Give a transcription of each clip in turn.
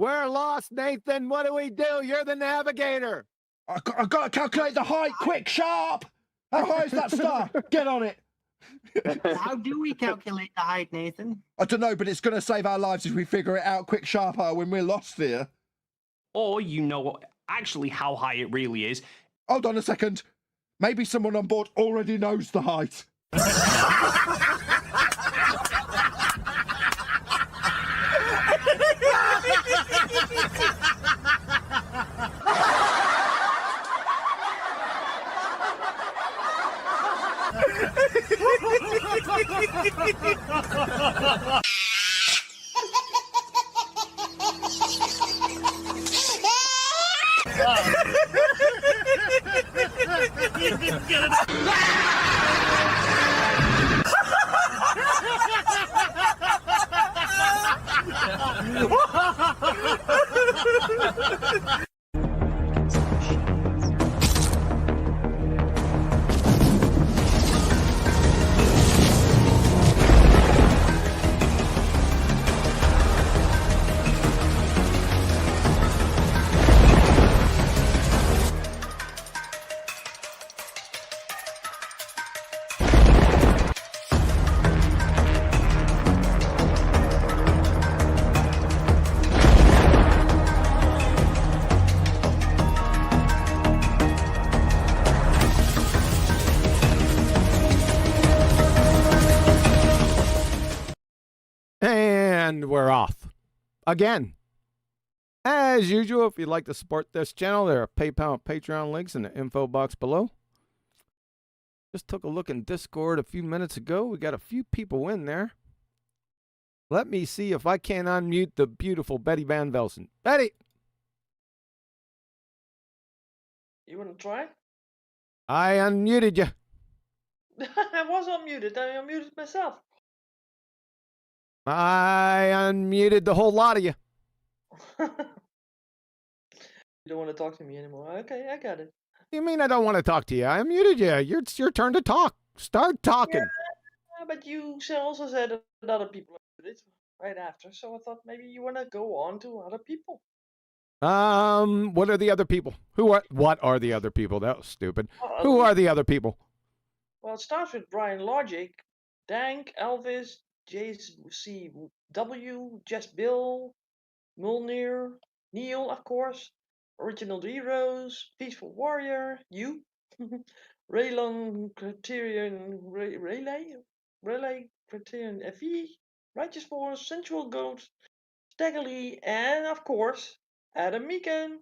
We're lost, Nathan. What do we do? You're the navigator. I've got to calculate the height. Quick, sharp. How high is that star? Get on it. How do we calculate the height, Nathan? I don't know, but it's going to save our lives if we figure it out quick, sharp, when we're lost here. Or you know actually how high it really is. Hold on a second. Maybe someone on board already knows the height. And we're off. Again. As usual, if you'd like to support this channel, there are PayPal and Patreon links in the info box below. Just took a look in Discord a few minutes ago. We got a few people in there. Let me see if I can unmute the beautiful Betty Van Velsen. Betty! You want to try? I unmuted you. I was unmuted. I unmuted myself. I unmuted the whole lot of you. You don't want to talk to me anymore. Okay, I got it. You mean I don't want to talk to you? I unmuted you. It's your turn to talk. Start talking. Yeah, but you also said that other people did it right after, so I thought maybe you want to go on to other people. What are the other people? What are the other people? That was stupid. Who are the other people? Well, it starts with Brian Logic, Dank, Elvis, JCW, Jess Bill, Mulnir, Neil, of course, Original Heroes, Peaceful Warrior, you, Raylon Criterion, Relay Criterion FE, Righteous Force, Sensual Goat, Staggerly, and of course, Adam Meekin.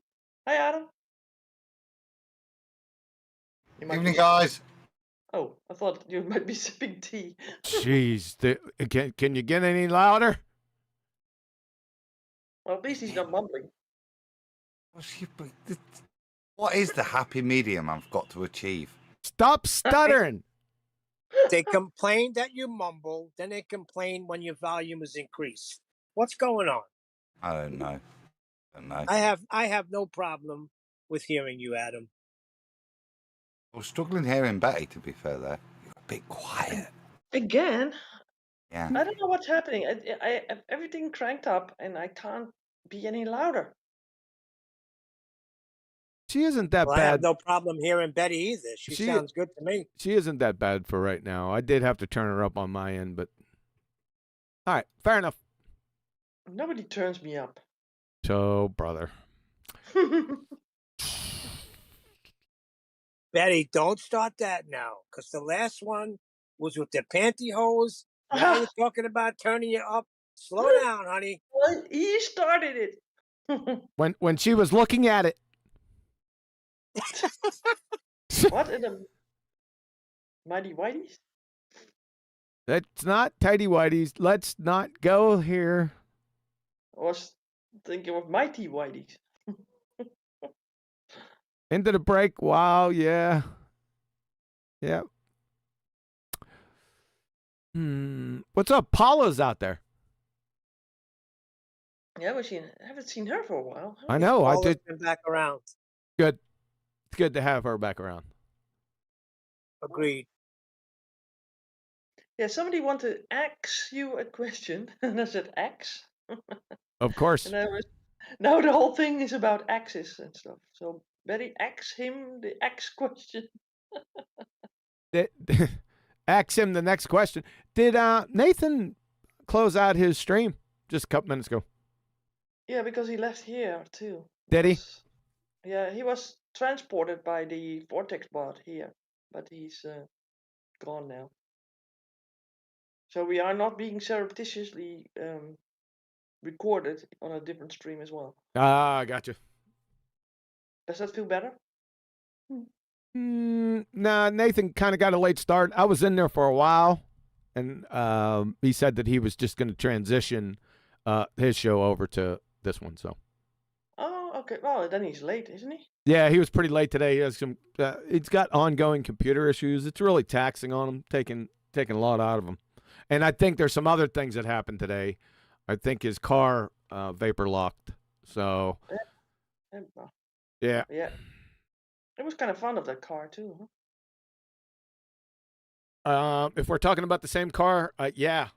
Hi, Adam. Evening, guys. Oh, I thought you might be sipping tea. Jeez, can you get any louder? Well, at least he's not mumbling. What is the happy medium I've got to achieve? Stop stuttering. They complain that you mumble, then they complain when your volume is increased. What's going on? I don't know. I have no problem with hearing you, Adam. I was struggling hearing Betty, to be fair, there. You're a bit quiet. Again? Yeah. I don't know what's happening. I have everything cranked up and I can't be any louder. She isn't that Well, bad. I have no problem hearing Betty either. She sounds good to me. She isn't that bad for right now. I did have to turn her up on my end, but all right, fair enough. Nobody turns me up. So, brother. Betty, don't start that now, because the last one was with the pantyhose. Now you're talking about turning you up. Slow down, honey. Well, he started it. when she was looking at it. What in the mighty whiteys? That's not tidy whities. Let's not go here. I was thinking of mighty whiteys. Into the break. Wow, yeah. Yeah. What's up? Paula's out there. Yeah, I haven't seen her for a while. I know. Paula's I did. been back around. Good. It's good to have her back around. Agreed. Yeah, somebody wanted to ask you a question, and I said, "Ax." Of course. And Now the whole thing is about axes and stuff. So Betty, ask him the X question. Ask him the next question. Did Nathan close out his stream just a couple minutes ago? Yeah, because he left here too. Did he? Yeah, he was transported by the vortex bot here, but he's gone now. So we are not being surreptitiously recorded on a different stream as well. Ah, gotcha. Does that feel better? Nah, Nathan kind of got a late start. I was in there for a while, and he said that he was just going to transition his show over to this one. So. Oh, okay. Well, then he's late, isn't he? Yeah, he was pretty late today. He has some. He's got ongoing computer issues. It's really taxing on him, taking a lot out of him. And I think there's some other things that happened today. I think his car vapor locked. So. Yeah. Yeah. It was kind of fun of that car too. Huh? If we're talking about the same car, yeah.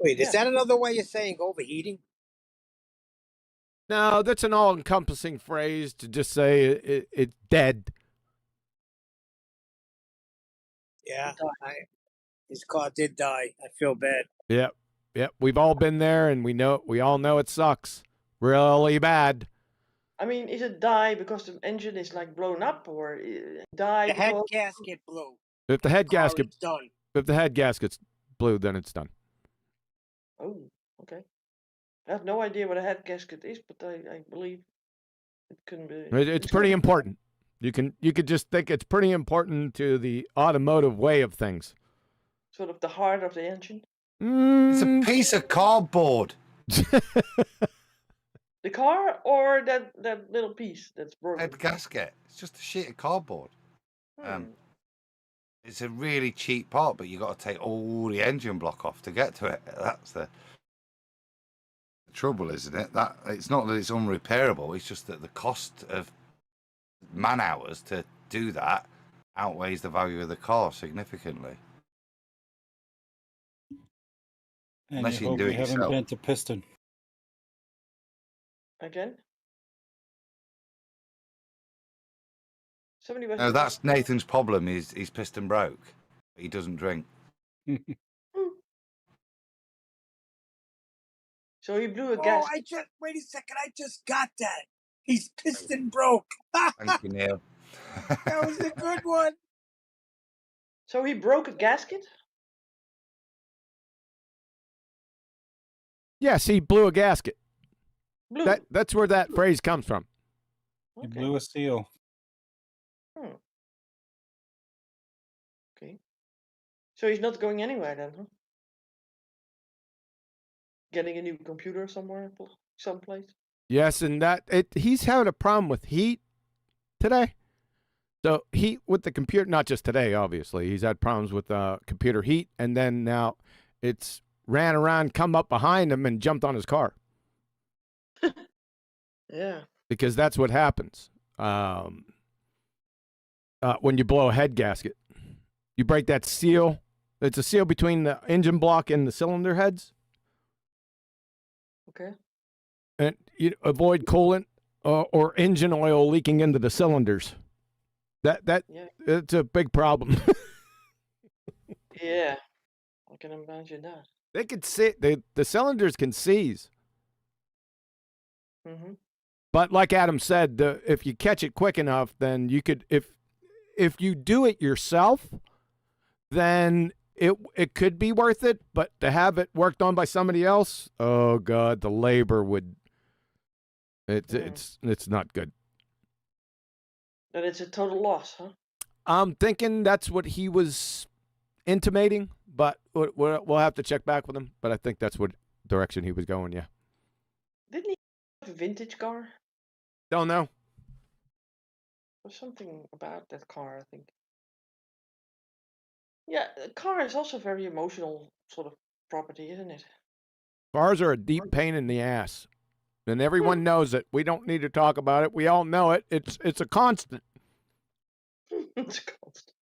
Wait, is that another way of saying overheating? No, that's an all-encompassing phrase to just say it's dead. Yeah, his car did die. I feel bad. Yep. We've all been there, and we all know it sucks really bad. I mean, is it die because the engine is like blown up, or die? The head gasket blew. If the head gasket done. If the head gasket's blue, then it's done. Oh, okay. I have no idea what a head gasket is, but I believe it can be. It's pretty important. You could just think it's pretty important to the automotive way of things. Sort of the heart of the engine. It's a piece of cardboard. The car or that little piece that's broken? Head gasket. It's just a sheet of cardboard. It's a really cheap part, but you got to take all the engine block off to get to it. That's the trouble, isn't it? That it's not that it's unrepairable. It's just that the cost of man hours to do that outweighs the value of the car significantly. And Unless you can hope do we it haven't yourself. bent a piston. Again? Somebody was. No, that's Nathan's problem. He's piston broke. He doesn't drink. So he blew a gas. Wait a second. I just got that. He's piston broke. Thank you, Neil. That was a good one. So he broke a gasket? Yes, he blew a gasket. Blew. That's where that phrase comes from. He blew a seal. Okay. So he's not going anywhere then, huh? Getting a new computer somewhere, someplace? Yes, and he's having a problem with heat today. So heat with the computer, not just today, obviously. He's had problems with computer heat, and then now it's ran around, come up behind him, and jumped on his car. Yeah. Because that's what happens when you blow a head gasket. You break that seal. It's a seal between the engine block and the cylinder heads. Okay. And you avoid coolant or engine oil leaking into the cylinders. It's a big problem. Yeah, I can imagine that. They could see the cylinders can seize. Mm-hmm. But like Adam said, if you catch it quick enough, then you could. If you do it yourself, then it could be worth it. But to have it worked on by somebody else, oh god, the labor would. It's not good. Then it's a total loss, huh? I'm thinking that's what he was intimating, but we'll have to check back with him. But I think that's what direction he was going. Yeah. Didn't he have a vintage car? Don't know. There's something about that car, I think. Yeah, a car is also very emotional sort of property, isn't it? Cars are a deep pain in the ass, and everyone knows it. We don't need to talk about it. We all know it. It's a constant. It's a constant.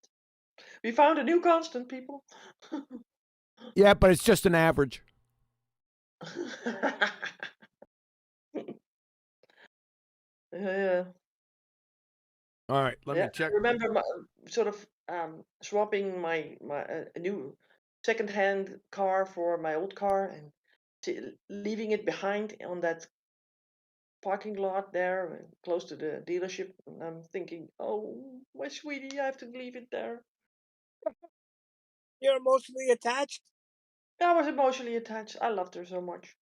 We found a new constant, people. Yeah, but it's just an average. Yeah. All right, let Yeah, me check. I remember sort of swapping my a new second-hand car for my old car and leaving it behind on that parking lot there, close to the dealership. And I'm thinking, oh, my sweetie, I have to leave it there. You're emotionally attached? I was emotionally attached. I loved her so much.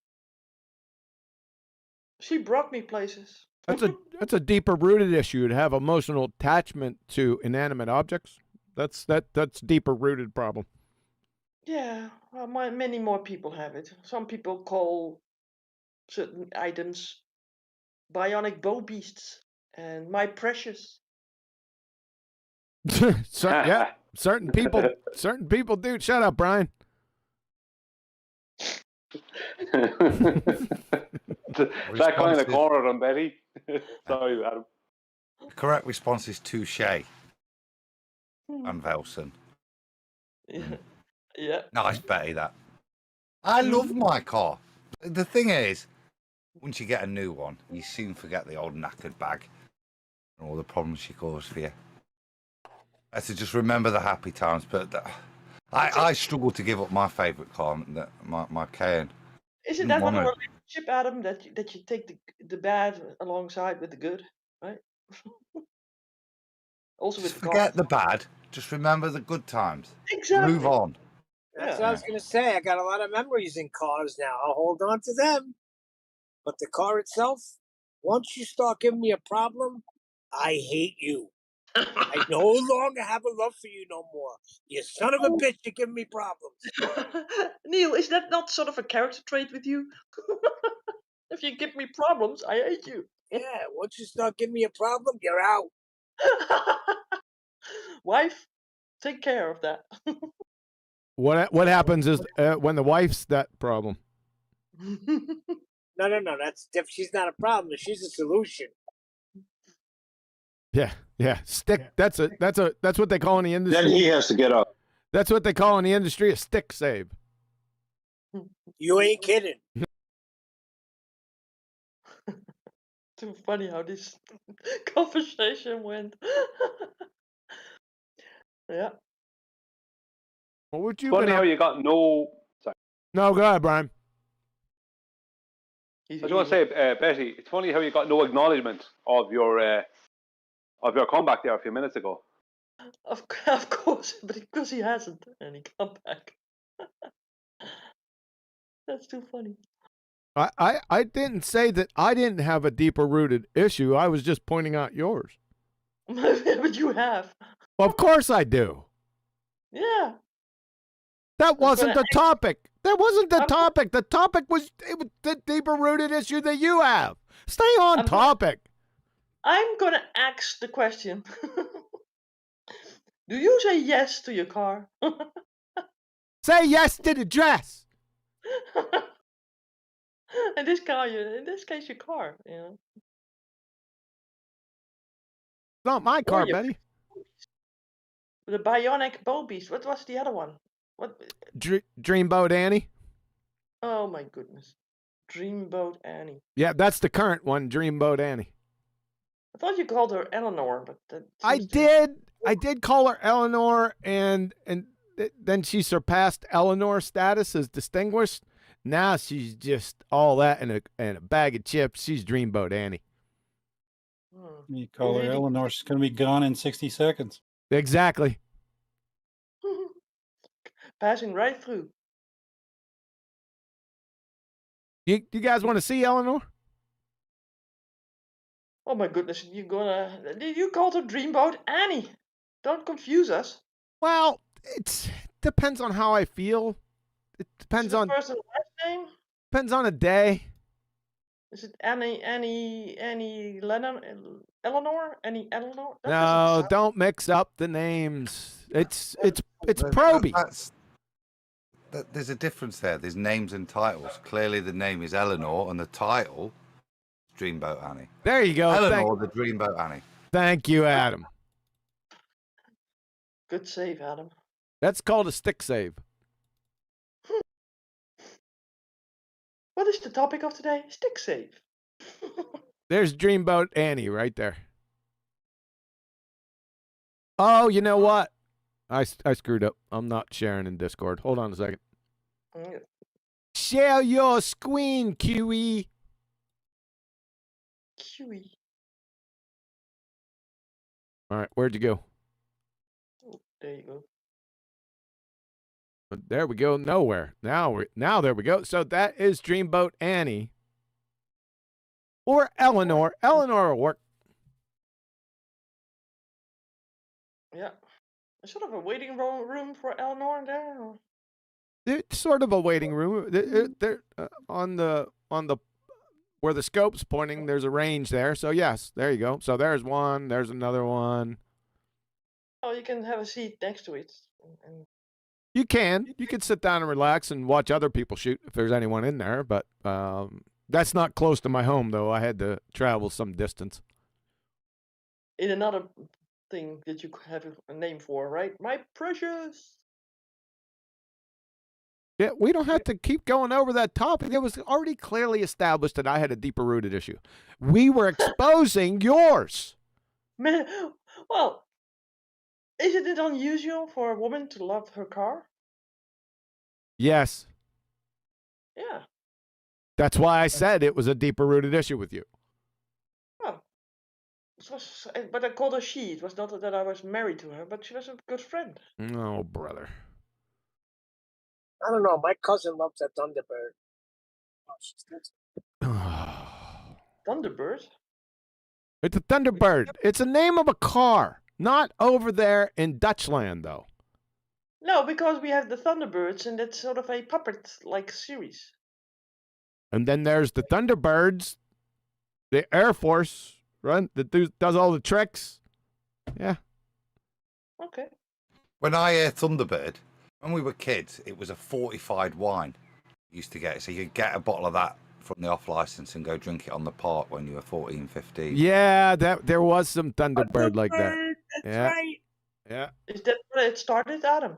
She brought me places. That's a deeper rooted issue to have emotional attachment to inanimate objects. That's deeper rooted problem. Yeah, well, many more people have it. Some people call certain items bionic bow beasts and my precious. Yeah, certain people do. Shut up, Brian. That kind of cornered on Betty. Sorry, Adam. The correct response is touche, Van Hmm. Velsen. Yeah. Yeah. Nice, Betty, that. I love my car. The thing is, once you get a new one, you soon forget the old knackered bag and all the problems she caused for you. I have to just remember the happy times, but I struggle to give up my favourite car, my Cayenne. Isn't Didn't that what a wanna- relationship, Adam? That you take the bad alongside with the good, right? Also Just with the forget car. the bad. Just remember the good times. Exactly. Move on. That's Yeah. what I was going to say. I got a lot of memories in cars now. I'll hold on to them. But the car itself, once you start giving me a problem, I hate you. I no longer have a love for you no more. You son of a bitch, you're giving me problems. Neil, is that not sort of a character trait with you? If you give me problems, I hate you. Yeah, once you start giving me a problem, you're out. Wife, take care of that. What happens is when the wife's that problem. No, that's she's not a problem. She's a solution. Yeah. Stick. That's what they call in the industry. Then he has to get up. That's what they call in the industry a stick save. You ain't kidding. Too funny how this conversation went. Yeah. What would you Funny been how up? you got no. Sorry. No, go ahead, Brian. I just want to say, Betty, it's funny how you got no acknowledgement of your comeback there a few minutes ago. Of course, but because he hasn't any comeback. That's too funny. I didn't say that I didn't have a deeper rooted issue. I was just pointing out yours. But you have. Well, of course I do. Yeah. That wasn't gonna the topic. That wasn't the I'm- topic. The topic was the deeper rooted issue that you have. Stay on I'm- topic. I'm gonna ask the question. Do you say yes to your car? Say yes to the dress. in this case, your car. You know. It's not my car, your- Betty. The bionic bow beast. What was the other one? What? Dreamboat Annie. Oh my goodness. Dreamboat Annie. Yeah, that's the current one, Dreamboat Annie. I thought you called her Eleanor, but that I seems to- did. I did call her Eleanor, and then she surpassed Eleanor's status as distinguished. Now she's just all that and a bag of chips. She's Dreamboat Annie. Hmm. You call her Really? Eleanor, she's going to be gone in 60 seconds. Exactly. Passing right through. You guys want to see Eleanor? Oh my goodness, you called her Dreamboat Annie. Don't confuse us. Well, it depends on how I feel. It depends Is it on first and last name? a day. Is it Annie Lennon, Eleanor? Annie Eleanor? That doesn't No, sound- don't mix up the names. It's But Proby. There's a difference there. There's names and titles. Clearly, the name is Eleanor, and the title is Dreamboat Annie. There you go. Eleanor, the Dreamboat Annie. Thank you, Adam. Good save, Adam. That's called a stick save. What is the topic of today? Stick safe. There's Dreamboat Annie right there. Oh, you know what? I screwed up. I'm not sharing in Discord. Hold on a second. Mm, Share your screen, QE. Kiwi. All right, where'd you go? Oh, there you go. There we go. Nowhere. Now there we go. So that is Dreamboat Annie. Or Eleanor. Eleanor will work. Yeah. Sort of a waiting room for Eleanor there. Or? It's sort of a waiting room. They're on the where the scope's pointing. There's a range there. So yes, there you go. So there's one. There's another one. Oh, you can have a seat next to it. And You can sit down and relax and watch other people shoot if there's anyone in there. But that's not close to my home though. I had to travel some distance. in another thing that you have a name for, right? My precious. Yeah, we don't have to keep going over that topic. It was already clearly established that I had a deeper rooted issue. We were exposing yours. Man, well, isn't it unusual for a woman to love her car? Yes. Yeah. That's why I said it was a deeper rooted issue with you. Well, but I called her she. It was not that I was married to her, but she was a good friend. Oh, brother. I don't know. My cousin loves that Thunderbird. Oh, she's good. Thunderbird? It's a Thunderbird. It's a name of a car. Not over there in Dutchland, though. No, because we have the Thunderbirds, and that's sort of a puppet-like series. And then there's the Thunderbirds, the Air Force, right? That does all the tricks. Yeah. Okay. When I Thunderbird, when we were kids, it was a fortified wine. You used to get it. So you could get a bottle of that from the off license and go drink it on the park when you were 14, 15. Yeah, there was some Thunderbird like that. That's Yeah. right. Yeah. Is that where it started, Adam?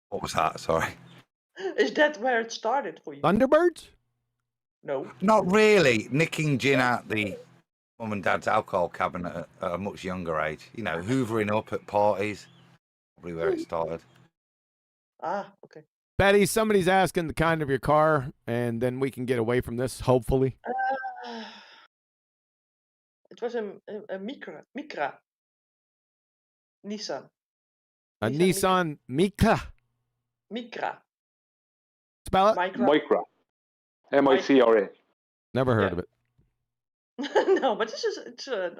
What was that? Sorry. Is that where it started for you? Thunderbirds? No. Not really. Nicking gin out the mum and dad's alcohol cabinet at a much younger age. You know, hoovering up at parties. Probably where it started. Ah, okay. Betty, somebody's asking the kind of your car, and then we can get away from this, hopefully. It was a Micra. Nissan. A Nissan Nissan Micra. Micra. Spell it? Micra. M-I-C-R-A. Never heard of it. No, but it's a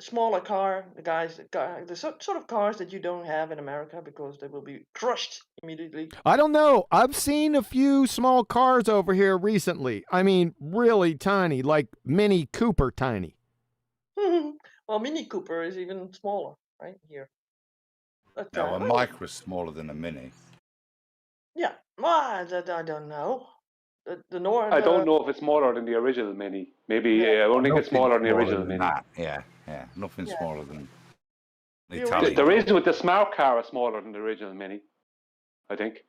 smaller car. The sort of cars that you don't have in America because they will be crushed immediately. I don't know. I've seen a few small cars over here recently. I mean, really tiny, like Mini Cooper tiny. Well, Mini Cooper is even smaller, right here. But, No, a Micra's smaller than a Mini. Yeah, well, I don't know. The Nord. I don't know if it's smaller than the original Mini. Maybe I don't think it's smaller than the original Mini. That. Yeah. Nothing Yeah. smaller than the The Italian. The reason with the smart car is smaller than the original Mini, I think.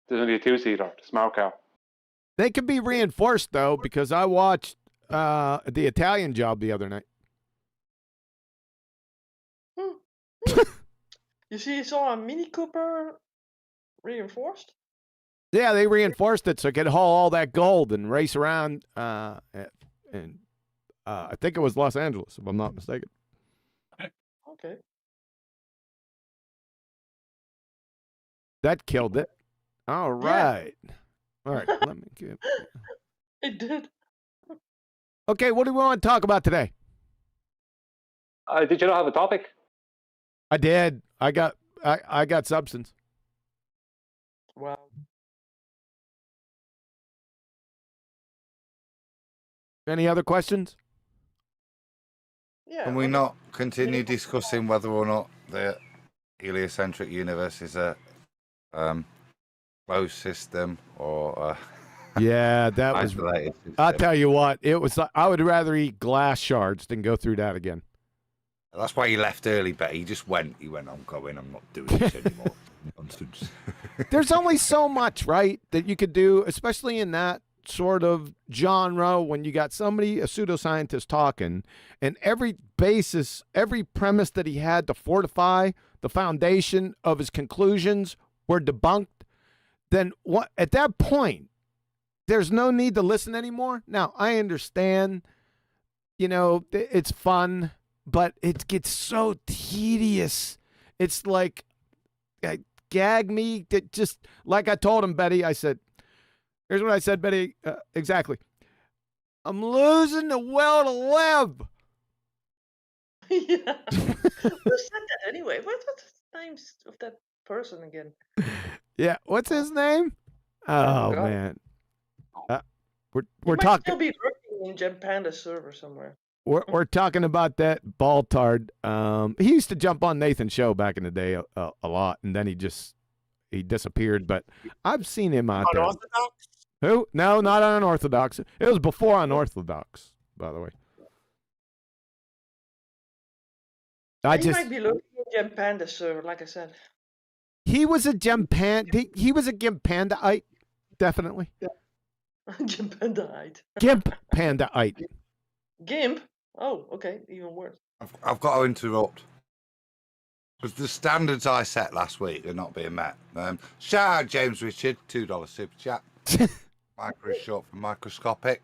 There's only a two-seater, the smart car. They could be reinforced, though, because I watched the Italian Job the other night. You saw a Mini Cooper reinforced? Yeah, they reinforced it so it could haul all that gold and race around. I think it was Los Angeles, if I'm not mistaken. Okay. That killed it. All right. All right. Let me get. It did. Okay, what do we want to talk about today? Did you not have a topic? I did. I got substance. Well, Any other questions? yeah. Can we well, not continue discussing whether or not the heliocentric universe is a closed system or Yeah, that was. isolated system? I'll tell you what. It was. I would rather eat glass shards than go through that again. That's why he left early, but he just went. He went, I'm going. I'm not doing this anymore. Nonsense. There's only so much, right, that you could do, especially in that sort of genre when you got somebody, a pseudoscientist, talking, and every basis, every premise that he had to fortify the foundation of his conclusions were debunked. Then what? At that point, there's no need to listen anymore. Now, I understand, you know, it's fun, but it gets so tedious. It's like, gag me. That just like I told him, Betty, I said, here's what I said, Betty, exactly. I'm losing the will to live. Yeah. Who said that anyway? What's the name of that person again? Yeah, what's his name? Oh, forgot. man. We're He might talking. still be working in Jam Panda's server somewhere. We're talking about that Baltard. He used to jump on Nathan's show back in the day a lot, and then he disappeared. But I've seen him out there. Unorthodox? Who? No, not unorthodox. It was before unorthodox, by the way. He might be looking in Jam Panda's server, like I said. He was a Gem Panda. He was a Gimp Pandaite, definitely. Jam Pandaite. Gimp Pandaite. Gimp? Oh, okay, even worse. I've got to interrupt. Because the standards I set last week are not being met. Shout out James Richard, $2 super chat. Micro is short for microscopic.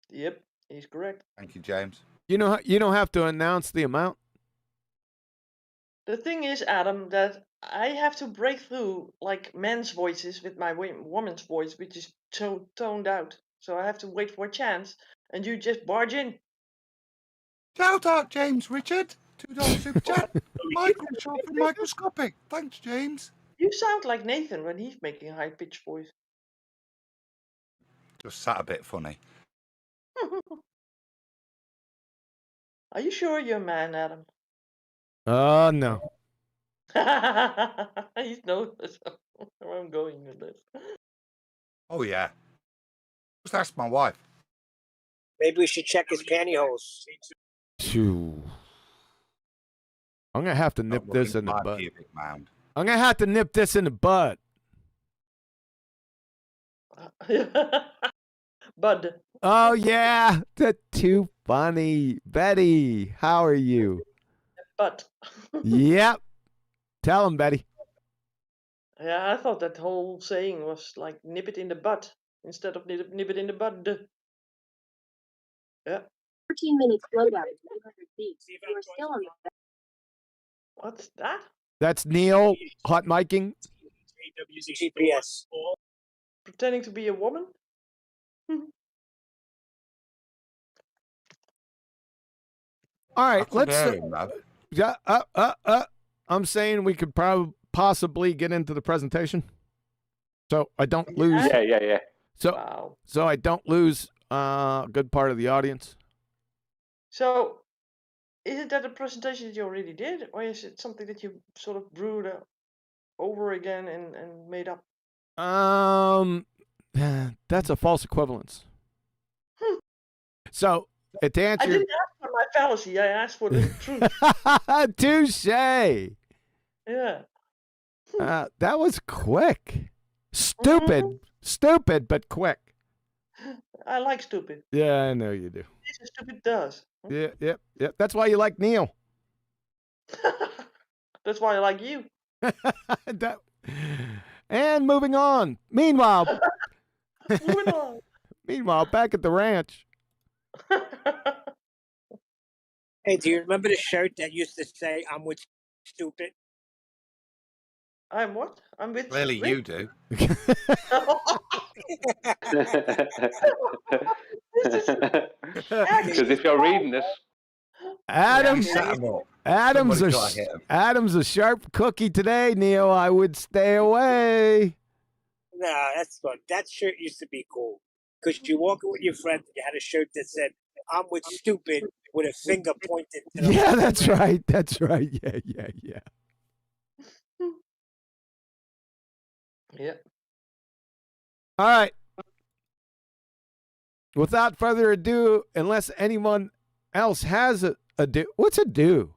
Yep, he's correct. Thank you, James. You don't have to announce the amount. The thing is, Adam, that I have to break through like men's voices with my woman's voice, which is so toned out. So I have to wait for a chance, and you just barge in. Shout out James Richard, $2 super chat. Micro is short for microscopic. Thanks, James. You sound like Nathan when he's making a high-pitched voice. Just sat a bit funny. Are you sure you're a man, Adam? Oh, no. He knows where I'm going with this. Oh, yeah. Just ask my wife. Maybe we should check his pantyhose. Phew. I'm going to have to nip Not this looking in the for my bud. pubic mound. I'm going to have to nip this in the bud. Bud. Oh, yeah. That's too funny. Betty, how are you? But. Yep. Tell him, Betty. Yeah, I thought that whole saying was like nip it in the butt instead of nip it in the bud. Yeah. 14 minutes slowdown, 100 feet. You are still on the. What's that? That's Neil hot micing. GPS. Pretending to be a woman? All right, let's. Yeah. I'm saying we could possibly get into the presentation, so I don't lose. Yeah. So, Wow. so I don't lose a good part of the audience. So, is it that a presentation that you already did, or is it something that you sort of brewed over again and made up? That's a false equivalence. So, to I answer, didn't ask for my fallacy. I asked for the truth. touche. Yeah. That was quick. Stupid, but quick. I like stupid. Yeah, I know you do. This is stupid does. Yep. That's why you like Neil. That's why I like you. And moving on. Meanwhile, Moving on. back at the ranch. Hey, do you remember the shirt that used to say, "I'm with stupid"? I'm what? I'm with Clearly Rick? you do. Because if you're reading this, Adam's Set 'em up. Adam's Somebody's gotta hit 'em. Adam's a sharp cookie today, Neil. I would stay away. Nah, that's fun. That shirt used to be cool. Because you walk with your friend, you had a shirt that said, "I'm with stupid," with a finger pointed to the Yeah, left. that's right. That's right. Yeah. Yeah. All right. Without further ado, unless anyone else has a do, what's a do?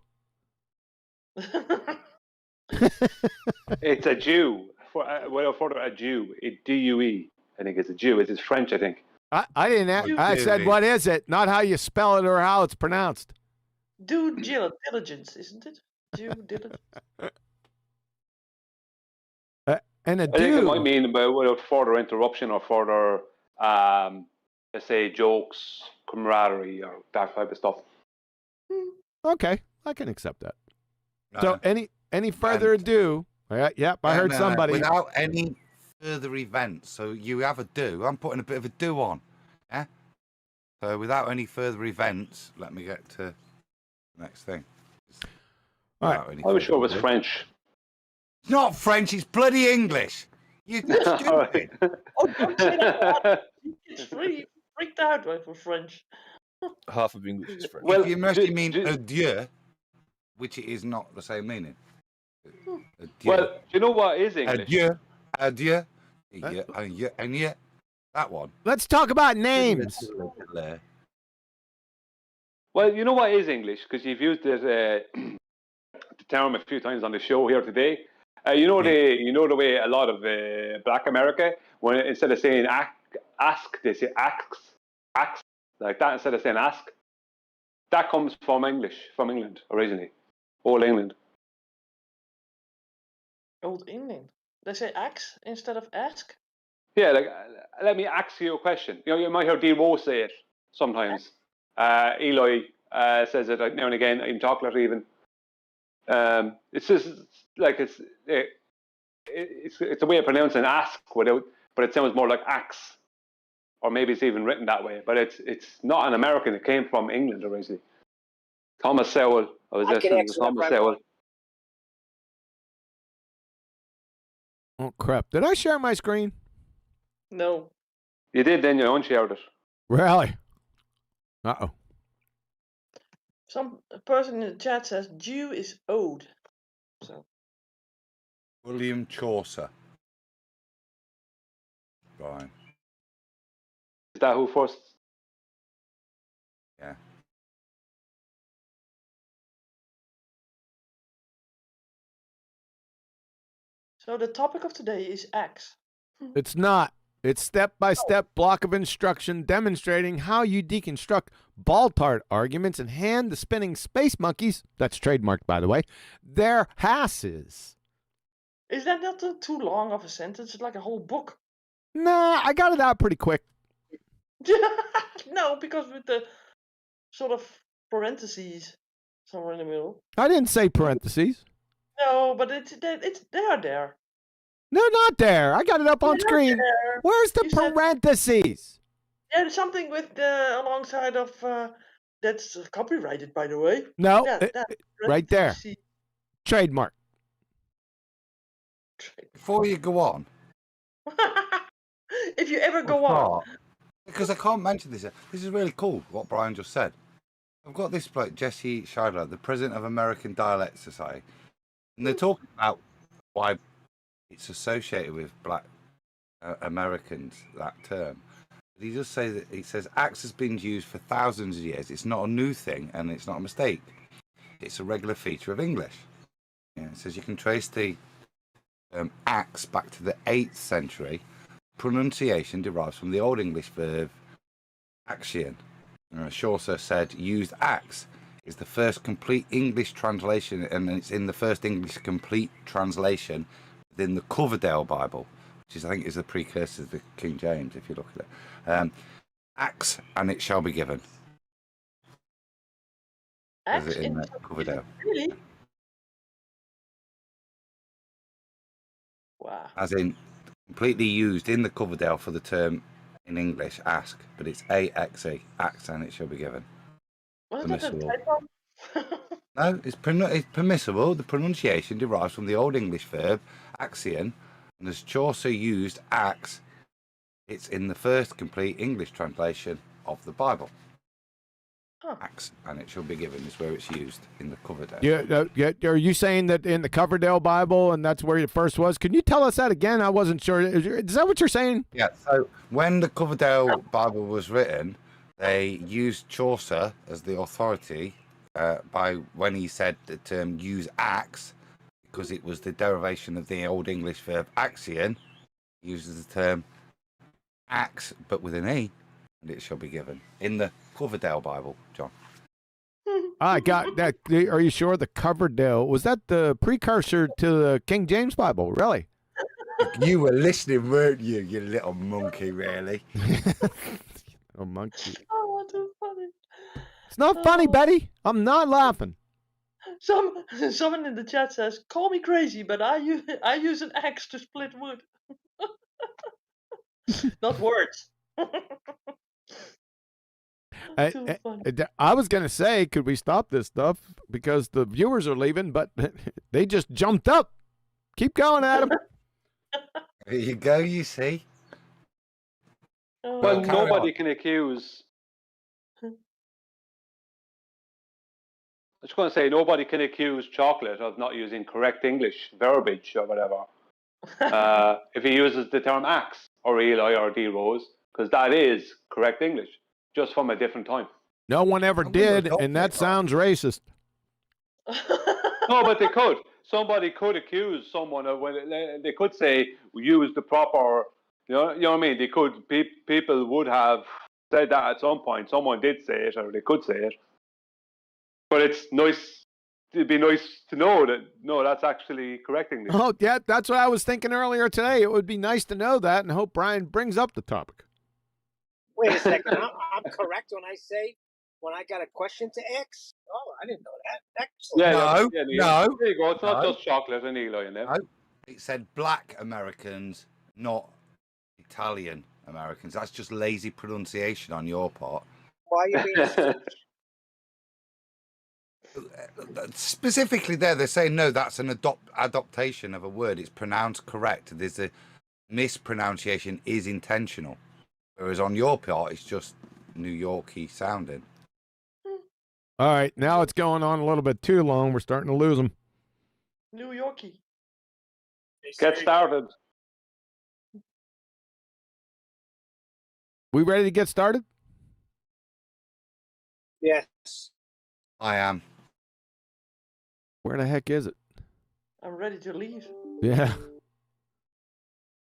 It's a Jew. Well, for a Jew, D-U-E. I think it's a Jew. It's French, I think. I didn't. I said, what is it? Not how you spell it or how it's pronounced. Due diligence, isn't it? Due diligence. And a I think it might do. mean about further interruption or further, let's say, jokes, camaraderie, or that type of stuff. Okay, I can accept that. So any further ado? Yep, I heard somebody. Without any further events. So you have a do. I'm putting a bit of a do on. Yeah. So without any further events, let me get to the next thing. All right. I was sure it was French. It's not French. It's bloody English. You stupid. Oh, don't say that. It's freaked out for French. Half of English is French. Well, If you actually mean adieu, which it is not the same meaning. Adieu. Well, do you know what is English? Adieu. Adieu. That one. Let's talk about names. Well, you know what is English? Because you've used it, the term a few times on the show here today. You know the way a lot of Black America, when instead of saying ask, they say ax, like that instead of saying ask. That comes from English, from England originally, Old England. Old England. They say axe instead of ask. Yeah, like let me ask you a question. You know, you might hear D. Rose say it sometimes. Eli says it now and again in chocolate even. It's just like it's a way of pronouncing ask without, but it sounds more like axe, or maybe it's even written that way. But it's not an American. It came from England originally. Thomas Sowell. I was listening to Thomas Sowell. Oh crap! Did I share my screen? No. You did, then you unshared it. Really? Uh-oh. Some person in the chat says Jew is ode. So. William Chaucer. Right. Is that who first? Yeah. So the topic of today is axe. It's not. It's step-by-step block of instruction demonstrating how you deconstruct ball-tart arguments and hand the spinning space monkeys, that's trademarked by the way, their hasses. Is that not too long of a sentence? It's like a whole book. Nah, I got it out pretty quick. No, because with the sort of parentheses somewhere in the middle. I didn't say parentheses. No, but they're there. They're not there. I got it up on They're screen. there. Where's the You said- parentheses? There's something with the alongside of that's copyrighted, by the way. No, That right there. parentheses. Trademark. Before you go on, If you ever go on. because I can't mention this. This is really cool, what Brian just said. I've got this bloke, Jesse Scheidler, the president of American Dialect Society, and they're talking about why it's associated with Black Americans, that term. But he just says that he says axe has been used for thousands of years. It's not a new thing, and it's not a mistake. It's a regular feature of English. Yeah, it says you can trace the axe back to the 8th century. Pronunciation derives from the Old English verb axion. Chaucer said used axe is the first complete English translation, and it's in the first English complete translation within the Coverdale Bible, which is, I think, is the precursor to the King James, if you look at it. Axe, and it shall be given. Axe Is it in in Coverdale? Really? Wow. As in, completely used in the Coverdale for the term in English, ask, but it's A-X-E, axe, and it shall be given. Wasn't that a Permissible. typo? No, it's permissible. The pronunciation derives from the Old English verb axion, and as Chaucer used axe, it's in the first complete English translation of the Bible. Huh. Axe, and it shall be given is where it's used in the Coverdale. Yeah, are you saying that in the Coverdale Bible and that's where it first was? Can you tell us that again? I wasn't sure. Is that what you're saying? Yeah, so when the Coverdale Bible was written, they used Chaucer as the authority by when he said the term use axe, because it was the derivation of the Old English verb axion, uses the term axe, but with an E, and it shall be given in the Coverdale Bible, John. I got that. Are you sure the Coverdale was that the precursor to the King James Bible? Really? You were listening, weren't you, you little monkey, really? Oh, monkey. Oh, too funny. It's not funny, Oh. Betty. I'm not laughing. Someone in the chat says, "Call me crazy, but I use an axe to split wood." Not words. Too funny. I was going to say, could we stop this stuff? Because the viewers are leaving, but they just jumped up. Keep going, Adam. There you go, you see. Oh. Well, carry nobody on. can accuse. I was going to say nobody can accuse Chocolate of not using correct English verbiage or whatever. If he uses the term axe or Eli or D Rose, because that is correct English, just from a different time. No one ever did, and that sounds racist. No, but they could. Somebody could accuse someone of when they could say use the proper. You know what I mean? They could. People would have said that at some point. Someone did say it, or they could say it. But it's nice. It'd be nice to know that no, that's actually correct English. Oh, yeah, that's what I was thinking earlier today. It would be nice to know that, and hope Brian brings up the topic. Wait a second. I'm correct when I say when I got a question to ask. Oh, I didn't know that. Excellent. No. There you go. It's not No. just Chocolate and Eli in there. No. It said black Americans, not Italian Americans. That's just lazy pronunciation on your part. Why are you being stupid? Specifically there, they're saying, no, that's an adaptation of a word. It's pronounced correct. There's a mispronunciation is intentional. Whereas on your part, it's just New York-y sounding. All right, now it's going on a little bit too long. We're starting to lose them. New Yorkie. Get started. We ready to get started? Yes. I am. Where the heck is it? I'm ready to leave. Yeah.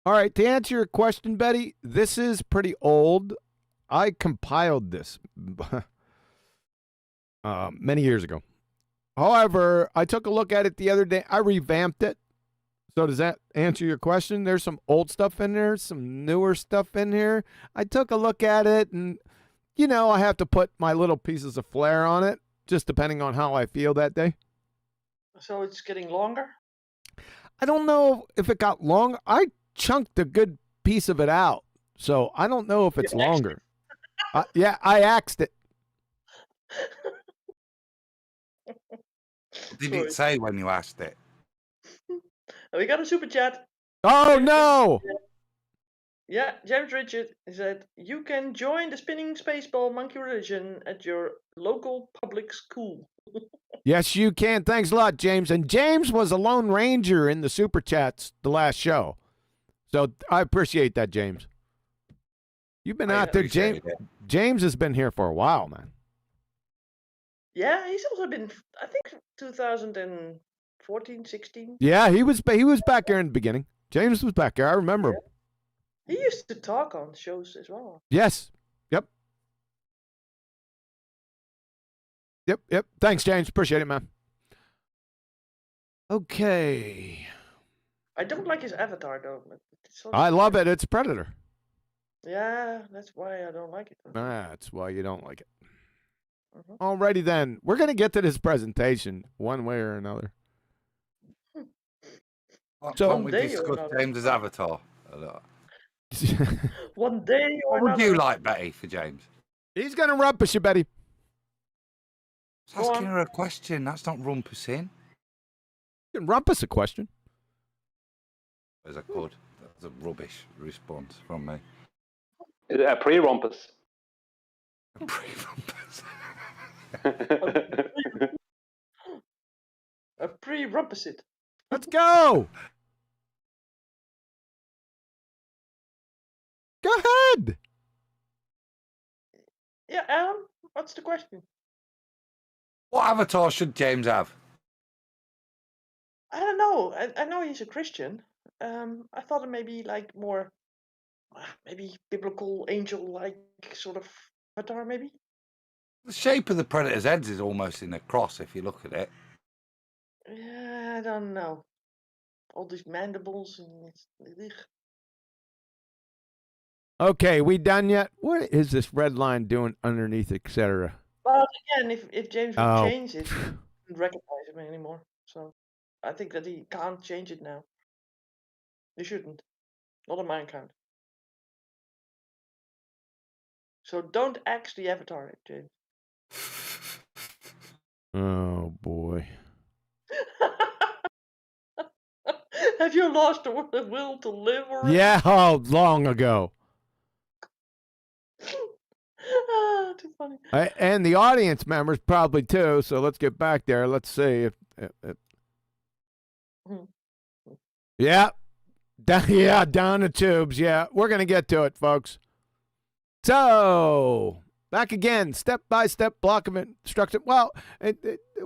All right, to answer your question, Betty, this is pretty old. I compiled this many years ago. However, I took a look at it the other day. I revamped it. So does that answer your question? There's some old stuff in there, some newer stuff in here. I took a look at it, and, you know, I have to put my little pieces of flair on it, just depending on how I feel that day. So it's getting longer? I don't know if it got long. I chunked a good piece of it out, so I don't know if it's longer. Yeah, I axed it. Did it say when you asked it? We got a super chat. Oh, no! Yeah, James Richard said, you can join the spinning spaceball monkey religion at your local public school. Yes, you can. Thanks a lot, James. And James was a Lone Ranger in the Super Chats the last show. So I appreciate that, James. You've been out there, James. James has been here for a while, man. Yeah, he's also been, I think, 2014, 16. Yeah, he was back there in the beginning. James was back there. I remember him. He used to talk on shows as well. Yes. Yep. Thanks, James. Appreciate it, man. Okay. I don't like his avatar, though. I love it. It's Predator. Yeah, that's why I don't like it. That's why you don't like it. Alrighty then. We're going to get to this presentation one way or another. So can't we discuss James's avatar a lot? One day or What would you like, Betty, for James? He's going to rumpus you, Betty. Asking her a question. That's not rumpusing. You can rumpus a question. As I could. That's a rubbish response from me. A pre-rumpus. A pre-rumpus. A pre-rumpus it. Let's go. Go ahead. Yeah, Alan, what's the question? What avatar should James have? I don't know. I know he's a Christian. I thought it may be like more, maybe biblical angel-like sort of avatar, maybe. The shape of the predator's heads is almost in a cross if you look at it. Yeah, I don't know. All these mandibles and ugh. Okay, we done yet? What is this red line doing underneath, etc.? But again, if James would Oh. change it, I wouldn't recognize him anymore. So I think that he can't change it now. He shouldn't. Not on my account. So don't axe the avatar, James. Oh boy. Have you lost the will to live already? Yeah, oh, long ago. Too funny. And the audience members probably too. So let's get back there. Let's see if yeah, down the tubes. Yeah, we're gonna get to it, folks. So back again, step-by-step block of instruction. Well,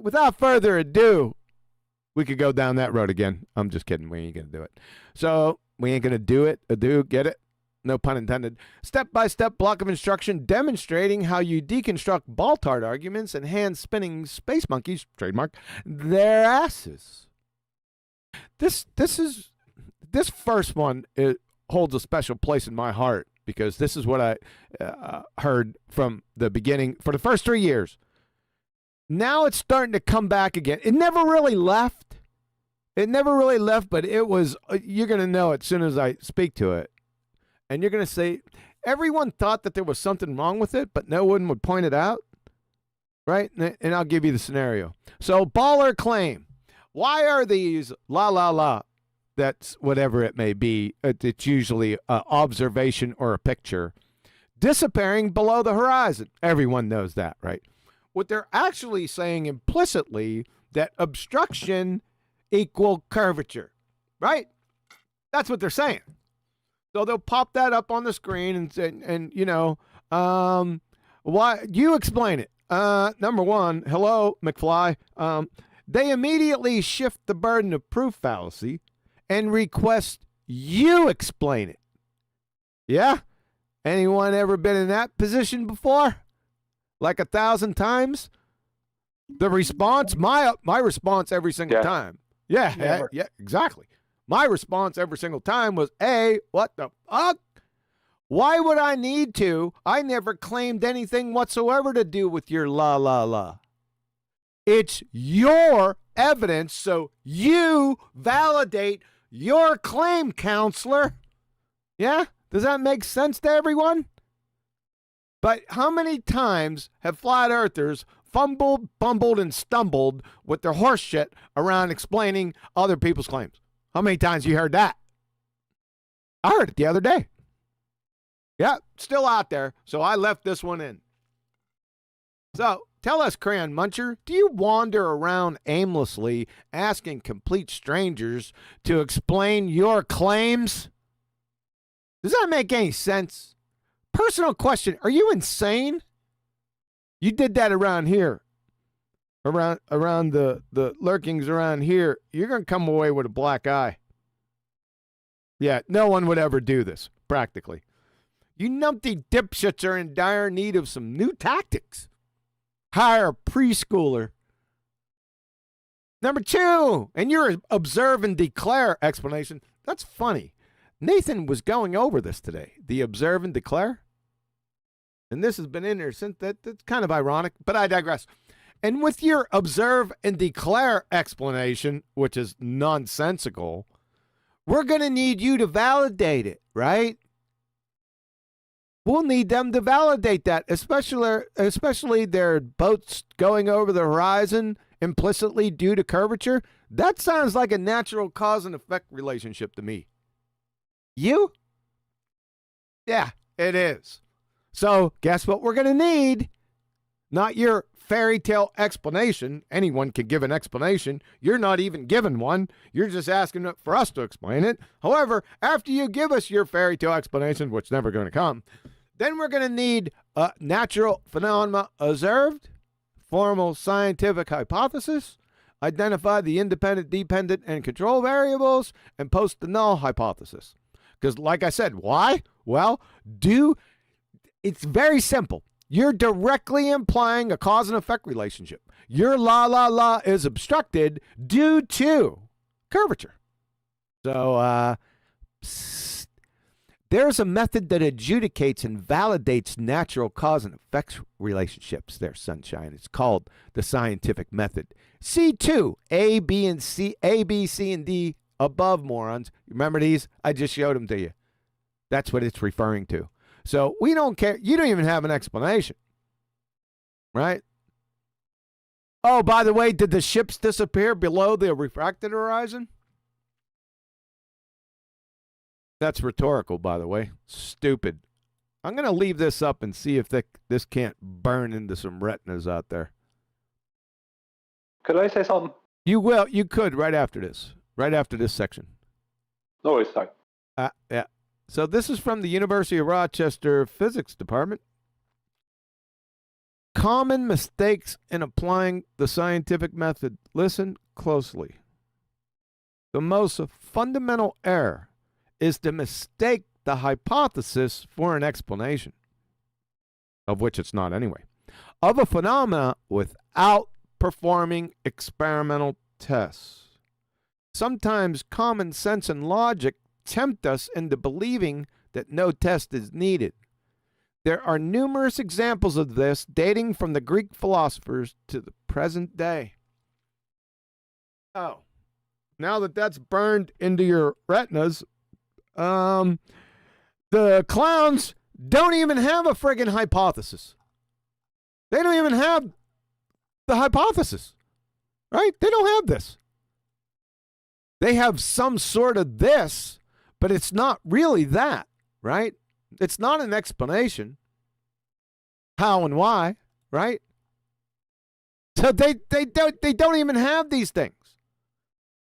without further ado, we could go down that road again. I'm just kidding. We ain't gonna do it. So we ain't gonna do it. Get it? No pun intended. Step-by-step block of instruction demonstrating how you deconstruct ball-tart arguments and hand-spinning space monkeys, trademark, their asses. This first one, it holds a special place in my heart because this is what I heard from the beginning for the first 3 years. Now it's starting to come back again. It never really left. But it was, you're going to know it as soon as I speak to it. And you're going to say, everyone thought that there was something wrong with it, but no one would point it out, right? And I'll give you the scenario. So, baller claim. Why are these that's whatever it may be, it's usually an observation or a picture, disappearing below the horizon? Everyone knows that, right? What they're actually saying implicitly, that obstruction equal curvature, right? That's what they're saying. So they'll pop that up on the screen and you know, why you explain it. Number one, hello, McFly. They immediately shift the burden of proof fallacy and request you explain it. Yeah? Anyone ever been in that position before? Like 1,000 times? The response, my response every single time. Yeah, exactly. My response every single time was, hey, what the fuck? Why would I need to? I never claimed anything whatsoever to do with your la. It's your evidence, so you validate your claim, counselor. Yeah? Does that make sense to everyone? But how many times have flat earthers fumbled, bumbled, and stumbled with their horse shit around explaining other people's claims? How many times you heard that? I heard it the other day. Yeah, still out there, so I left this one in. So, tell us, Crayon Muncher, do you wander around aimlessly asking complete strangers to explain your claims? Does that make any sense? Personal question, are you insane? You did that around here. Around the lurkings around here, you're going to come away with a black eye. Yeah, no one would ever do this, practically. You numpty dipshits are in dire need of some new tactics. Hire a preschooler. Number two, and your observe and declare explanation. That's funny. Nathan was going over this today. The observe and declare. And this has been in there since that's kind of ironic, but I digress. And with your observe and declare explanation, which is nonsensical, we're going to need you to validate it, right? We'll need them to validate that, especially their boats going over the horizon implicitly due to curvature. That sounds like a natural cause and effect relationship to me. You? Yeah, it is. So guess what we're going to need? Not your fairy tale explanation. Anyone can give an explanation. You're not even given one. You're just asking for us to explain it. However, after you give us your fairy tale explanation, which is never going to come, then we're going to need natural phenomena observed, formal scientific hypothesis, identify the independent, dependent, and control variables, and post the null hypothesis. Because like I said, why? Well, it's very simple. You're directly implying a cause and effect relationship. Your la is obstructed due to curvature. So there's a method that adjudicates and validates natural cause and effect relationships there, sunshine. It's called the scientific method. C2, A, B, C, and D above, morons. Remember these? I just showed them to you. That's what it's referring to. So we don't care. You don't even have an explanation, right? Oh, by the way, did the ships disappear below the refracted horizon? That's rhetorical, by the way. Stupid. I'm going to leave this up and see if this can't burn into some retinas out there. Could I say something? You will. You could right after this. Right after this section. No, it's sorry. Yeah. So this is from the University of Rochester Physics Department. Common mistakes in applying the scientific method. Listen closely. The most fundamental error is to mistake the hypothesis for an explanation, of which it's not anyway, of a phenomena without performing experimental tests. Sometimes common sense and logic tempt us into believing that no test is needed. There are numerous examples of this dating from the Greek philosophers to the present day. Oh, now that that's burned into your retinas, the clowns don't even have a friggin' hypothesis. They don't even have the hypothesis, right? They don't have this. They have some sort of this, but it's not really that, right? It's not an explanation. How and why, right? So they don't even have these things.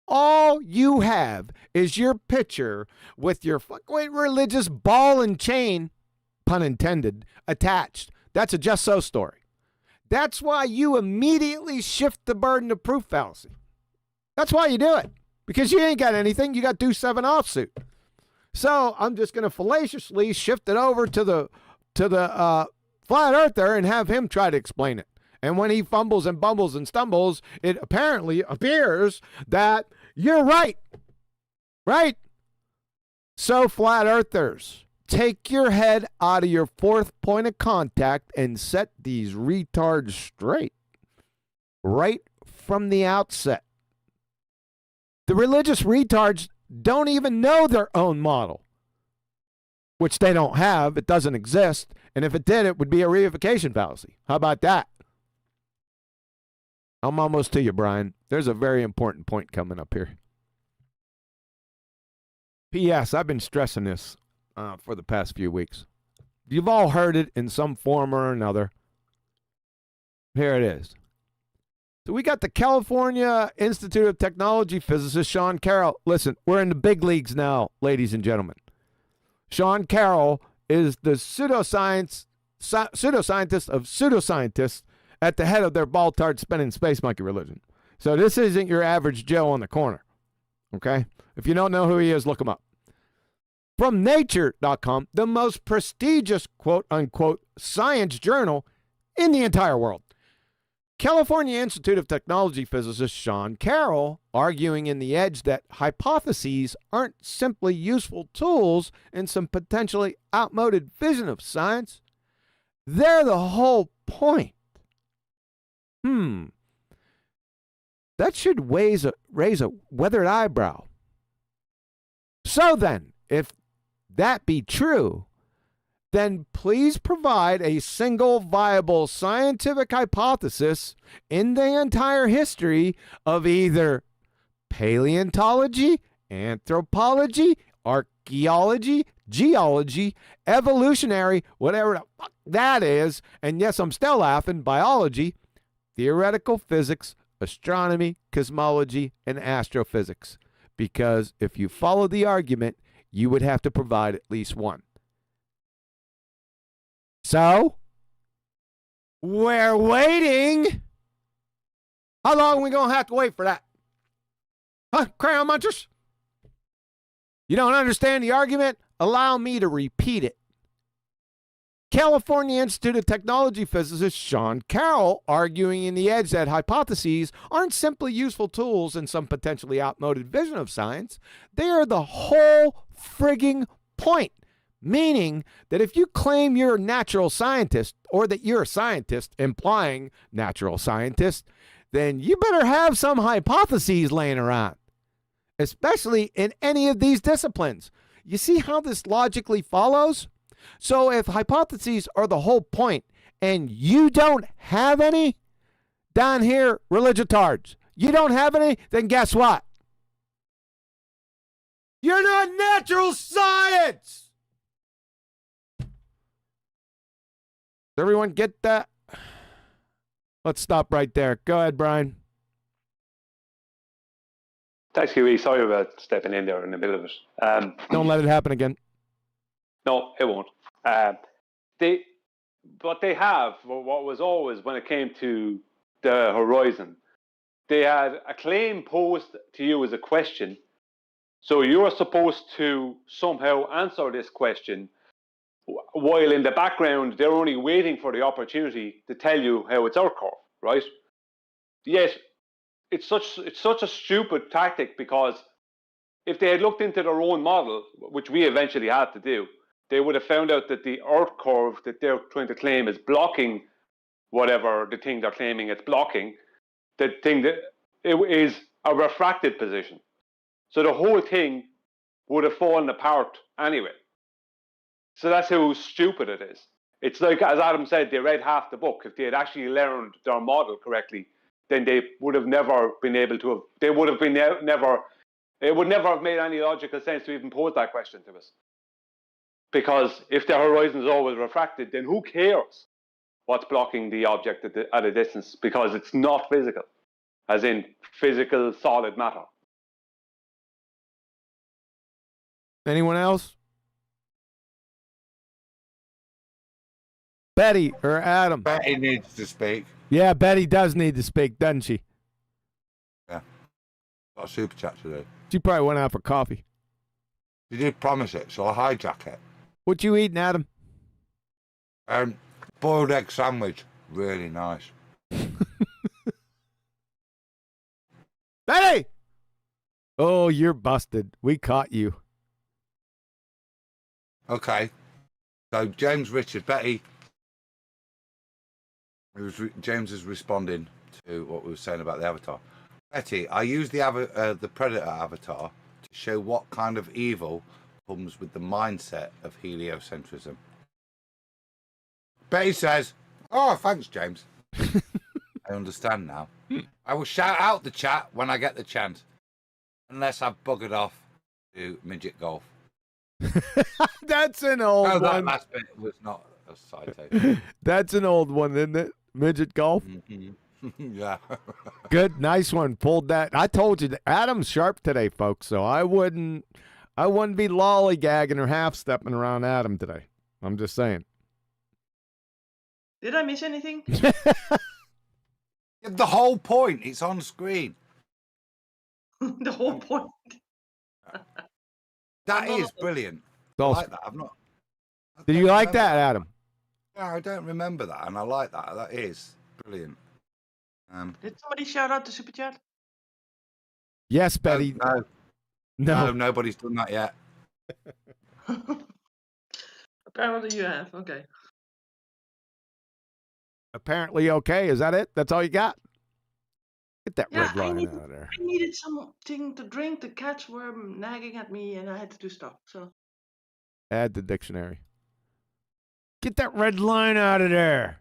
All you have is your picture with your fucking religious ball and chain, pun intended, attached. That's a just so story. That's why you immediately shift the burden of proof fallacy. That's why you do it. Because you ain't got anything. You got 2-7 offsuit. So I'm just going to fallaciously shift it over to the flat earther and have him try to explain it. And when he fumbles and bumbles and stumbles, it apparently appears that you're right. Right? So flat earthers, take your head out of your fourth point of contact and set these retards straight. Right from the outset. The religious retards don't even know their own model, which they don't have. It doesn't exist. And if it did, it would be a reification fallacy. How about that? I'm almost to you, Brian. There's a very important point coming up here. P.S. I've been stressing this for the past few weeks. You've all heard it in some form or another. Here it is. So we got the California Institute of Technology physicist Sean Carroll. Listen, we're in the big leagues now, ladies and gentlemen. Sean Carroll is the pseudoscientist of pseudoscientists at the head of their ball-tard spinning space monkey religion. So this isn't your average Joe on the corner, okay? If you don't know who he is, look him up. From Nature.com, the most prestigious quote-unquote science journal in the entire world. California Institute of Technology physicist Sean Carroll arguing in The Edge that hypotheses aren't simply useful tools in some potentially outmoded vision of science. They're the whole point. That should raise a weathered eyebrow. So then, if that be true, then please provide a single viable scientific hypothesis in the entire history of either paleontology, anthropology, archaeology, geology, evolutionary, whatever the fuck that is, and yes, I'm still laughing, biology, theoretical physics, astronomy, cosmology, and astrophysics. Because if you follow the argument, you would have to provide at least one. So, we're waiting. How long are we going to have to wait for that? Huh, crayon munchers? You don't understand the argument? Allow me to repeat it. California Institute of Technology physicist Sean Carroll arguing in The Edge that hypotheses aren't simply useful tools in some potentially outmoded vision of science. They are the whole frigging point. Meaning that if you claim you're a natural scientist or that you're a scientist, implying natural scientist, then you better have some hypotheses laying around, especially in any of these disciplines. You see how this logically follows? So if hypotheses are the whole point and you don't have any, down here, religiotards, you don't have any, then guess what? You're not natural science! Does everyone get that? Let's stop right there. Go ahead, Brian. Thanks, Huey. Sorry about stepping in there in the middle of it. Don't let it happen again. No, it won't. What they have, what was always when it came to the horizon, they had a claim posed to you as a question. So you're supposed to somehow answer this question, while in the background they're only waiting for the opportunity to tell you how it's our curve, right? Yet it's such a stupid tactic, because if they had looked into their own model, which we eventually had to do, they would have found out that the Earth curve that they're trying to claim is blocking whatever the thing they're claiming it's blocking. The thing that it is a refracted position. So the whole thing would have fallen apart anyway. So that's how stupid it is. It's like, as Adam said, they read half the book. If they had actually learned their model correctly, then they would have never been able to have, they would have been never, it would never have made any logical sense to even pose that question to us. Because if the horizon is always refracted, then who cares what's blocking the object at a distance? Because it's not physical, as in physical solid matter. Anyone else? Betty or Adam? Betty needs to speak. Yeah, Betty does need to speak, doesn't she? Yeah. Got a super chat to do. She probably went out for coffee. You did promise it, so I hijack it. What you eating, Adam? Boiled egg sandwich. Really nice. Betty! Oh, you're busted. We caught you. Okay. So James Richard, Betty. James is responding to what we were saying about the avatar. Betty, I use the Predator avatar to show what kind of evil comes with the mindset of heliocentrism. Betty says, "Oh, thanks, James. I understand now. I will shout out the chat when I get the chance, unless I've buggered off to midget golf." That's an old one. That last bit was not a citation. That's an old one, isn't it? Midget golf. Mm-hmm. Yeah. Good, nice one. Pulled that. I told you that Adam's sharp today, folks. So I wouldn't be lollygagging or half stepping around Adam today. I'm just saying. Did I miss anything? The whole point. It's on screen. The whole point. That is brilliant. I like that. Did you like that, Adam? No, I don't remember that, and I like that. That is brilliant. Did somebody shout out the super chat? Yes, Betty. No, nobody's done that yet. Apparently you have. Okay. Apparently okay. Is that it? That's all you got? Get that red line out of there. I needed something to drink. The cats were nagging at me, and I had to do stuff. So. Add the dictionary. Get that red line out of there.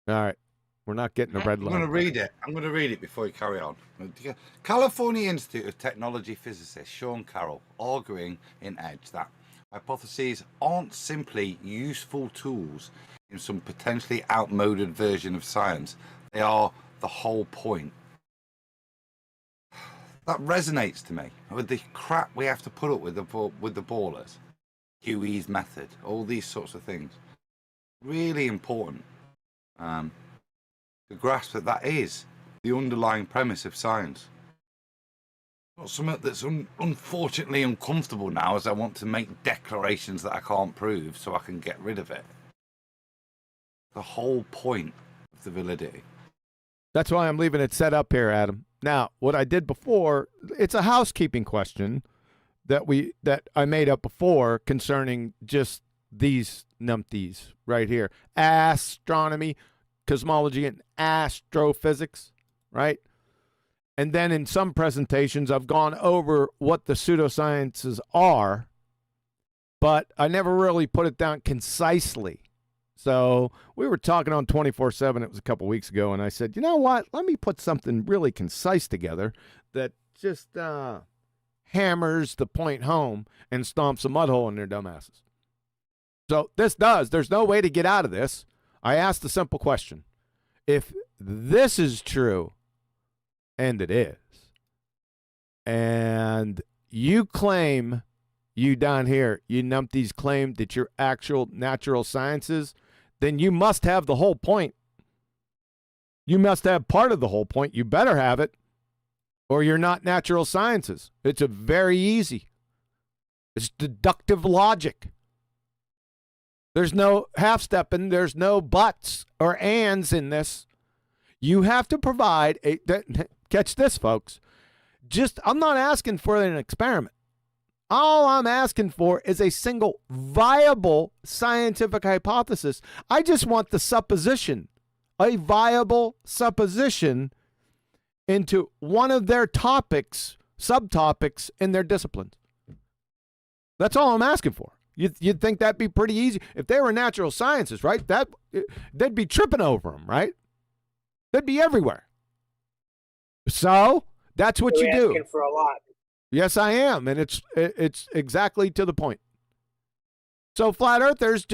All right. We're not getting the red line. I'm going to read it. I'm going to read it before you carry on. California Institute of Technology physicist Sean Carroll arguing in Edge that hypotheses aren't simply useful tools in some potentially outmoded version of science. They are the whole point. That resonates to me with the crap we have to put up with the ballers, Huey's method, all these sorts of things. really important to grasp that is the underlying premise of science. Not something that's unfortunately uncomfortable now, as I want to make declarations that I can't prove so I can get rid of it. The whole point of the validity. That's why I'm leaving it set up here, Adam. Now, what I did before, it's a housekeeping question that I made up before concerning just these numpties right here. Astronomy, cosmology, and astrophysics, right? And then in some presentations, I've gone over what the pseudosciences are, but I never really put it down concisely. So we were talking on 24/7. It was a couple weeks ago, and I said, you know what? Let me put something really concise together that just hammers the point home and stomps a mud hole in their dumbasses. So there's no way to get out of this. I asked the simple question. If this is true, and it is, and you claim, you down here, you numpties claim that you're actual natural sciences, then you must have the whole point. You must have part of the whole point. You better have it, or you're not natural sciences. It's a very easy. It's deductive logic. There's no half-stepping. There's no buts or ands in this. You have to provide a... Catch this, folks. I'm not asking for an experiment. All I'm asking for is a single viable scientific hypothesis. I just want the supposition, a viable supposition into one of their topics, subtopics in their disciplines. That's all I'm asking for. You'd think that'd be pretty easy. If they were natural sciences, right, they'd be tripping over them, right? They'd be everywhere. So that's what you do. Asking for a lot. Yes, I am, and it's exactly to the point. So flat earthers,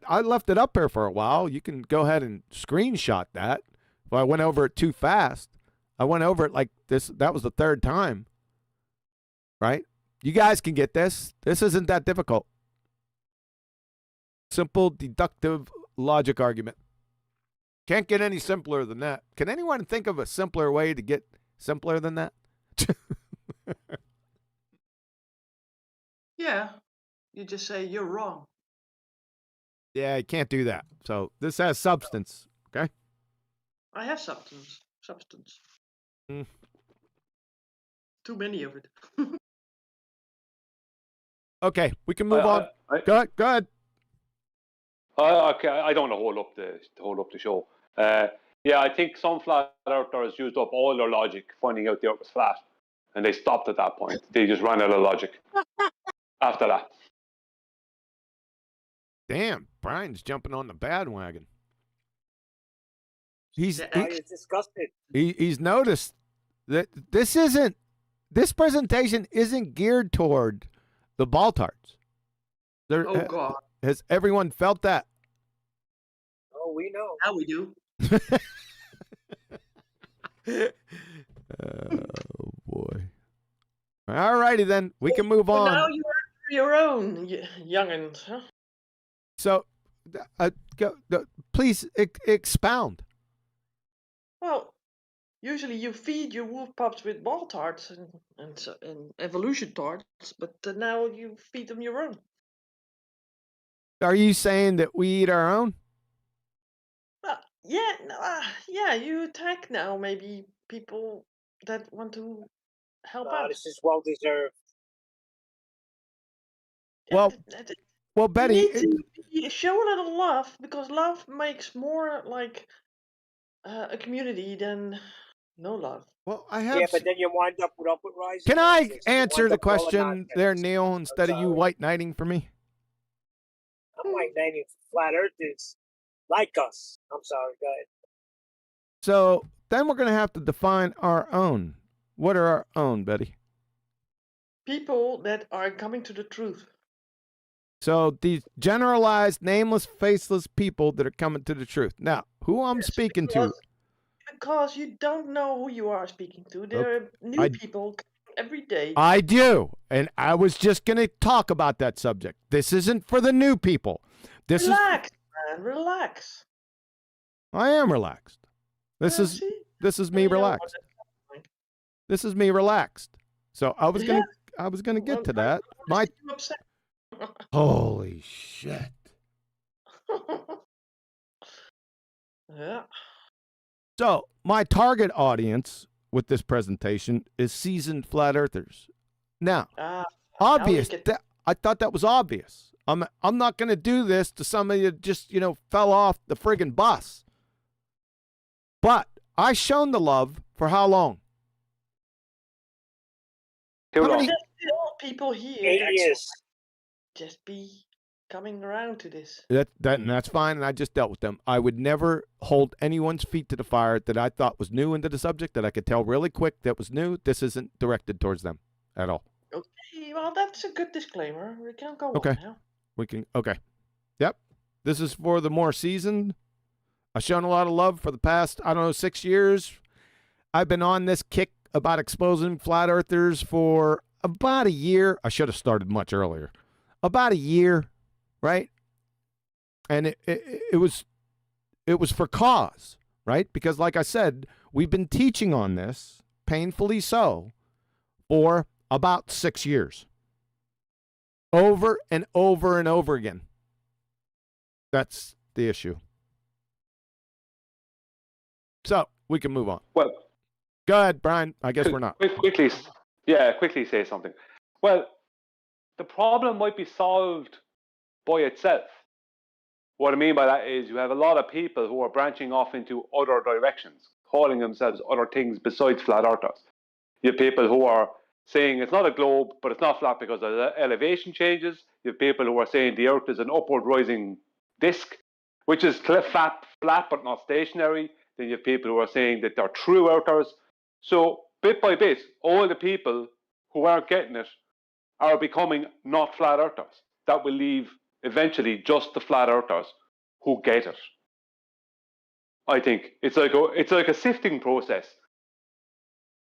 I left it up here for a while. You can go ahead and screenshot that. If I went over it too fast, I went over it like this. That was the third time, right? You guys can get this. This isn't that difficult. Simple deductive logic argument. Can't get any simpler than that. Can anyone think of a simpler way to get simpler than that? Yeah, you just say you're wrong. Yeah, you can't do that. So this has substance, okay? I have substance. Mm. Too many of it. Okay, we can move on. Go ahead. Okay, I don't want to hold up the show. Yeah, I think some flat earthers used up all their logic finding out the earth was flat, and they stopped at that point. They just ran out of logic after that. Damn, Brian's jumping on the bandwagon. He's disgusted. He's noticed that this presentation isn't geared toward the Baltards. Oh God! Has everyone felt that? Oh, we know. Now we do. Oh boy! All righty then, we can move on. Now you are your own youngins, huh? So, please expound. Well, usually you feed your wolf pups with ball tarts and evolution tarts, but now you feed them your own. Are you saying that we eat our own? Yeah. You attack now maybe people that want to help out. This is well deserved. Well, Betty, you need to show a little love, because love makes more like a community than no love. Well, I have. Yeah, but then you wind up with rising. Can I answer the question there, Neil, instead of you white knighting for me? I'm white knighting for flat earthers like us. I'm sorry, go ahead. So then we're going to have to define our own. What are our own, Betty? People that are coming to the truth. So these generalized, nameless, faceless people that are coming to the truth. Now, who I'm speaking to? Because you don't know who you are speaking to. There are new people every day. I do. And I was just going to talk about that subject. This isn't for the new people. Relax, And relax. I am relaxed. This Yeah, is see? this is Then me you know what relaxed. that's like. This is me relaxed. So I was Yeah. gonna get Well, to I that. don't My see you upset. holy shit. Yeah. So my target audience with this presentation is seasoned flat earthers. Now, Now you obvious. get I thought that was obvious. I'm not going to do this to somebody that just fell off the friggin' bus. But I shown the love for how long? Too How long. many- there's still people here 8 that years. just be coming around to this. And that's fine, and I just dealt with them. I would never hold anyone's feet to the fire that I thought was new into the subject, that I could tell really quick that was new. This isn't directed towards them at all. Okay, well, that's a good disclaimer. We can go Okay. on now. Okay. Yep. This is for the more seasoned. I've shown a lot of love for the past, 6 years. I've been on this kick about exposing flat earthers for about a year. I should have started much earlier. About a year, right? And it was for cause, right? Because like I said, we've been teaching on this, painfully so, for about 6 years. Over and over and over again. That's the issue. So we can move on. Well, Go ahead, Brian. I guess we're not. quickly say something. Well, the problem might be solved by itself. What I mean by that is you have a lot of people who are branching off into other directions, calling themselves other things besides flat earthers. You have people who are saying it's not a globe, but it's not flat because of the elevation changes. You have people who are saying the earth is an upward rising disk, which is flat but not stationary. Then you have people who are saying that they're true earthers. So bit by bit, all the people who aren't getting it are becoming not flat earthers. That will leave eventually just the flat earthers who get it. I think it's like a sifting process,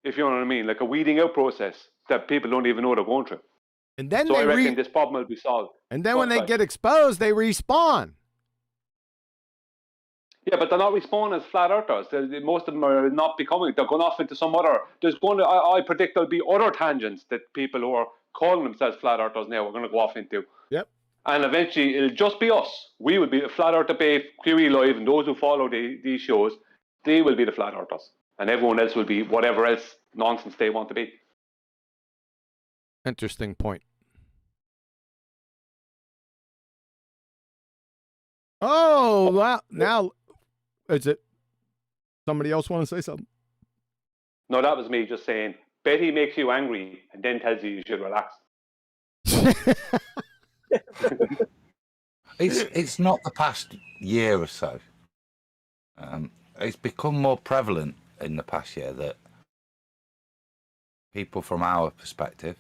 if you know what I mean, like a weeding out process that people don't even know they're going through. And then So I reckon this problem will be solved. And then when they get exposed, they respawn. Yeah, but they're not respawning as flat earthers. Most of them are not becoming. They're going off into some other. I predict there'll be other tangents that people who are calling themselves flat earthers now are going to go off into. Yep. And eventually, it'll just be us. We will be the Flat Earth Debate, QE Live, and those who follow these shows. They will be the flat earthers, and everyone else will be whatever else nonsense they want to be. Interesting point. Oh, wow. Now, is it somebody else want to say something? No, that was me just saying, Betty makes you angry and then tells you should relax. It's not the past year or so. It's become more prevalent in the past year that people from our perspective,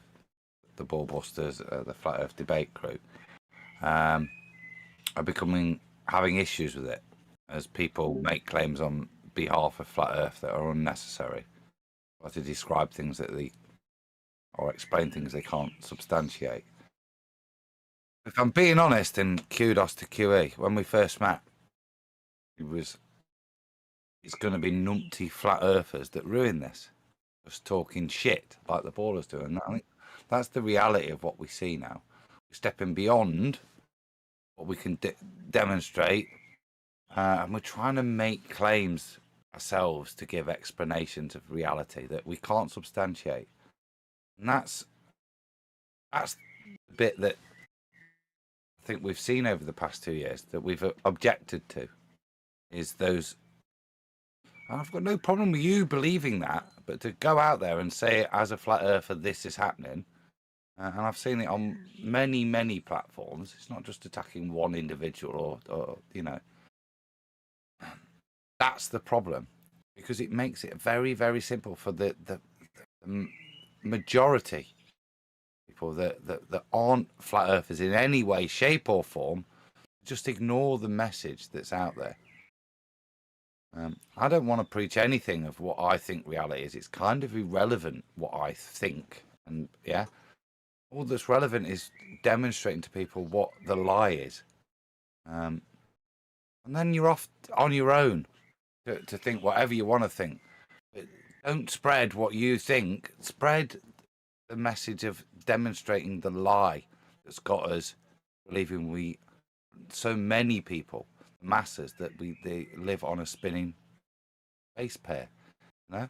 the Ballbusters, the Flat Earth Debate crew, are having issues with it as people make claims on behalf of Flat Earth that are unnecessary, or to describe things or explain things they can't substantiate. If I'm being honest, and kudos to QE, when we first met, it's going to be numpty flat earthers that ruin this, just talking shit like the ballers do. And I think that's the reality of what we see now. We're stepping beyond what we can demonstrate, and we're trying to make claims ourselves to give explanations of reality that we can't substantiate. And that's the bit that I think we've seen over the past 2 years that we've objected to, is those. And I've got no problem with you believing that, but to go out there and say it as a flat earther, this is happening, and I've seen it on many, many platforms. It's not just attacking one individual or that's the problem, because it makes it very, very simple for the majority people that aren't flat earthers in any way, shape or form, just ignore the message that's out there. I don't want to preach anything of what I think reality is. It's kind of irrelevant what I think. And yeah, all that's relevant is demonstrating to people what the lie is. and then you're off on your own to think whatever you want to think. But don't spread what you think. Spread the message of demonstrating the lie that's got us believing so many people, masses, that they live on a spinning base pair. You know?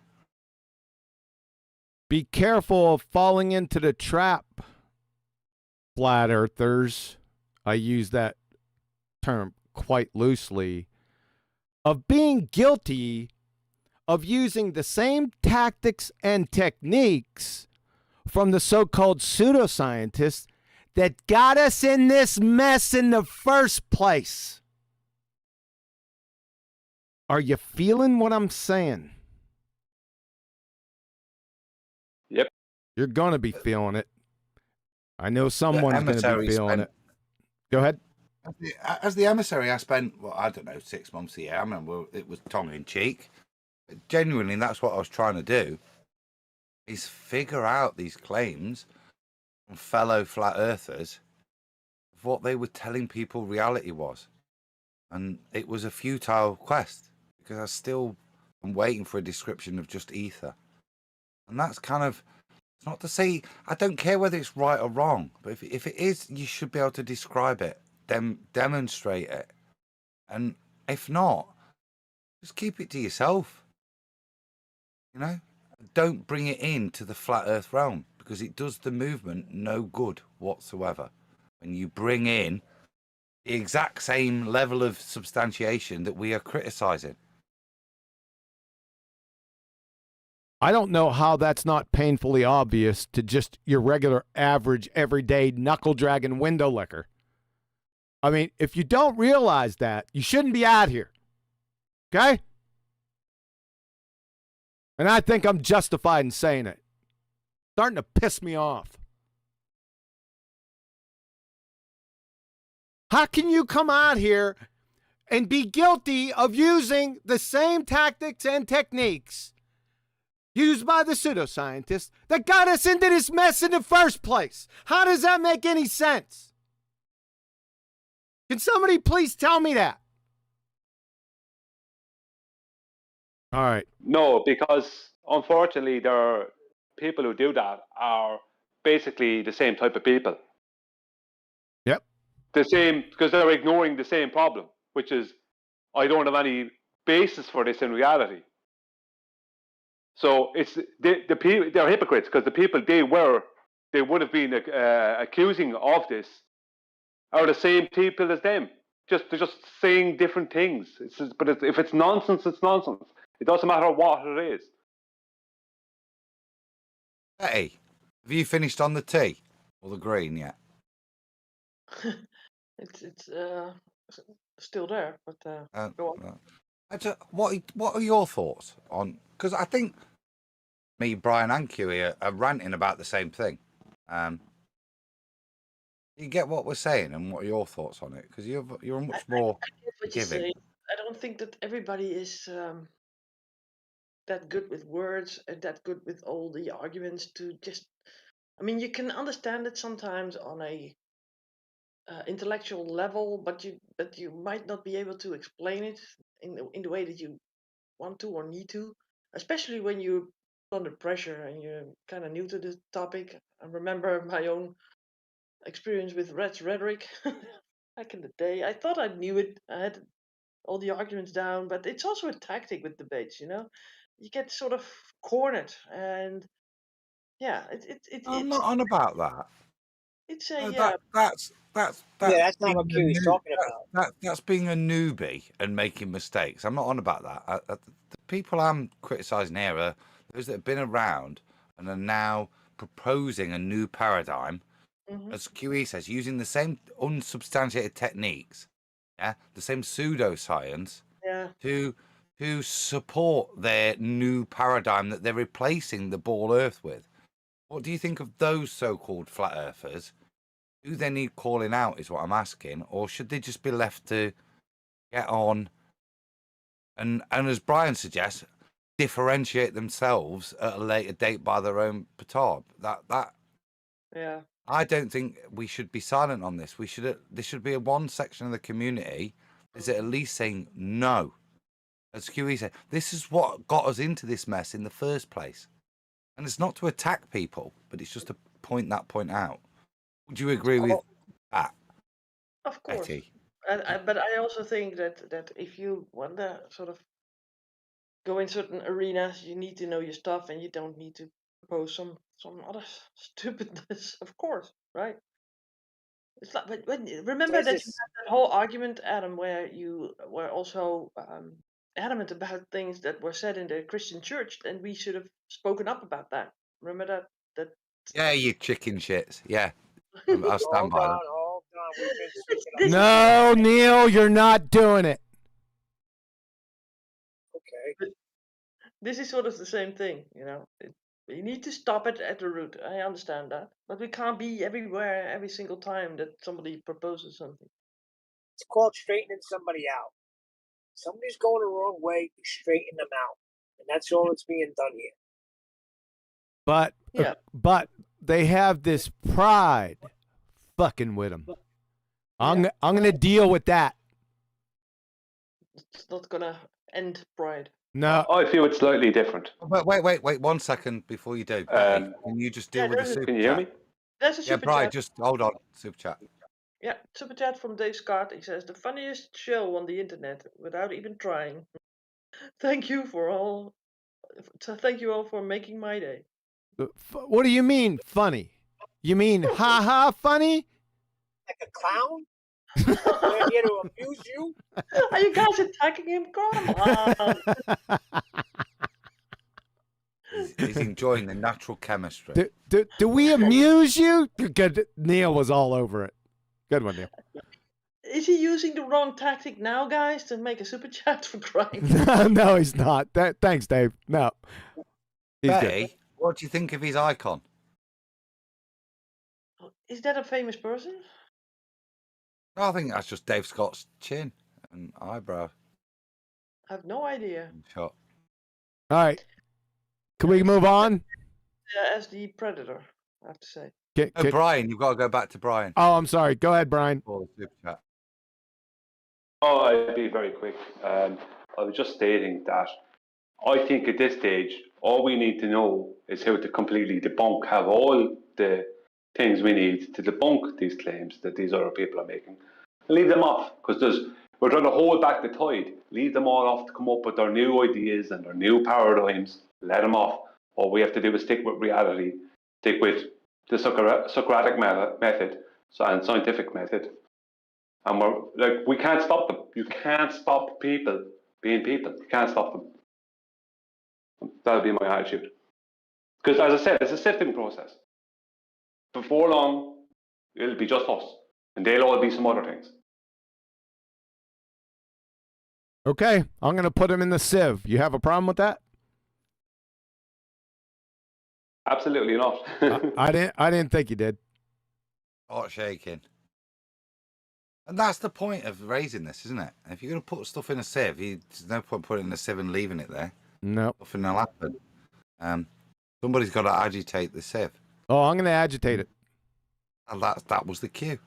Be careful of falling into the trap, flat earthers. I use that term quite loosely, of being guilty of using the same tactics and techniques from the so-called pseudoscientists that got us in this mess in the first place. Are you feeling what I'm saying? Yep. You're going to be feeling it. I know someone's going to be feeling it. Go ahead. As the emissary, I spent, well, I don't know, 6 months a year. I remember it was tongue in cheek. Genuinely, that's what I was trying to do, is figure out these claims from fellow flat earthers of what they were telling people reality was. And it was a futile quest, because I still am waiting for a description of just ether. And that's kind of, it's not to say, I don't care whether it's right or wrong, but if it is, you should be able to describe it, demonstrate it. And if not, just keep it to yourself. You know, don't bring it into the flat earth realm, because it does the movement no good whatsoever. When you bring in the exact same level of substantiation that we are criticizing. I don't know how that's not painfully obvious to just your regular, average, everyday knuckle-dragging window licker. I mean, if you don't realize that, you shouldn't be out here. Okay? And I think I'm justified in saying it. Starting to piss me off. How can you come out here and be guilty of using the same tactics and techniques used by the pseudoscientists that got us into this mess in the first place? How does that make any sense? Can somebody please tell me that? All right. No, because unfortunately, there are people who do that are basically the same type of people. Yep. The same, because they're ignoring the same problem, which is, I don't have any basis for this in reality. So it's the people, they're hypocrites, because the people they would have been accusing of this are the same people as them. They're just saying different things. If it's nonsense, it's nonsense. It doesn't matter what it is. Hey, have you finished on the tea or the green yet? It's still there, but go on. What are your thoughts on? Because I think me, Brian, and QE are ranting about the same thing. You get what we're saying, and what are your thoughts on it? Because you're much more I get what you're giving. saying. I don't think that everybody is that good with words and that good with all the arguments to just. I mean, you can understand it sometimes on a intellectual level, but you might not be able to explain it in the way that you want to or need to, especially when you're under pressure and you're kind of new to this topic. I remember my own experience with Red's rhetoric back in the day. I thought I knew it. I had all the arguments down, but it's also a tactic with debates. You get sort of cornered, and yeah, I'm not on about that. it's a No, yeah. that's That's not what being a Kiwi's talking about. That's being a newbie and making mistakes. I'm not on about that. The people I'm criticising here are those that have been around and are now proposing a new paradigm, as QE says, using the same unsubstantiated techniques, the same pseudoscience, to support their new paradigm that they're replacing the ball Earth with. What do you think of those so-called flat earthers? Do they need calling out, is what I'm asking, or should they just be left to get on and as Brian suggests, differentiate themselves at a later date by their own petard? Yeah. I don't think we should be silent on this. There should be one section of the community is it at least saying no? As QE said, this is what got us into this mess in the first place. And it's not to attack people, but it's just to point that point out. Would you agree with that, Of course. Etty? But I also think that if you want to sort of go in certain arenas, you need to know your stuff, and you don't need to propose some other stupidness. Of course, right? It's like remember that you had that whole argument, Adam, where you were also adamant about things that were said in the Christian church, and we should have spoken up about that. Remember that? Yeah, you chicken shits. Yeah, I'll stand by that. Hold on. We've been speaking No, Neil, you're not doing it. Okay. This is sort of the same thing, you know. You need to stop it at the root. I understand that, but we can't be everywhere every single time that somebody proposes something. It's called straightening somebody out. Somebody's going the wrong way, you straighten them out. And that's all that's being done here. But they have this pride fucking with them. I'm going to deal with that. It's not gonna end pride. No. I feel it's slightly different. But wait 1 second before you do. Can you just deal with the super Can you hear chat? me? There's a Yeah, super Brian, chat. just hold on. Super chat. Yeah, super chat from Dave Scott. He says the funniest show on the internet without even trying. Thank you all for making my day. What do you mean funny? You mean ha funny? Like a clown? We're here to abuse you? Are you guys attacking him? Come on. He's enjoying the natural chemistry. Do we amuse you? Good. Neil was all over it. Good one, Neil. Is he using the wrong tactic now, guys, to make a super chat for crying? No, he's not. Thanks, Dave. No. He's Betty, good. what do you think of his icon? Is that a famous person? I think that's just Dave Scott's chin and eyebrow I have no idea. shot. All right. Can we move on? As the Predator, I have to say. Brian, you've got to go back to Brian. Oh, I'm sorry. Go ahead, Brian. For the super chat. Oh, I'd be very quick. I was just stating that I think at this stage, all we need to know is how to completely debunk, have all the things we need to debunk these claims that these other people are making. And leave them off, because we're trying to hold back the tide. Leave them all off to come up with their new ideas and their new paradigms. Let them off. All we have to do is stick with reality, stick with the Socratic method and scientific method. And we can't stop them. You can't stop people being people. You can't stop them. That would be my attitude. Because as I said, it's a sifting process. Before long, it'll be just us. And they'll all be some other things. Okay. I'm going to put him in the sieve. You have a problem with that? Absolutely not. I didn't think you did. Heart shaking. And that's the point of raising this, isn't it? If you're going to put stuff in a sieve, there's no point putting it in a sieve and leaving it there. No. Nothing will happen. Somebody's got to agitate the sieve. Oh, I'm going to agitate it. And that was the cue.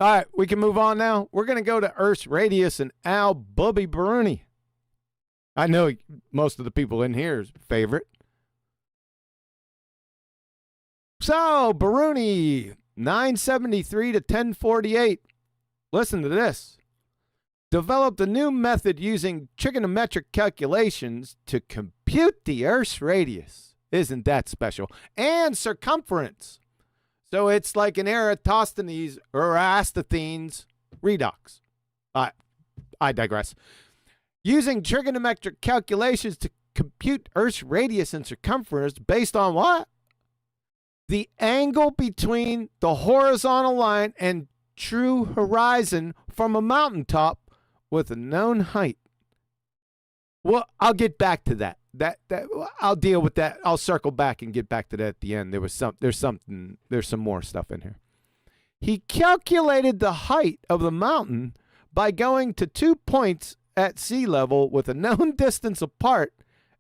All right, we can move on now. We're going to go to Earth's Radius and Al-Biruni. I know most of the people in here's favorite. So, Biruni, 973 to 1048. Listen to this. Developed a new method using trigonometric calculations to compute the Earth's radius. Isn't that special? And circumference. So it's like an Eratosthenes or Eratosthenes redux. I digress. Using trigonometric calculations to compute Earth's radius and circumference based on what? The angle between the horizontal line and true horizon from a mountaintop with a known height. Well, I'll get back to that. I'll deal with that. I'll circle back and get back to that at the end. There's some more stuff in here. He calculated the height of the mountain by going to 2 points at sea level with a known distance apart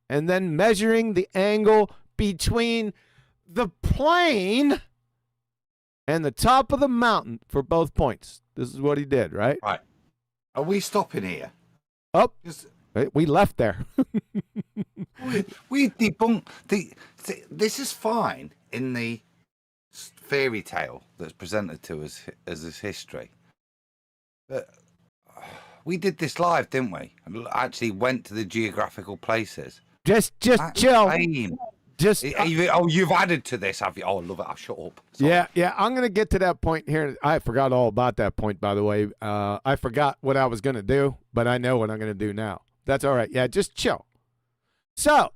and then measuring the angle between the plane and the top of the mountain for both points. This is what he did, right? Right. Are we stopping here? Oh, Just, we left there. we debunk this is fine in the fairy tale that's presented to us as this history. But we did this live, didn't we? And actually went to the geographical places. Just That's chill. fine. Just you've added to this, have you? Oh, I love it. I'll shut up. Sorry. yeah. I'm gonna get to that point here. I forgot all about that point, by the way. I forgot what I was gonna do, but I know what I'm gonna do now. That's all right. Yeah, just chill. So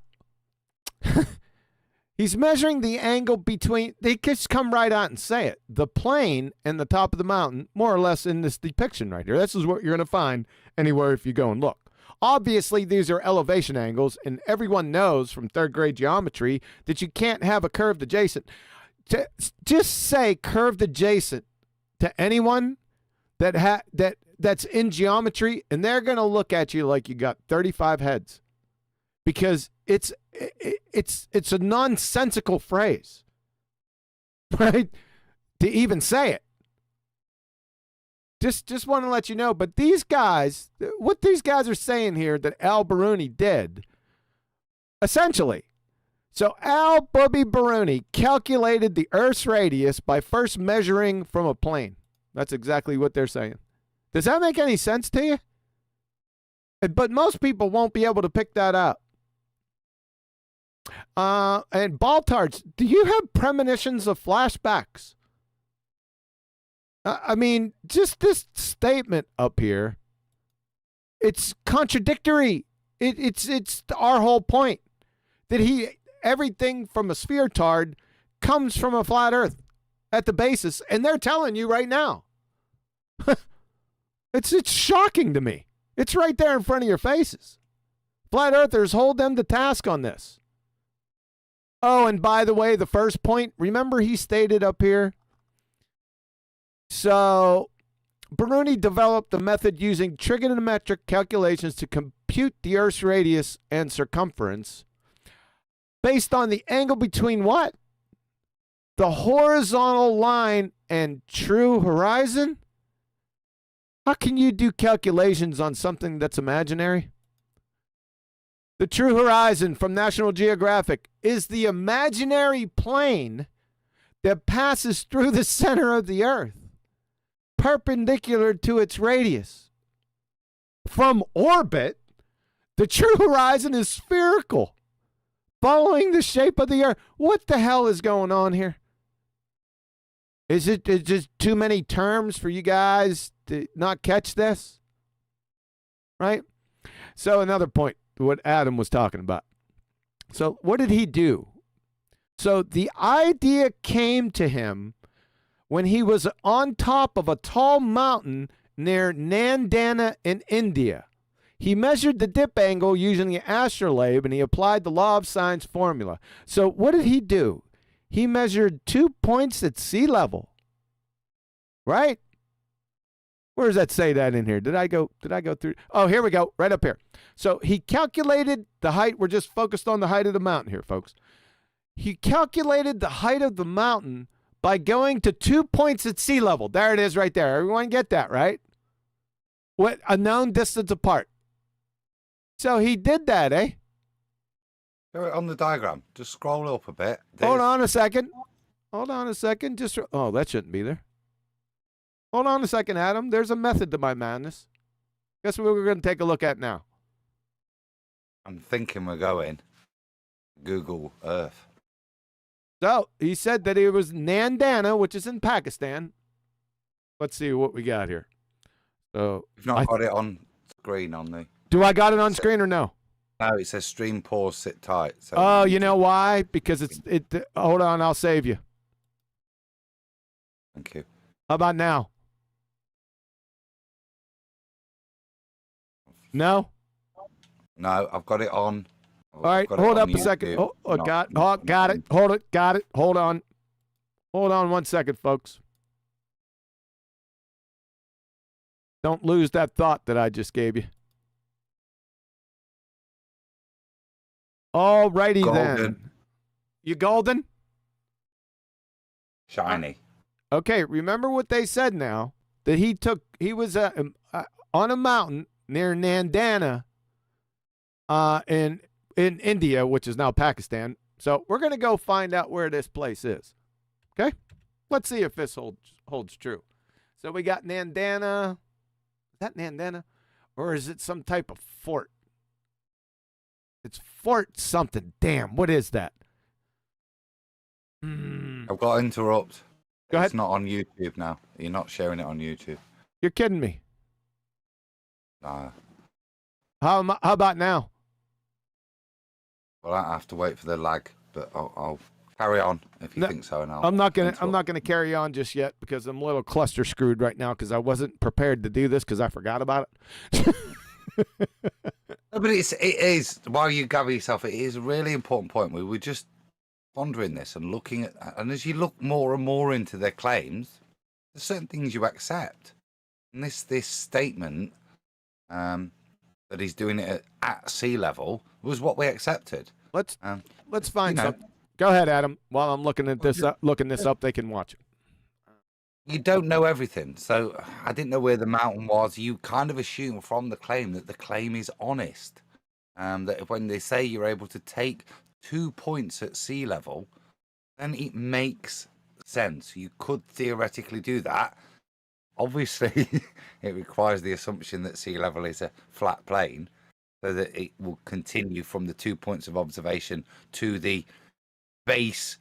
he's measuring the angle between. They just come right out and say it. The plane and the top of the mountain, more or less, in this depiction right here. This is what you're gonna find anywhere if you go and look. Obviously, these are elevation angles, and everyone knows from third grade geometry that you can't have a curved adjacent. Just say curved adjacent to anyone that's in geometry, and they're going to look at you like you got 35 heads, because it's a nonsensical phrase, right? To even say it. Just want to let you know, but these guys, what these guys are saying here that Al-Biruni did, essentially. So Al-Biruni calculated the Earth's radius by first measuring from a plane. That's exactly what they're saying. Does that make any sense to you? But most people won't be able to pick that out. And Baltards, do you have premonitions of flashbacks? I mean, just this statement up here, it's contradictory. It's our whole point that everything from a sphere-tard comes from a flat Earth at the basis, and they're telling you right now. It's shocking to me. It's right there in front of your faces. Flat Earthers, hold them to task on this. Oh, and by the way, the first point, remember he stated up here. So, Biruni developed the method using trigonometric calculations to compute the Earth's radius and circumference based on the angle between what? The horizontal line and true horizon? How can you do calculations on something that's imaginary? The true horizon from National Geographic is the imaginary plane that passes through the center of the Earth, perpendicular to its radius. From orbit, the true horizon is spherical, following the shape of the Earth. What the hell is going on here? Is it just too many terms for you guys to not catch this? Right? So another point, what Adam was talking about. So what did he do? So the idea came to him when he was on top of a tall mountain near Nandana in India. He measured the dip angle using the astrolabe, and he applied the law of sines formula. So what did he do? He measured 2 points at sea level. Right? Where does that say that in here? Did I go through? Oh, here we go. Right up here. So he calculated the height. We're just focused on the height of the mountain here, folks. He calculated the height of the mountain by going to 2 points at sea level. There it is right there. Everyone get that, right? What, a known distance apart. So he did that, eh? On the diagram, just scroll up a bit. Hold on a second. Hold on a second. Oh, that shouldn't be there. Hold on a second, Adam. There's a method to my madness. Guess what we're going to take a look at now? I'm thinking we're going Google Earth. So he said that it was Nandana, which is in Pakistan. Let's see what we got here. So you've not got it on screen on the. Do I got it on screen or no? No, it says stream pause, sit tight. So oh, you know why? Because hold on, I'll save you. Thank you. How about now? No? No, I've got it on. All right, hold up a second. Got it. Hold it. Got it. Hold on. Hold on 1 second, folks. Don't lose that thought that I just gave you. All righty then. You golden? Shiny. Okay, remember what they said now, that he was on a mountain near Nandana in India, which is now Pakistan. So we're going to go find out where this place is. Okay? Let's see if this holds true. So we got Nandana. Is that Nandana? Or is it some type of fort? It's Fort something. Damn, what is that? I've got to interrupt. Go ahead. It's not on YouTube now. You're not sharing it on YouTube. You're kidding me. Nah. How about now? Well, I have to wait for the lag, but I'll carry on if you think so. And I'm not gonna carry on just yet because I'm a little cluster screwed right now because I wasn't prepared to do this because I forgot about it. No, but it is while you gather yourself, it is a really important point. We were just pondering this and looking at, and as you look more and more into their claims, there's certain things you accept. And this statement that he's doing it at sea level was what we accepted. Let's find something. Go ahead, Adam. While I'm looking this up, they can watch it. You don't know everything, so I didn't know where the mountain was. You kind of assume from the claim that the claim is honest. That when they say you're able to take 2 points at sea level, then it makes sense. You could theoretically do that. Obviously, it requires the assumption that sea level is a flat plane, so that it will continue from the 2 points of observation to the base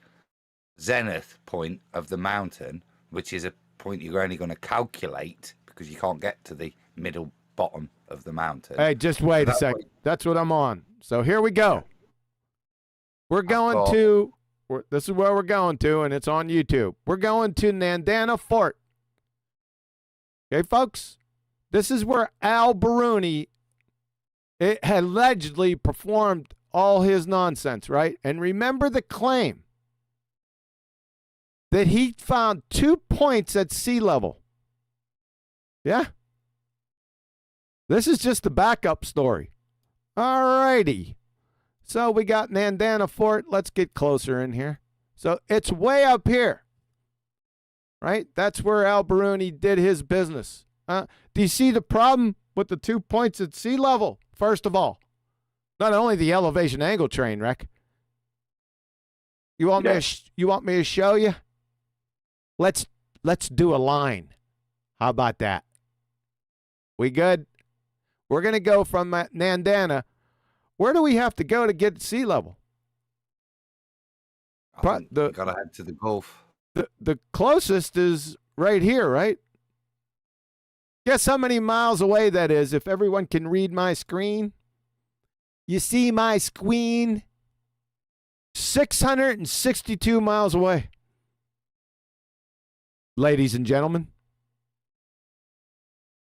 zenith point of the mountain, which is a point you're only going to calculate because you can't get to the middle bottom of the mountain. Hey, just wait a second. That's what I'm on. So here we go. We're going to, this is where we're going to, and it's on YouTube. We're going to Nandana Fort. Okay, folks? This is where Al-Biruni allegedly performed all his nonsense, right? And remember the claim that he found 2 points at sea level. Yeah? This is just the backup story. All righty. So we got Nandana Fort. Let's get closer in here. So it's way up here. Right? That's where Al-Biruni did his business. Do you see the problem with the 2 points at sea level? First of all, not only the elevation angle train wreck. You want me to show you? Let's do a line. How about that? We good? We're going to go from Nandana. Where do we have to go to get sea level? You got to head to the Gulf. The closest is right here, right? Guess how many miles away that is if everyone can read my screen? You see my screen? 662 miles away. Ladies and gentlemen.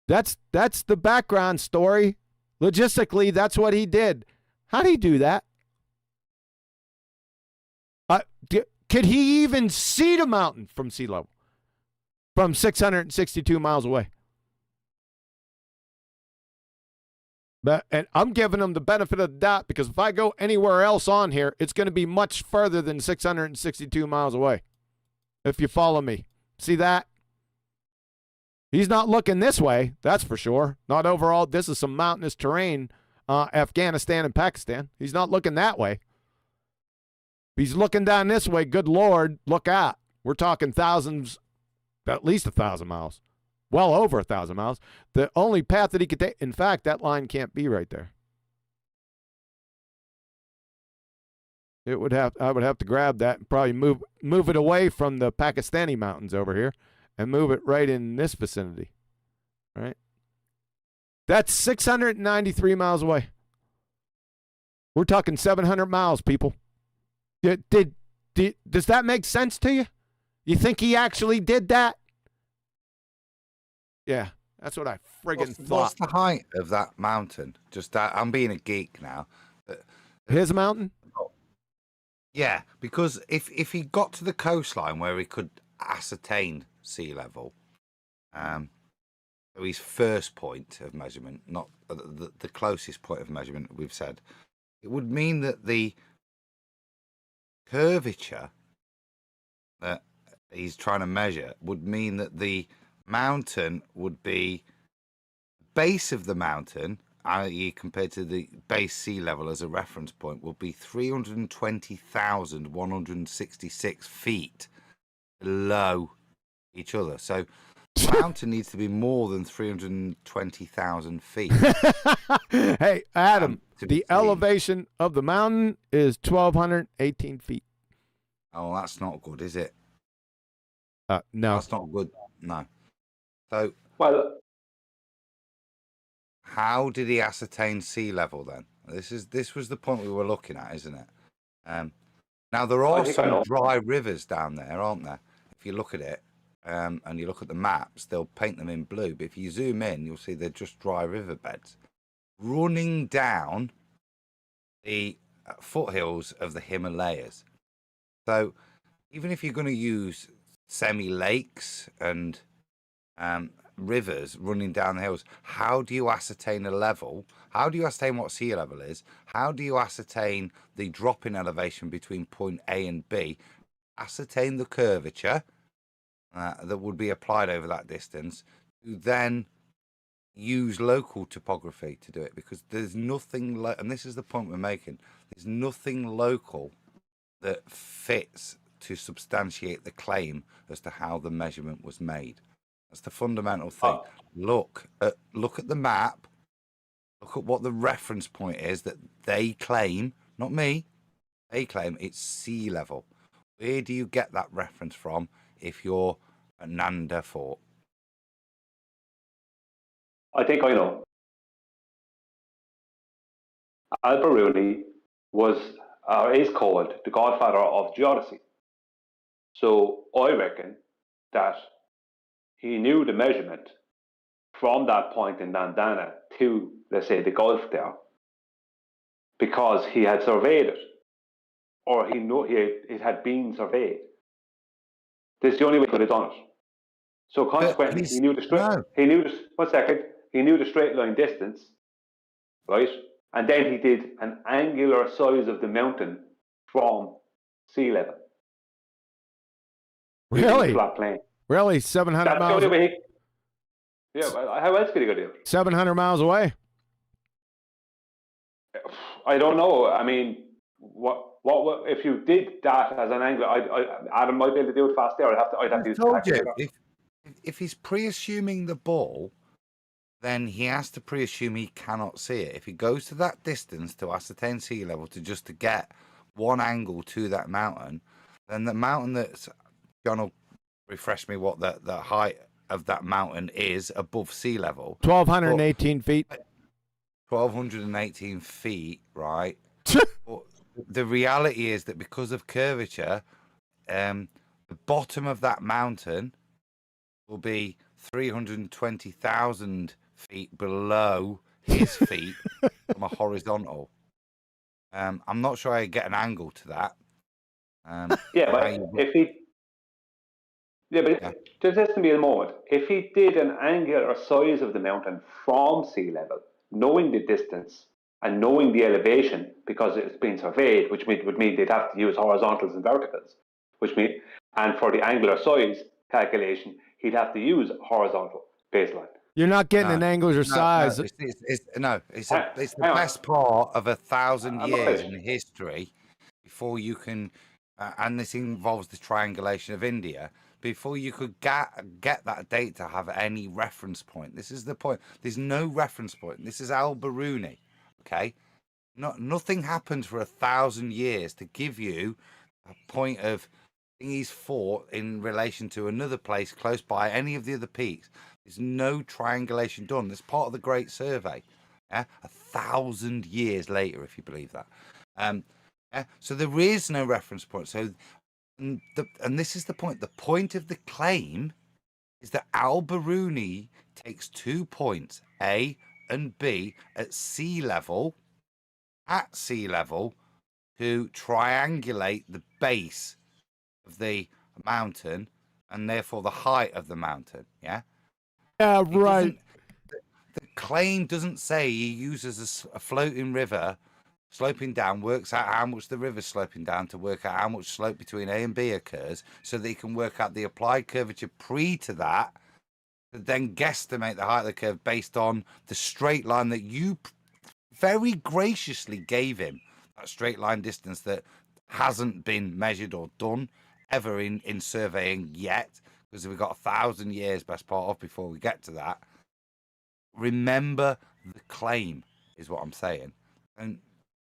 That's the background story. Logistically, that's what he did. How did he do that? Could he even see the mountain from sea level? From 662 miles away. And I'm giving him the benefit of the doubt because if I go anywhere else on here, it's going to be much further than 662 miles away. If you follow me. See that? He's not looking this way, that's for sure. Not overall. This is some mountainous terrain, Afghanistan and Pakistan. He's not looking that way. If he's looking down this way, good Lord, look out. We're talking thousands, at least 1,000 miles. Well over 1,000 miles. The only path that he could take, in fact, that line can't be right there. I would have to grab that and probably move it away from the Pakistani mountains over here and move it right in this vicinity. All right? That's 693 miles away. We're talking 700 miles, people. Does that make sense to you? You think he actually did that? Yeah, that's what I friggin' thought. What's the height of that mountain? Just that, I'm being a geek now. His mountain? Yeah, because if he got to the coastline where he could ascertain sea level, his first point of measurement, not the closest point of measurement we've said, it would mean that the curvature he's trying to measure would mean that the mountain would be base of the mountain, i.e. compared to the base sea level as a reference point, will be 320,166 feet below each other. So the mountain needs to be more than 320,000 feet. Hey, Adam, to be the seen. elevation of the mountain is 1,218 feet. Oh, that's not good, is it? No. That's not good. No. So, Well, how did he ascertain sea level then? This was the point we were looking at, isn't it? Now there are think I some know. dry rivers down there, aren't there? If you look at it, and you look at the maps, they'll paint them in blue. But if you zoom in, you'll see they're just dry riverbeds running down the foothills of the Himalayas. So even if you're going to use semi-lakes and rivers running down the hills, how do you ascertain a level? How do you ascertain what sea level is? How do you ascertain the drop in elevation between point A and B? Ascertain the curvature that would be applied over that distance, to then use local topography to do it, because there's nothing and this is the point we're making, there's nothing local that fits to substantiate the claim as to how the measurement was made. That's the fundamental thing. Look at the map. Look at what the reference point is that they claim, not me. They claim it's sea level. Where do you get that reference from if you're a Nanda Fort? I think I know. Al-Biruni is called the godfather of geodesy. So I reckon that he knew the measurement from that point in Dandana to, let's say, the Gulf there, because he had surveyed it, or he knew it had been surveyed. This is the only way he could have done it. So consequently, he knew the straight. No. He knew the 1 second. He knew the straight line distance, right? And then he did an angular size of the mountain from sea level. Really? Flat plane. Really? 700 That's the miles? only way. Yeah. Well, how else could he go do it? 700 miles away? I don't know. I mean, what if you did that as an angle? Adam might be able to do it faster. I'd have to use the told you, calculator. if he's pre-assuming the ball, then he has to pre-assume he cannot see it. If he goes to that distance to ascertain sea level to get one angle to that mountain, then the mountain that's, John will refresh me what the height of that mountain is above sea level. 1,218 feet. 1,218 feet, right? But the reality is that because of curvature, the bottom of that mountain will be 320,000 feet below his feet from a horizontal. I'm not sure I get an angle to that. Yeah, but just listen to me a moment. If he did an angular size of the mountain from sea level, knowing the distance and knowing the elevation, because it's been surveyed, which would mean they'd have to use horizontals and verticals, and for the angular size calculation, he'd have to use horizontal baseline. You're not getting an angular size. It's the best part of 1,000 years in history before you can, and this involves the triangulation of India, before you could get that date to have any reference point. This is the point. There's no reference point. This is Al-Biruni, okay? Nothing happens for 1,000 years to give you a point of he's fought in relation to another place close by any of the other peaks. There's no triangulation done. That's part of the Great Survey. 1,000 years later, if you believe that. So there is no reference point. So, and this is the point. The point of the claim is that Al-Biruni takes 2 points, A and B, at sea level, to triangulate the base of the mountain and therefore the height of the mountain. Yeah. Yeah, right. The claim doesn't say he uses a floating river sloping down, works out how much the river's sloping down to work out how much slope between A and B occurs, so that he can work out the applied curvature pre to that, to then guesstimate the height of the curve based on the straight line that you very graciously gave him, that straight line distance that hasn't been measured or done ever in surveying yet, because we've got 1,000 years best part of before we get to that. Remember the claim is what I'm saying, and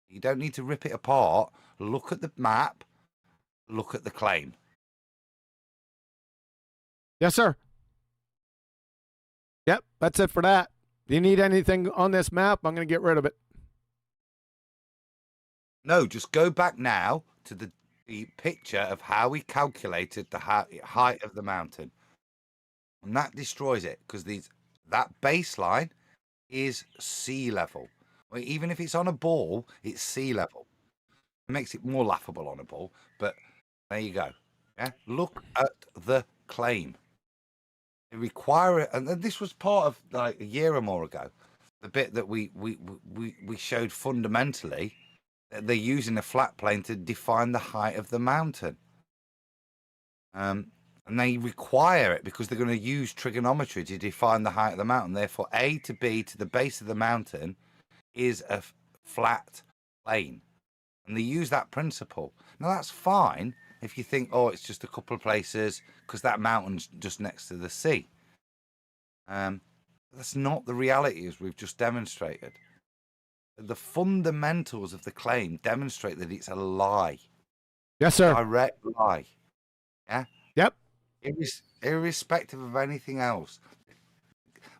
you don't need to rip it apart. Look at the map, look at the claim. Yes, sir. Yep, that's it for that. Do you need anything on this map? I'm going to get rid of it. No, just go back now to the picture of how we calculated the height of the mountain. And that destroys it, because that baseline is sea level. Well, even if it's on a ball, it's sea level. It makes it more laughable on a ball, but there you go. Yeah, look at the claim. They require it, and this was part of like a year or more ago. The bit that we showed fundamentally that they're using a flat plane to define the height of the mountain. And they require it because they're going to use trigonometry to define the height of the mountain. Therefore, A to B to the base of the mountain is a flat plane. And they use that principle. Now, that's fine if you think, oh, it's just a couple of places because that mountain's just next to the sea. That's not the reality, as we've just demonstrated. The fundamentals of the claim demonstrate that it's a lie. Yes, sir. Direct lie. Yeah? Yep. Irrespective of anything else.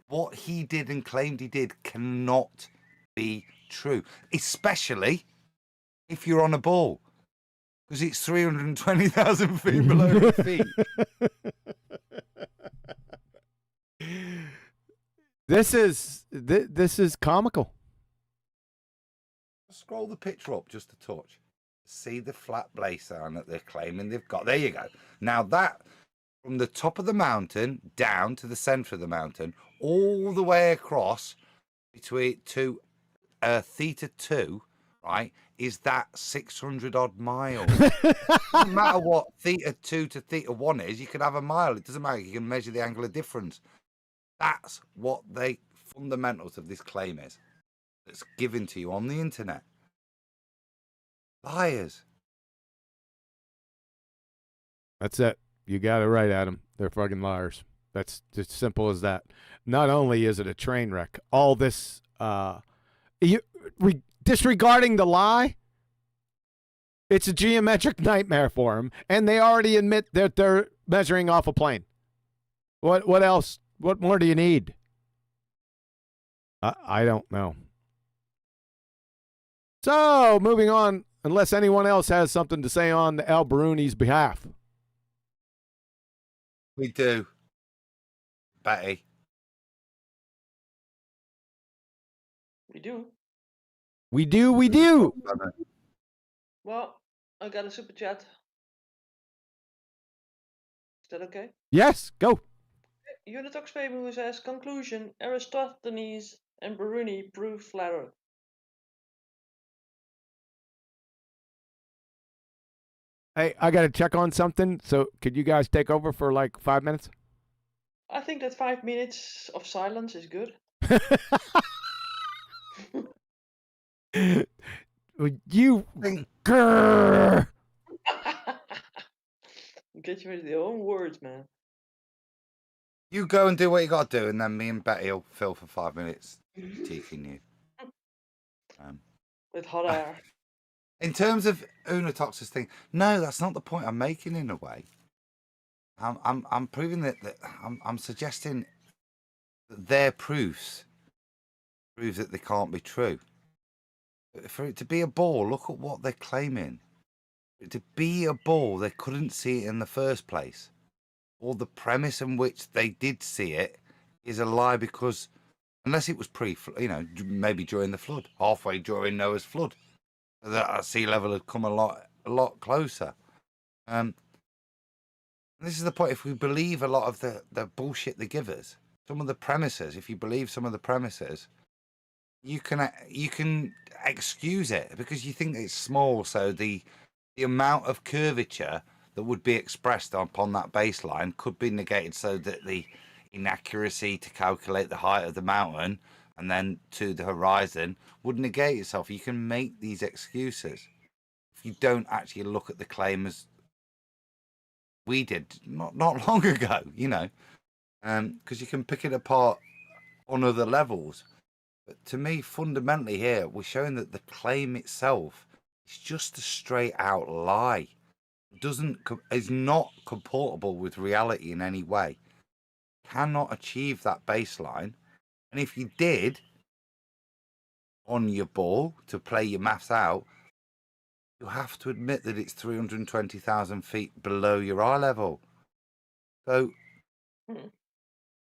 What he did and claimed he did cannot be true. Especially if you're on a ball. Because it's 320,000 feet below your feet. This is comical. Scroll the picture up just a touch. See the flat baseline that they're claiming they've got. There you go. Now that, from the top of the mountain down to the center of the mountain, all the way across between to theta 2, right, is that 600 odd miles. No matter what theta 2 to theta 1 is, you can have a mile. It doesn't matter. You can measure the angular difference. That's what the fundamentals of this claim is. That's given to you on the internet. Liars. That's it. You got it right, Adam. They're fucking liars. That's just simple as that. Not only is it a train wreck, all this disregarding the lie, it's a geometric nightmare for them, and they already admit that they're measuring off a plane. What else? What more do you need? I don't know. So, moving on, unless anyone else has something to say on the Al-Biruni's behalf. We do. Betty. We do. We do. Well, I got a super chat. Is that okay? Yes, go. Unitox Fabu says, conclusion, Aristophanes and Biruni prove flat Earth. Hey, I got to check on something. So could you guys take over for like 5 minutes? I think that 5 minutes of silence is good. You grrr. Get you with your own words, man. You go and do what you got to do, and then me and Betty will fill for 5 minutes teaching you. With hot air. In terms of Unitox's thing, no, that's not the point I'm making. In a way, I'm proving that I'm suggesting that their proofs prove that they can't be true. For it to be a ball, look at what they're claiming. For it to be a ball, they couldn't see it in the first place. Or the premise in which they did see it is a lie, because unless it was maybe during the flood, halfway during Noah's flood, that sea level had come a lot closer. And this is the point. If we believe a lot of the bullshit they give us, some of the premises, if you believe some of the premises, you can excuse it because you think it's small. So the amount of curvature that would be expressed upon that baseline could be negated, so that the inaccuracy to calculate the height of the mountain and then to the horizon would negate itself. You can make these excuses if you don't actually look at the claim as we did not long ago, you know, because you can pick it apart on other levels. But to me, fundamentally here, we're showing that the claim itself is just a straight out lie. Is not comportable with reality in any way. Cannot achieve that baseline. And if you did on your ball to play your maths out, you have to admit that it's 320,000 feet below your eye level. So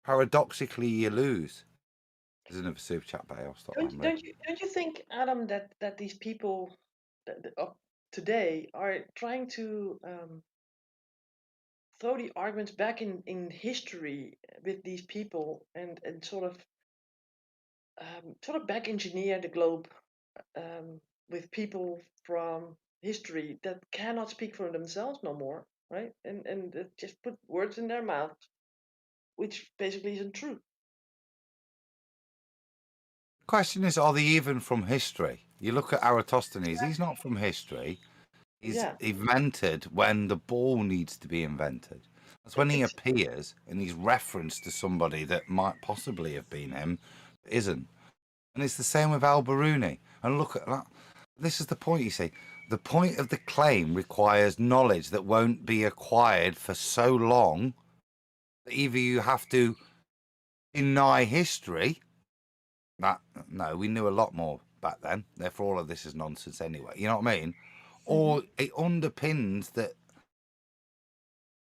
paradoxically, you lose. There's another super chat, but I'll stop. Don't you think, Adam, that these people up today are trying to throw the arguments back in history with these people and sort of back engineer the globe with people from history that cannot speak for themselves no more, right? And just put words in their mouth, which basically isn't true. Question is, are they even from history? You look at Eratosthenes, he's not from history. He's invented when the ball needs to be invented. That's when he appears and he's referenced to somebody that might possibly have been him, but isn't. And it's the same with Al-Biruni. And look at that. This is the point, you see. The point of the claim requires knowledge that won't be acquired for so long that either you have to deny history. No, we knew a lot more back then. Therefore, all of this is nonsense anyway. You know what I mean? Or it underpins that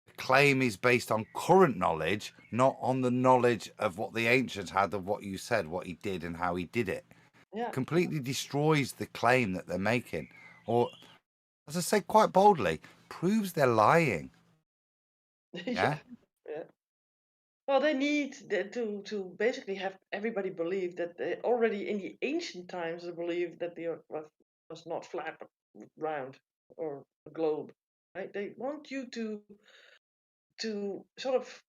the claim is based on current knowledge, not on the knowledge of what the ancients had of what you said, what he did, and how he did it. Yeah. Completely destroys the claim that they're making. Or, as I say quite boldly, proves they're lying. Yeah. Well, they need to basically have everybody believe that they already in the ancient times they believed that the Earth was not flat but round or a globe, right? They want you to sort of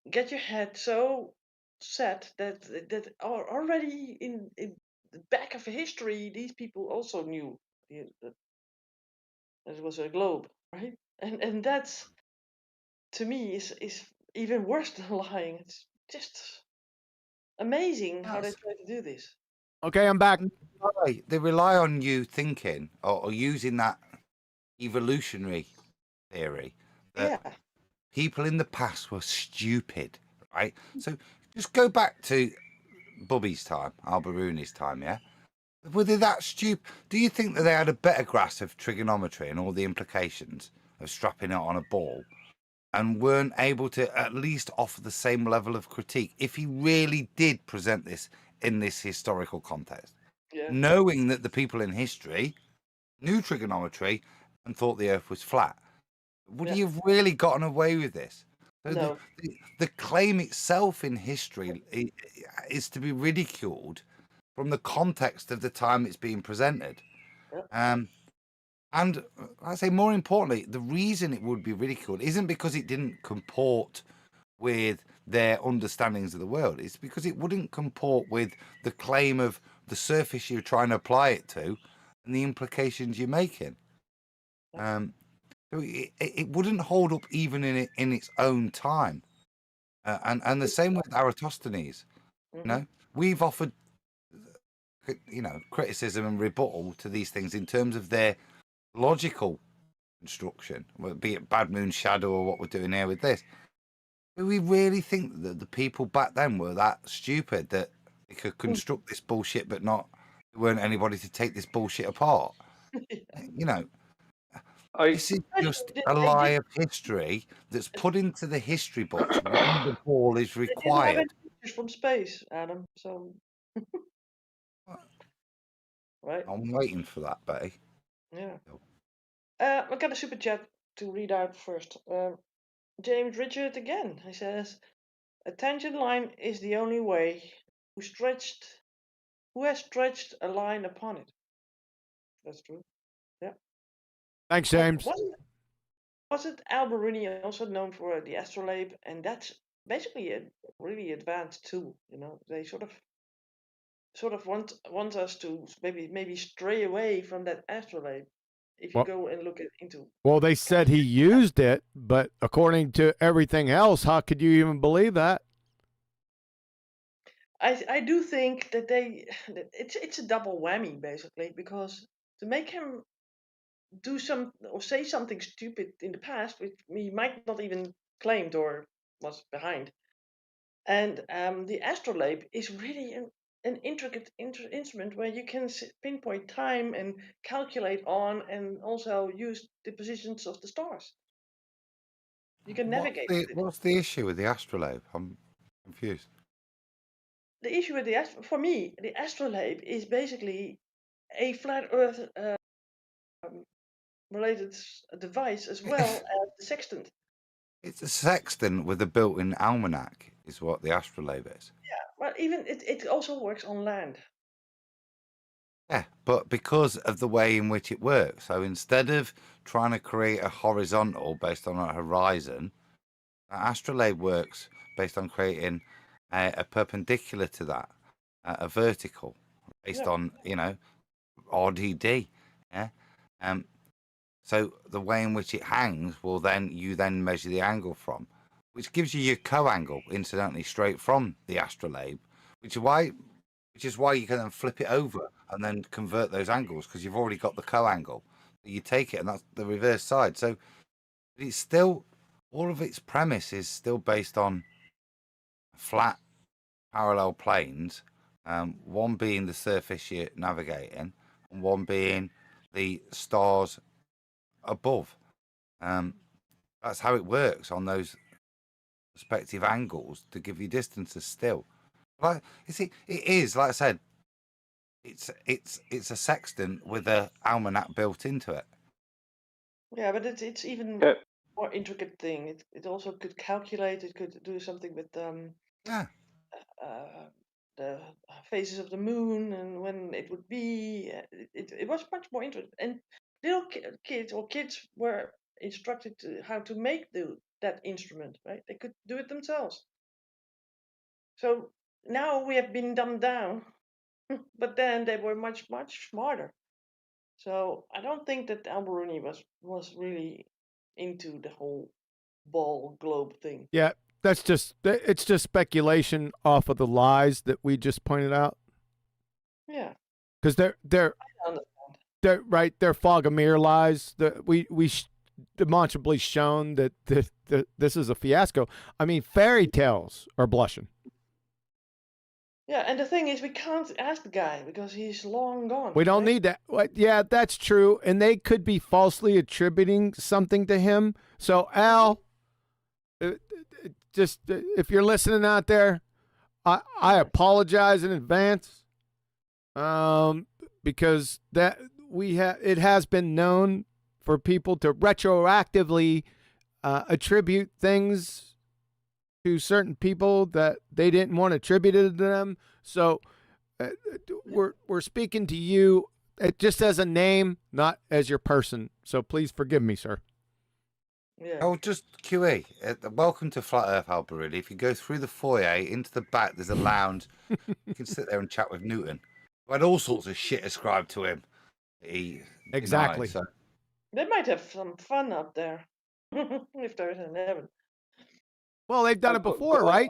get your head so set that already in the back of history these people also knew that it was a globe, right? And that's, to me, is even worse than lying. It's just amazing how they try to do this. Okay, I'm back. They rely on you thinking or using that evolutionary theory that people in the past were stupid, right? So just go back to Bubby's time, Al-Biruni's time, yeah? Were they that stupid? Do you think that they had a better grasp of trigonometry and all the implications of strapping it on a ball and weren't able to at least offer the same level of critique if he really did present this in this historical context? Knowing that the people in history knew trigonometry and thought the earth was flat. Would he have really gotten away with this? So No. the claim itself in history is to be ridiculed from the context of the time it's being presented. And I say more importantly, the reason it would be ridiculed isn't because it didn't comport with their understandings of the world. It's because it wouldn't comport with the claim of the surface you're trying to apply it to and the implications you're making. So it wouldn't hold up even in its own time. And the same with Eratosthenes. You know, we've offered, you know, criticism and rebuttal to these things in terms of their logical construction, be it Bad Moon Shadow or what we're doing here with this. Do we really think that the people back then were that stupid that they could construct this bullshit but not, there weren't anybody to take this bullshit apart? You know, this is just a lie of history that's put into the history books when the ball is They didn't have required. any pictures from space, Adam. So, right? I'm waiting for that, Betty. Yeah. I got a super chat to read out first. James Richard again. He says, "A tangent line is the only way. Who has stretched a line upon it?" That's true. Yeah. Thanks, James. Wasn't Al-Biruni also known for the astrolabe? And that's basically a really advanced tool. You know, they sort of want us to maybe stray away from that astrolabe. If you Well- go and look into. Well, they said he used it, but according to everything else, how could you even believe that? I do think that it's a double whammy basically, because to make him do some or say something stupid in the past, which he might not even claimed or was behind, and the astrolabe is really an intricate instrument where you can pinpoint time and calculate on, and also use the positions of the stars. You can navigate with it. What's the issue with the astrolabe? I'm confused. The issue with for me, the astrolabe is basically a flat Earth related device as well as the sextant. It's a sextant with a built-in almanac, is what the astrolabe is. Yeah, well, even it also works on land. Yeah, but because of the way in which it works, so instead of trying to create a horizontal based on a horizon, an astrolabe works based on creating a perpendicular to that, a vertical, based on, you know, RDD. Yeah. So the way in which it hangs will you then measure the angle from, which gives you your co-angle, incidentally, straight from the astrolabe, which is why you can then flip it over and then convert those angles, because you've already got the co-angle. You take it, and that's the reverse side. So it's still, all of its premise is still based on flat parallel planes, one being the surface you're navigating, and one being the stars above. That's how it works on those respective angles to give you distances still. Like, you see, it is, like I said, it's a sextant with a almanac built into it. Yeah, but it's even more intricate thing. It also could calculate. It could do something with the phases of the moon and when it would be. It was much more interesting. And little kids were instructed how to make that instrument. Right, they could do it themselves. So now we have been dumbed down, but then they were much smarter. So I don't think that Al-Biruni was really into the whole ball globe thing. Yeah, it's just speculation off of the lies that we just pointed out. Yeah, because they're right. They're fog of mirror lies. We demonstrably shown that this is a fiasco. I mean, fairy tales are blushing. Yeah, and the thing is, we can't ask the guy because he's long gone. We don't need that. Yeah, that's true. And they could be falsely attributing something to him. So, Al, just if you're listening out there, I apologize in advance, because it has been known for people to retroactively attribute things to certain people that they didn't want attributed to them. So we're speaking to you just as a name, not as your person. So please forgive me, sir. Yeah. Oh, just QE. Welcome to Flat Earth, Al-Biruni. If you go through the foyer into the back, there's a lounge. You can sit there and chat with Newton, who had all sorts of shit ascribed to him. Exactly. So. They might have some fun up there if there's an heaven. Well, they've done it before, right?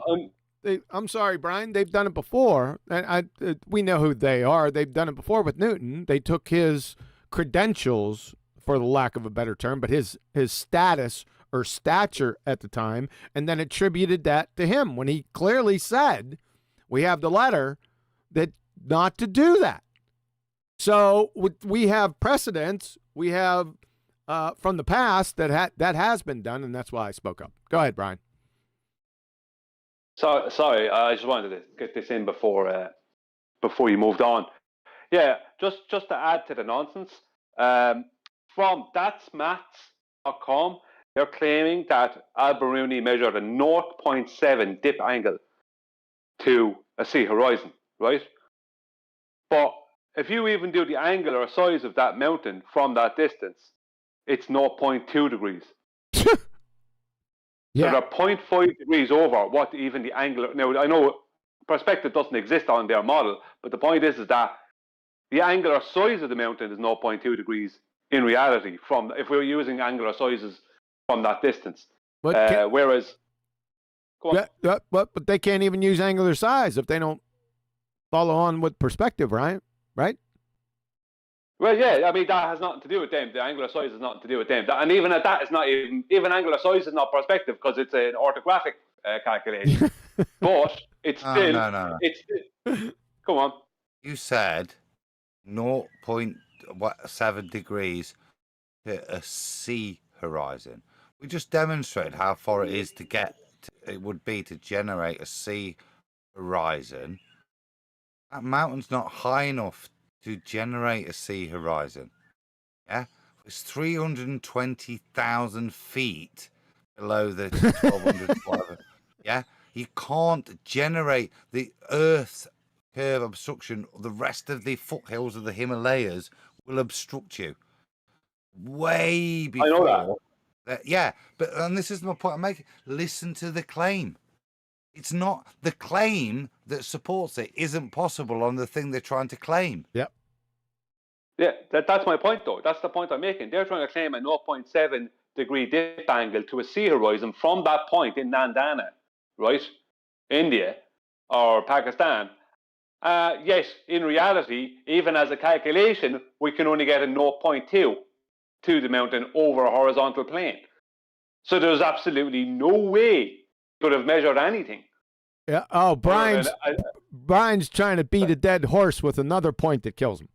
I'm sorry, Brian. They've done it before, and we know who they are. They've done it before with Newton. They took his credentials, for the lack of a better term, but his status or stature at the time, and then attributed that to him when he clearly said, we have the letter, that not to do that. So we have precedents. We have from the past that has been done, and that's why I spoke up. Go ahead, Brian. So sorry, I just wanted to get this in before you moved on. Yeah, just to add to the nonsense, from that'smaths.com, they're claiming that Al-Biruni measured a 0.7 dip angle to a sea horizon, right? But if you even do the angular size of that mountain from that distance, it's 0.2 degrees. So they're 0.5 degrees over what even the angular. Now, I know perspective doesn't exist on their model, but the point is that the angular size of the mountain is 0.2 degrees in reality, from if we're using angular sizes from that distance. Whereas, but they can't even use angular size if they don't follow on with perspective, right? Right? Well, yeah, I mean, that has nothing to do with them. The angular size has nothing to do with them. And even at that, it's not even angular size is not perspective because it's an orthographic calculation. But it's still... No. It's still, come on. You said 0.7 degrees to a sea horizon. We just demonstrated how far it is to get. It would be to generate a sea horizon. That mountain's not high enough to generate a sea horizon. Yeah, it's 320,000 feet below the 1200. Yeah, you can't generate the Earth's curve obstruction. The rest of the foothills of the Himalayas will obstruct you way before. I know that. Yeah, and this is my point I'm making. Listen to the claim. It's not the claim that supports it isn't possible on the thing they're trying to claim. Yep. Yeah, that's my point, though. That's the point I'm making. They're trying to claim a 0.7 degree dip angle to a sea horizon from that point in Nandana, right? India or Pakistan. Yes, in reality, even as a calculation, we can only get a 0.2 to the mountain over a horizontal plane. So there's absolutely no way could have measured anything. Yeah. Oh, Brian's trying to beat a dead horse with another point that kills him.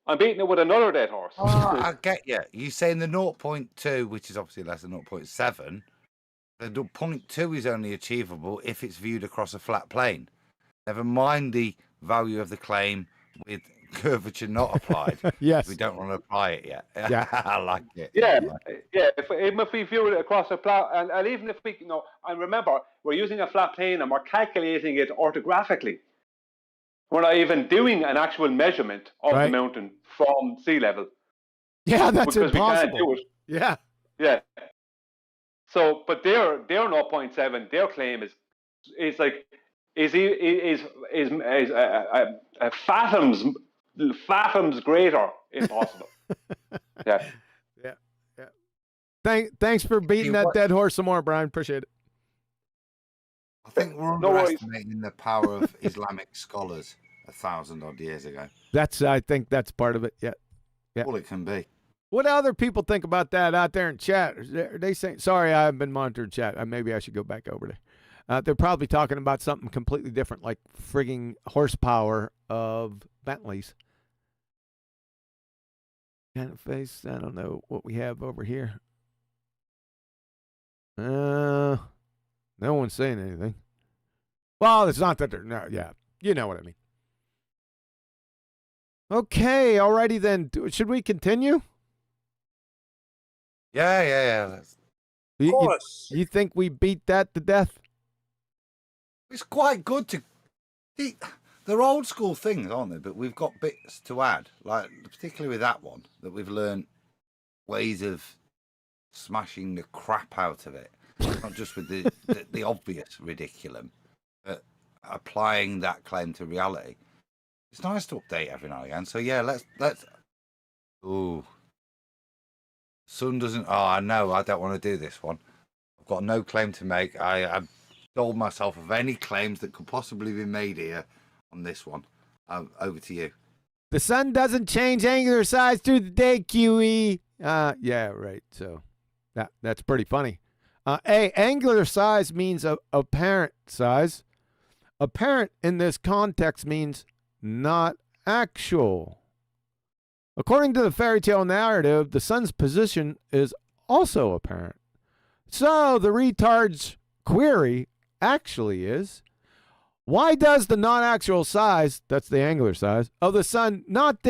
I'm beating it with another dead horse. Oh, I get you. You're saying the 0.2, which is obviously less than 0.7. The 0.2 is only achievable if it's viewed across a flat plane. Never mind the value of the claim with curvature not applied. Yes. We don't want to apply it yet. Yeah. I like it. Yeah. If we view it across a flat, and even if we, and remember, we're using a flat plane and we're calculating it orthographically. We're not even doing an actual measurement of the mountain from sea level. Yeah, that's because impossible. We can't do it. Yeah. Yeah. So, but their 0.7, their claim is fathoms greater impossible. Yeah. Thanks for beating that dead horse some more, Brian. Appreciate it. I think we're underestimating the power of Islamic scholars 1,000-odd years ago. I think that's part of it. Yeah. All it can be. What do other people think about that out there in chat? Are they saying, sorry, I haven't been monitoring chat. Maybe I should go back over there. They're probably talking about something completely different, like frigging horsepower of Bentleys. Kind of face. I don't know what we have over here. No one's saying anything. Well, it's not that they're no. Yeah, you know what I mean. Okay, alrighty then. Should we continue? Yeah. Of course. You think we beat that to death? It's quite good to. They're old school things, aren't they? But we've got bits to add, like particularly with that one that we've learned ways of smashing the crap out of it. Not just with the obvious ridiculum, but applying that claim to reality. It's nice to update every now and again. So yeah, let's. Ooh. Sun doesn't. Oh no, I don't want to do this one. I've got no claim to make. I've told myself of any claims that could possibly be made here on this one. Over to you. The sun doesn't change angular size through the day, QE. Yeah, right. So that's pretty funny. Angular size means apparent size. Apparent in this context means not actual. According to the fairy tale narrative, the sun's position is also apparent. So the retard's query actually is, why does the non-actual size, that's the angular size, of the sun not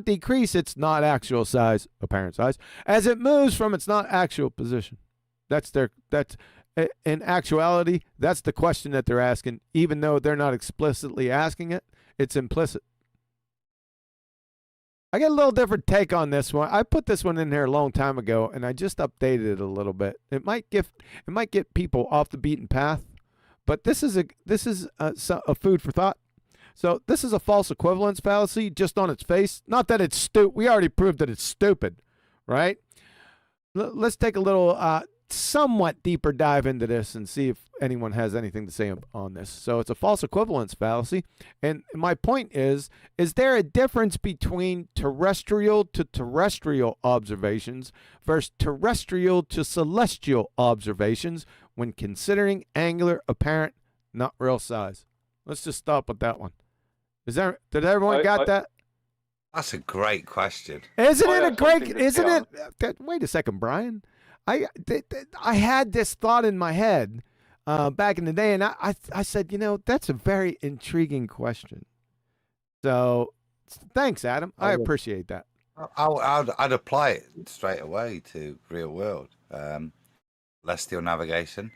decrease its not actual size, apparent size, as it moves from its not actual position? That's in actuality, that's the question that they're asking, even though they're not explicitly asking it, it's implicit. I got a little different take on this one. I put this one in here a long time ago, and I just updated it a little bit. It might get people off the beaten path, but this is a food for thought. So this is a false equivalence fallacy just on its face. Not that it's stupid. We already proved that it's stupid, right? Let's take a little somewhat deeper dive into this and see if anyone has anything to say on this. So it's a false equivalence fallacy. And my point is there a difference between terrestrial to terrestrial observations versus terrestrial to celestial observations when considering angular apparent not real size? Let's just stop with that one. Did everyone got that? That's a great question. Isn't it a great? Isn't it? Wait a second, Brian. I had this thought in my head back in the day, and I said, that's a very intriguing question. So, thanks, Adam. I appreciate that. I'd apply it straight away to real world, celestial navigation,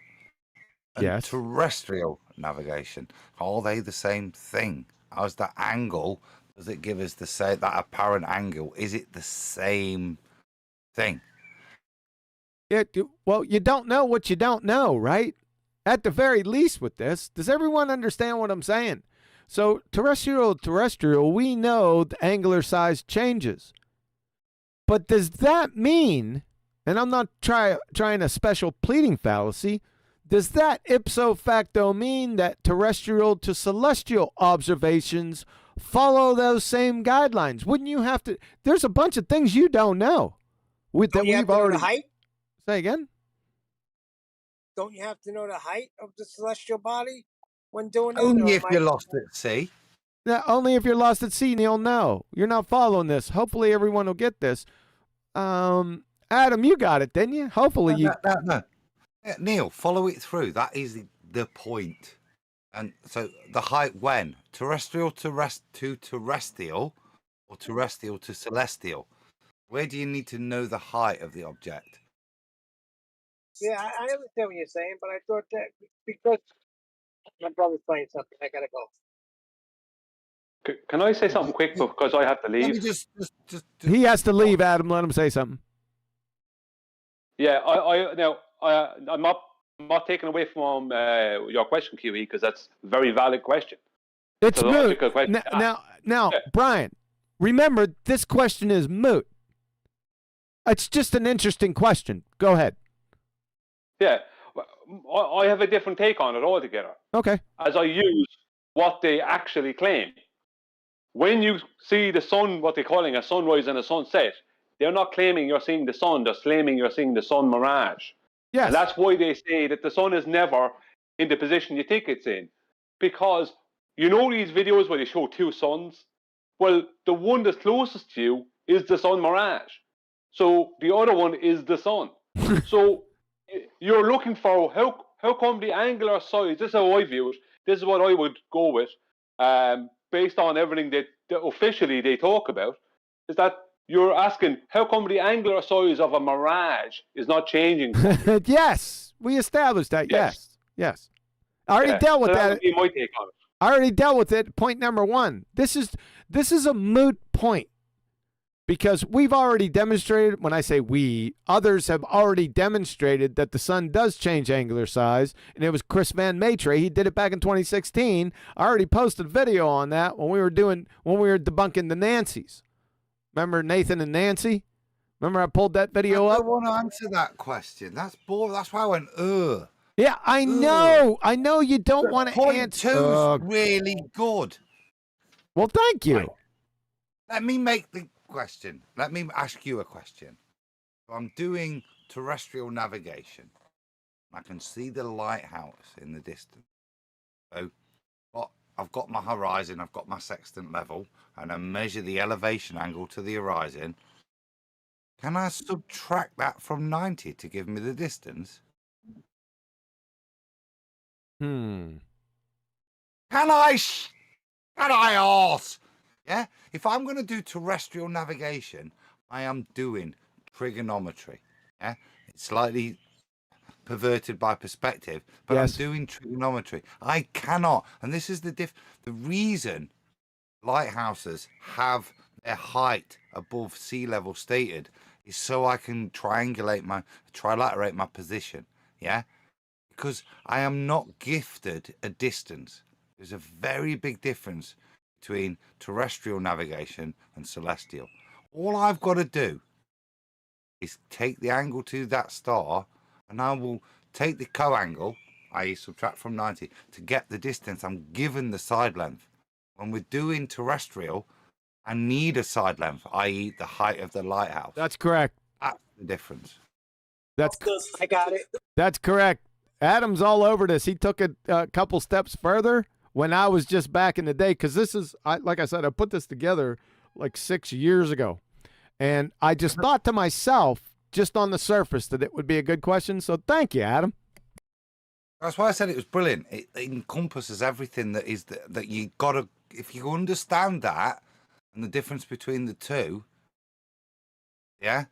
and terrestrial navigation. Are they the same thing? How's that angle? Does it give us that apparent angle? Is it the same thing? Yeah, well, you don't know what you don't know, right? At the very least with this, does everyone understand what I'm saying? So terrestrial, we know the angular size changes. But does that mean, and I'm not trying a special pleading fallacy, does that ipso facto mean that terrestrial to celestial observations follow those same guidelines? Wouldn't you have to? There's a bunch of things you don't know. Don't you have to know the height? Say again? Don't you have to know the height of the celestial body when doing that? Only if you're lost at sea. Yeah, only if you're lost at sea and you'll know. You're not following this. Hopefully everyone will get this. Adam, you got it, didn't you? Hopefully you. No. Yeah, Neil, follow it through. That is the point. And so the height when? Terrestrial to terrestrial or terrestrial to celestial? Where do you need to know the height of the object? Yeah, I understand what you're saying, but I thought that because my brother's playing something, I gotta go. Can I say something quick because I have to leave? Let me just he has to leave, Adam. Let him say something. Yeah, I'm not taking away from your question, QE, because that's a very valid question. It's moot. Now, yeah. Brian, remember, this question is moot. It's just an interesting question. Go ahead. Yeah, I have a different take on it altogether. Okay. As I use what they actually claim. When you see the sun, what they're calling a sunrise and a sunset, they're not claiming you're seeing the sun, they're claiming you're seeing the sun mirage. Yes. And that's why they say that the sun is never in the position you think it's in. Because you know these videos where they show two suns? Well, the one that's closest to you is the sun mirage. So the other one is the sun. So you're looking for how come the angular size, this is how I view it, this is what I would go with, based on everything that officially they talk about, is that you're asking, how come the angular size of a mirage is not changing? Yes, we established that. Yes. I already dealt with that. That would be my take on it. I already dealt with it. Point number one. This is a moot point because we've already demonstrated. When I say we, others have already demonstrated that the sun does change angular size, and it was Chris Van Maitre. He did it back in 2016. I already posted a video on that when we were debunking the Nancys. Remember Nathan and Nancy? Remember I pulled that video up? I want to answer that question. That's boring. That's why I went, ugh. Yeah, I know. I know you don't want to answer. Point 2's really good. Well, thank you. Let me make the question. Let me ask you a question. So I'm doing terrestrial navigation. I can see the lighthouse in the distance. So I've got my horizon, I've got my sextant level, and I measure the elevation angle to the horizon. Can I subtract that from 90 to give me the distance? Can I ask? Yeah? If I'm going to do terrestrial navigation, I am doing trigonometry. Yeah? It's slightly perverted by perspective, but I'm doing trigonometry. I cannot, and this is the reason lighthouses have their height above sea level stated is so I can trilaterate my position, yeah? Because I am not gifted a distance. There's a very big difference between terrestrial navigation and celestial. All I've got to do is take the angle to that star, and I will take the co-angle, i.e. subtract from 90, to get the distance. I'm given the side length. When we're doing terrestrial, I need a side length, i.e. the height of the lighthouse. That's correct. That's the difference. I got it. That's correct. Adam's all over this. He took it a couple steps further when I was just back in the day, because this is, like I said, I put this together like 6 years ago. And I just thought to myself, just on the surface, that it would be a good question. So thank you, Adam. That's why I said it was brilliant. It encompasses everything that is that you got to, if you understand that and the difference between the two, yeah,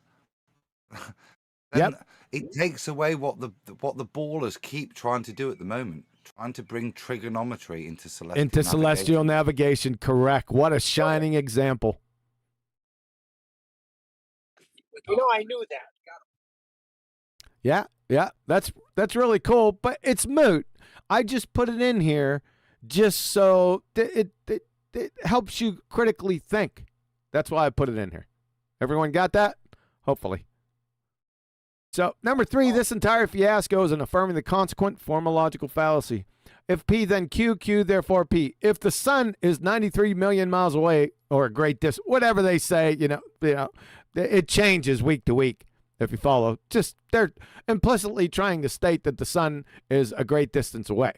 then it takes away what the ballers keep trying to do at the moment, trying to bring trigonometry into celestial navigation. Correct. What a shining example. You know, I knew that. Yeah, that's really cool, but it's moot. I just put it in here just so it helps you critically think. That's why I put it in here. Everyone got that? Hopefully. So, number 3, this entire fiasco is an affirming the consequent formological fallacy. If P, then Q, Q, therefore P. If the sun is 93 million miles away, or a great distance, whatever they say, you know, it changes week to week. If you follow, just they're implicitly trying to state that the sun is a great distance away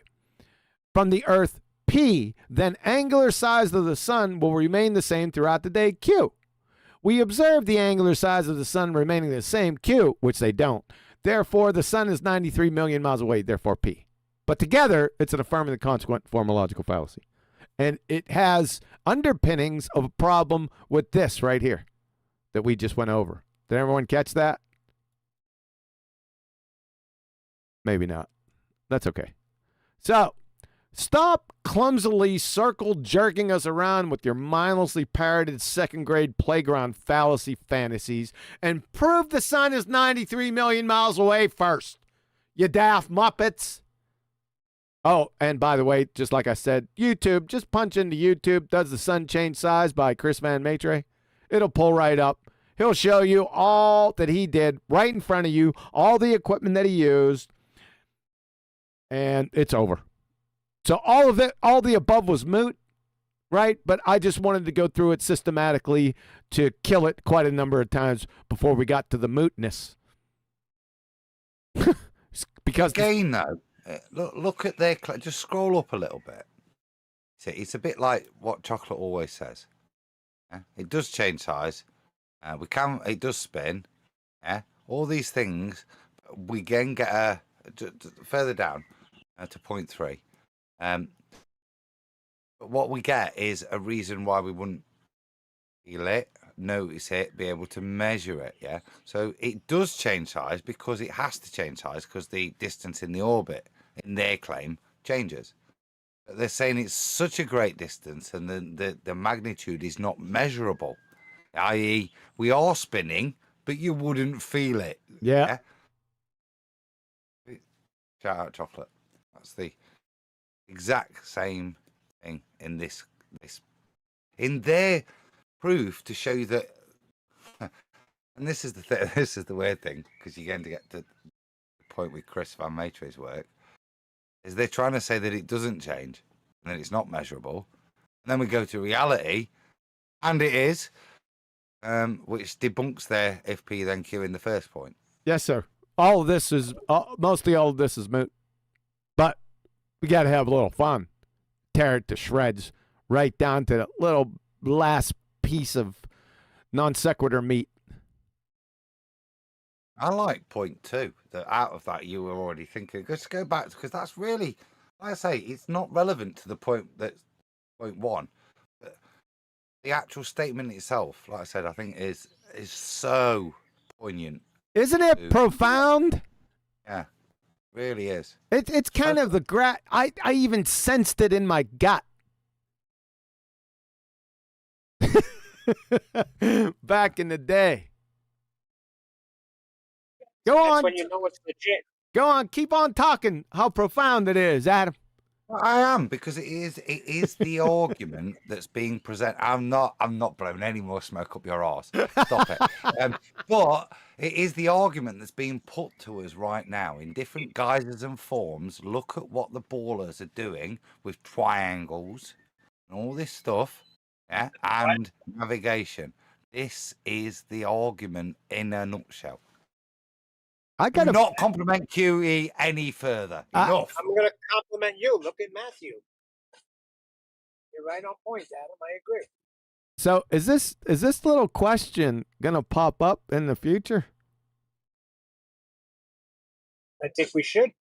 from the Earth, P, then angular size of the sun will remain the same throughout the day, Q. We observe the angular size of the sun remaining the same, Q, which they don't. Therefore, the sun is 93 million miles away, therefore P. But together, it's an affirming the consequent formological fallacy. And it has underpinnings of a problem with this right here that we just went over. Did everyone catch that? Maybe not. That's okay. So, stop clumsily circle jerking us around with your mindlessly parroted second grade playground fallacy fantasies and prove the sun is 93 million miles away first, you daft muppets. Oh, and by the way, just like I said, YouTube, just punch into YouTube, Does the Sun Change Size by Chris Van Maitre. It'll pull right up. He'll show you all that he did right in front of you, all the equipment that he used, and it's over. So all of it, all the above was moot, right? But I just wanted to go through it systematically to kill it quite a number of times before we got to the mootness. Because again, though, look at their, just scroll up a little bit. See, it's a bit like what chocolate always says. Yeah? It does change size. It does spin. Yeah, all these things. We then get further down to point 3. But what we get is a reason why we wouldn't feel it, notice it, be able to measure it. Yeah, so it does change size because it has to change size because the distance in the orbit, in their claim, changes. But they're saying it's such a great distance and the magnitude is not measurable, i.e. we are spinning, but you wouldn't feel it. Yeah. Shout out chocolate. That's the exact same thing in this in their proof to show you that. And this is the weird thing, because you're going to get to the point with Chris Van Maitre's work, is they're trying to say that it doesn't change and that it's not measurable, and then we go to reality, and it is, which debunks their if P then Q in the first point. Yes, sir. All of this is mostly all of this is moot, but we got to have a little fun. Tear it to shreds, right down to the little last piece of non sequitur meat. I like point 2. That out of that you were already thinking. Just go back, because that's really, like I say, it's not relevant to the point that's point 1. But the actual statement itself, like I said, I think is so poignant. Isn't it profound? Yeah, really is. It's kind of the I even sensed it in my gut. Back in the day. Go That's on. when you know it's legit. Go on. Keep on talking. How profound it is, Adam. Well, I am, because it is the argument that's being presented. I'm not blowing any more smoke up your arse. Stop it. But it is the argument that's being put to us right now in different guises and forms. Look at what the ballers are doing with triangles and all this stuff, yeah, and navigation. This is the argument in a nutshell. I Do gotta not compliment QE any further. Enough. I'm going to compliment you. Look at Matthew. You're right on point, Adam. I agree. So is this little question gonna pop up in the future? I think we should.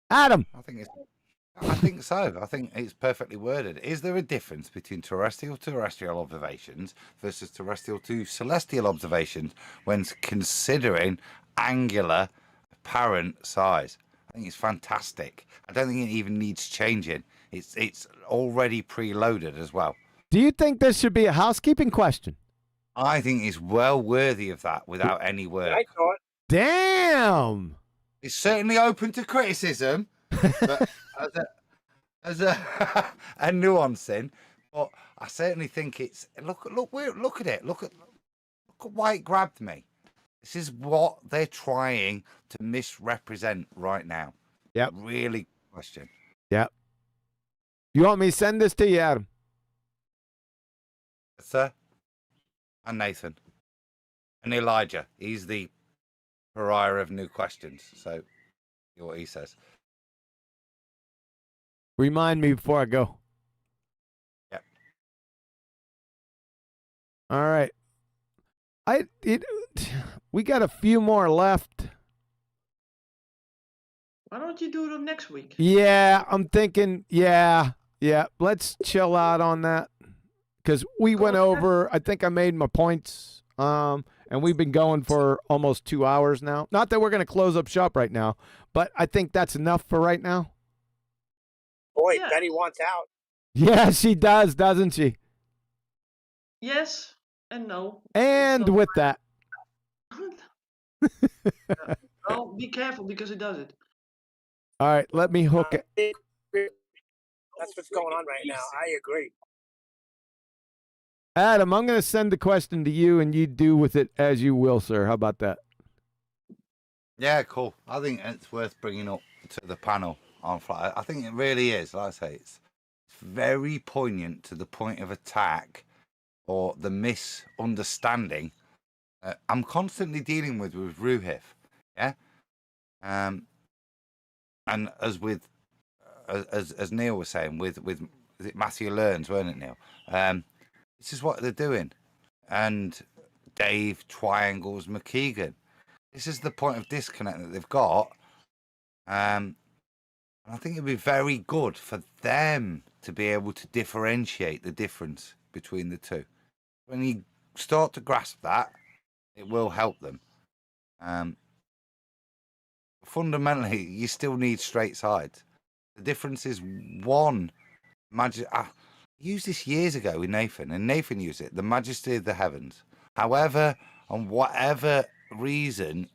Adam. I think so. I think it's perfectly worded. Is there a difference between terrestrial to terrestrial observations versus terrestrial to celestial observations when considering angular apparent size? I think it's fantastic. I don't think it even needs changing. It's already preloaded as well. Do you think this should be a housekeeping question? I think it's well worthy of that without any work. I thought. Damn. It's certainly open to criticism, but as a nuancing. But I certainly think it's look at it. Look at why it grabbed me. This is what they're trying to misrepresent right now. Yep. Really good question. Yep. You want me to send this to you, Adam? Sir? And Nathan. And Elijah. He's the pariah of new questions. So, hear what he says. Remind me before I go. Yep. All right. We got a few more left. Why don't you do them next week? Yeah, I'm thinking, yeah. Let's chill out on that. Because we went over, I think I made my points. And we've been going for almost 2 hours now. Not that we're going to close up shop right now, but I think that's enough for right now. Boy, Yeah. Betty wants out. Yeah, she does, doesn't she? Yes and no. And with that. Well, be careful because it does it. All right, let me hook it. That's what's going on right now. I agree. Adam, I'm going to send the question to you, and you do with it as you will, sir. How about that? Yeah, cool. I think it's worth bringing up to the panel on Friday. I think it really is. Like I say, it's very poignant to the point of attack or the misunderstanding I'm constantly dealing with Ruhif. Yeah. And as with as Neil was saying, with is it Matthew Learns, weren't it, Neil? This is what they're doing. And Dave Triangles McKeegan. This is the point of disconnect that they've got. And I think it'd be very good for them to be able to differentiate the difference between the two. When you start to grasp that, it will help them. Fundamentally, you still need straight sides. The difference is one magic. I used this years ago with Nathan, and Nathan used it. The majesty of the heavens. However, on whatever reason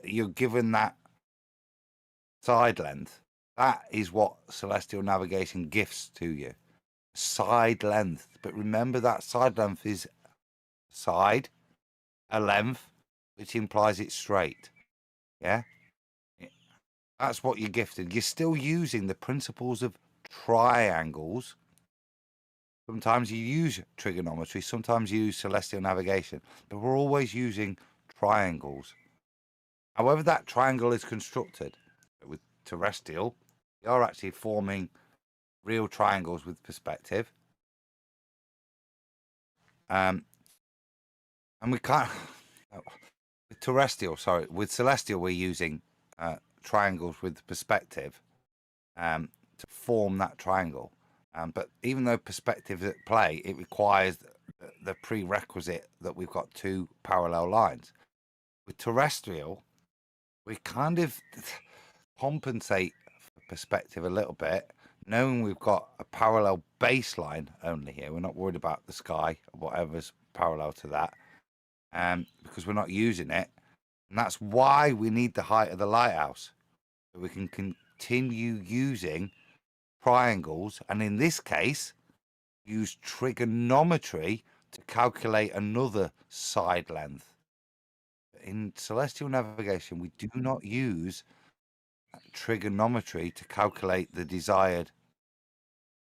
you're given that side length, that is what celestial navigation gifts to you. Side length. But remember that side length is side, a length, which implies it's straight. Yeah? That's what you're gifted. You're still using the principles of triangles. Sometimes you use trigonometry, sometimes you use celestial navigation, but we're always using triangles. However that triangle is constructed, with terrestrial, you're actually forming real triangles with perspective. And we can't, with terrestrial, sorry, with celestial, we're using triangles with perspective to form that triangle. But even though perspective is at play, it requires the prerequisite that we've got two parallel lines. With terrestrial, we kind of compensate for perspective a little bit, knowing we've got a parallel baseline only here, we're not worried about the sky or whatever's parallel to that, because we're not using it. And that's why we need the height of the lighthouse, so we can continue using triangles, and in this case, use trigonometry to calculate another side length. In celestial navigation, we do not use trigonometry to calculate the desired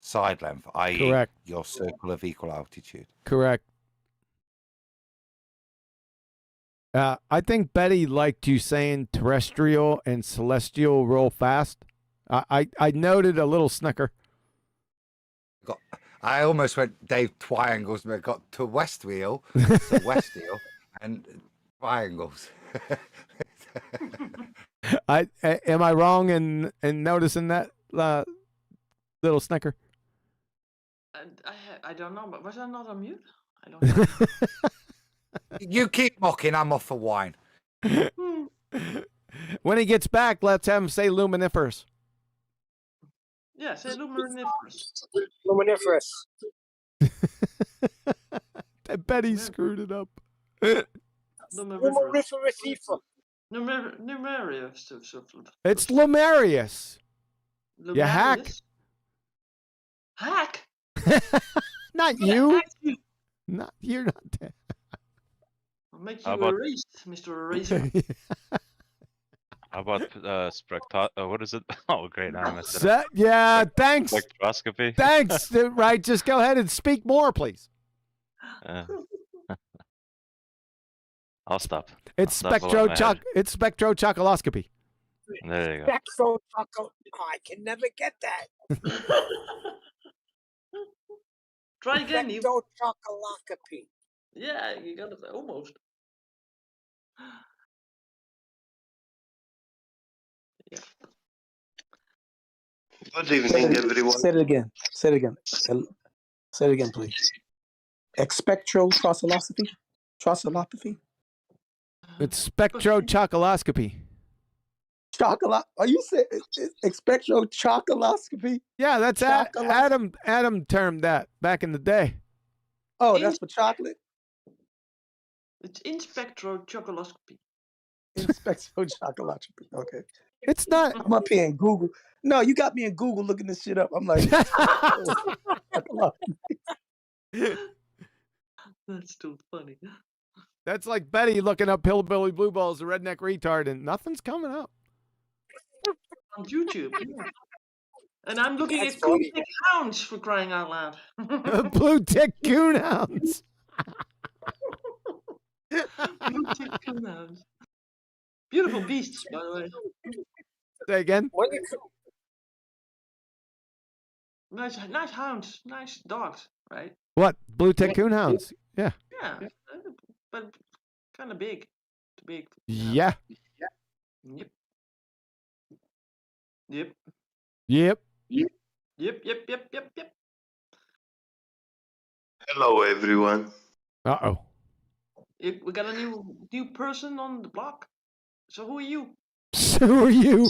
side length, i.e. Correct. your circle of equal altitude. Correct. I think Betty liked you saying terrestrial and celestial real fast. I noted a little snicker. I almost went Dave Triangles, but I got to West Wheel, to West Wheel, and triangles. Am I wrong in noticing that little snicker? I don't know, but was I not on mute? I don't know. You keep mocking, I'm off for wine. When he gets back, let's have him say luminiferous. Yeah, say luminiferous. Luminiferous. I bet he screwed it up. Luminiferous. Luminiferous. It's lumarious. You hack. Hack? Not you. Not you're not dead. I'll make you erased, Mr. Eraser. How about what is it? Oh, great! I messed it up. Yeah, thanks. Spectroscopy. Thanks. Right, just go ahead and speak more, please. I'll stop. It's I'll stop It's spectrochocoloscopy. There you go. Oh, I can never get that. Try again, you. Spectrochocoloscopy. Yeah, you got it almost. Yeah. Good evening, everyone. Say it again. Say it again. Say it again, please. Spectrochocoloscopy? Trosolopathy? It's spectrochocoloscopy. Chocolate? Are you saying spectrochocoloscopy? Yeah, that's Adam. Adam termed that back in the day. Oh, that's for chocolate? It's in spectrochocoloscopy. In spectrochocoloscopy. Okay. It's not. I'm up here in Google. No, you got me in Google looking this shit up. I'm like, that's too funny. That's like Betty looking up Hillbilly Blue Balls, the redneck retard, and nothing's coming up. On YouTube. Yeah. And I'm looking at blue tick hounds, for crying out loud. Blue tick coonhounds. Blue tick coonhounds. Beautiful beasts, by the way. Say again. Nice hounds, nice dogs, right? What? Blue tick coonhounds? Yeah. Yeah, but kind of big. Too big. Yeah. Yep. Yep. Yep. Yep. Hello, everyone. Uh-oh. We got a new person on the block. So who are you? So are you?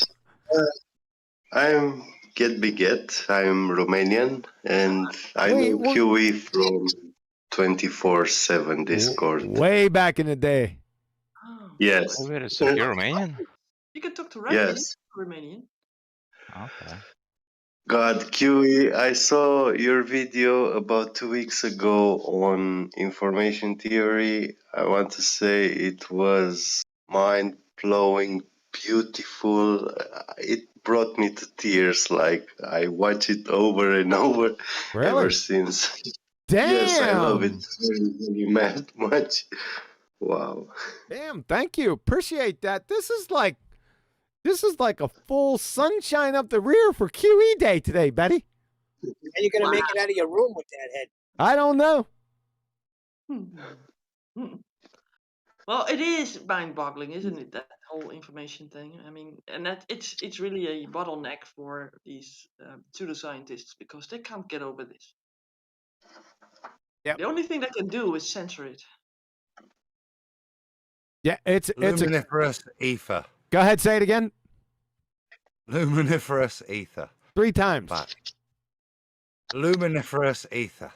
I'm Get Biget. I'm Romanian, and I know QE from 24/7 Discord. Way back in the day. Oh. Yes. Oh, wait a second. You're Romanian? You can talk to Yes. Romanian. Okay. God, QE, I saw your video about 2 weeks ago on information theory. I want to say it was mind-blowing, beautiful. It brought me to tears. Like, I watch it over and over ever since. Damn. Yes, I love it very much. Wow. Damn, thank you. Appreciate that. This is like a full sunshine up the rear for QE Day today, Betty. How you gonna make it out of your room with that head? I don't know. Well, it is mind-boggling, isn't it? That whole information thing. I mean, and that it's really a bottleneck for these pseudoscientists because they can't get over this. Yep. The only thing they can do is censor it. Yeah, it's luminiferous ether. Go ahead, say it again. Luminiferous ether. 3 times. Luminiferous ether.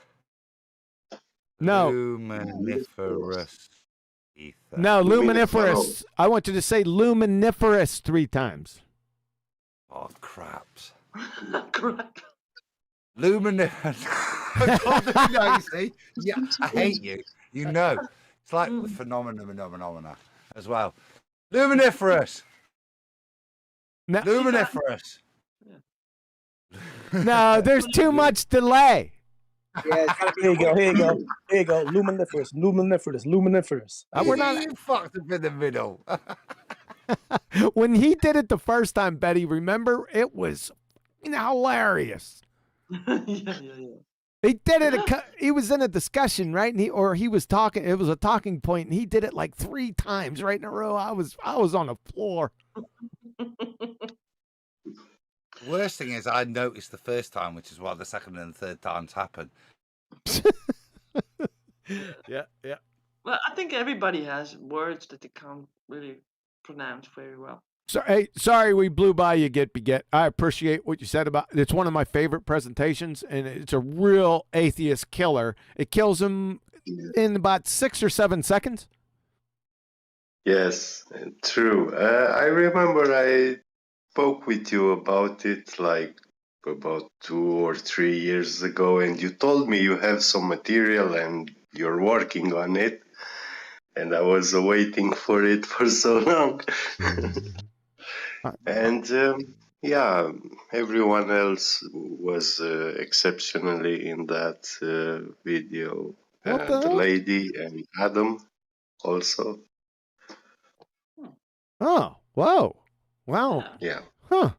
No. Luminiferous ether. No, Luminiferous. luminiferous. I want you to say luminiferous 3 times. Oh, craps. Crap. Luminiferous. No, you see? Yeah, I hate you. You know. It's like the phenomena as well. Luminiferous. No, Luminiferous. no, there's too much delay. Yeah, it's gotta be Here you go. quick. Here you go. Here you go. Luminiferous. Luminiferous. Luminiferous. We're not. You fucked up in the middle. When he did it the first time, Betty, remember it was hilarious. yeah. He did it. He was in a discussion, right? And he was talking. It was a talking point, and he did it like 3 times right in a row. I was on the floor. Worst thing is, I noticed the first time, which is why the second and third times happen. Yeah. Well, I think everybody has words that they can't really pronounce very well. So, hey, sorry we blew by you, Get Beget. I appreciate what you said about it. It's one of my favorite presentations, and it's a real atheist killer. It kills him in about 6 or 7 seconds. Yes, true. I remember I spoke with you about it like about 2 or 3 years ago, and you told me you have some material and you're working on it, and I was waiting for it for so long. And yeah, everyone else was exceptionally in that video. What the The hell? lady and Adam also. Oh, whoa. Wow. Yeah. Huh.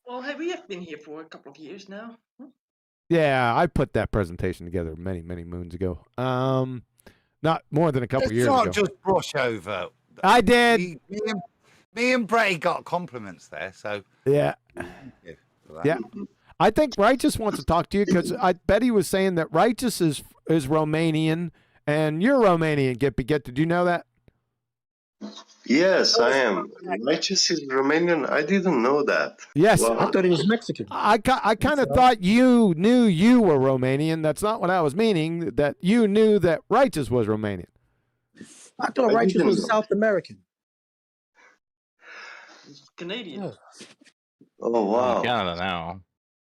Well, hey, we have been here for a couple of years now. Yeah, I put that presentation together many, many moons ago. Not more than a couple Let's years not ago. just brush over. I did. Me and Bray got compliments there, so Yeah. Yeah. I think Righteous wants to talk to you because Betty was saying that Righteous is Romanian and you're Romanian. Get did you know that? Yes, I am. Righteous is Romanian. I didn't know that. Yes. Wow. I thought he was Mexican. I kind of thought you knew you were Romanian. That's not what I was meaning. That you knew that Righteous was Romanian. I thought I Righteous didn't was know. South American. He's Canadian. Yeah. Oh I'm wow. in Canada now.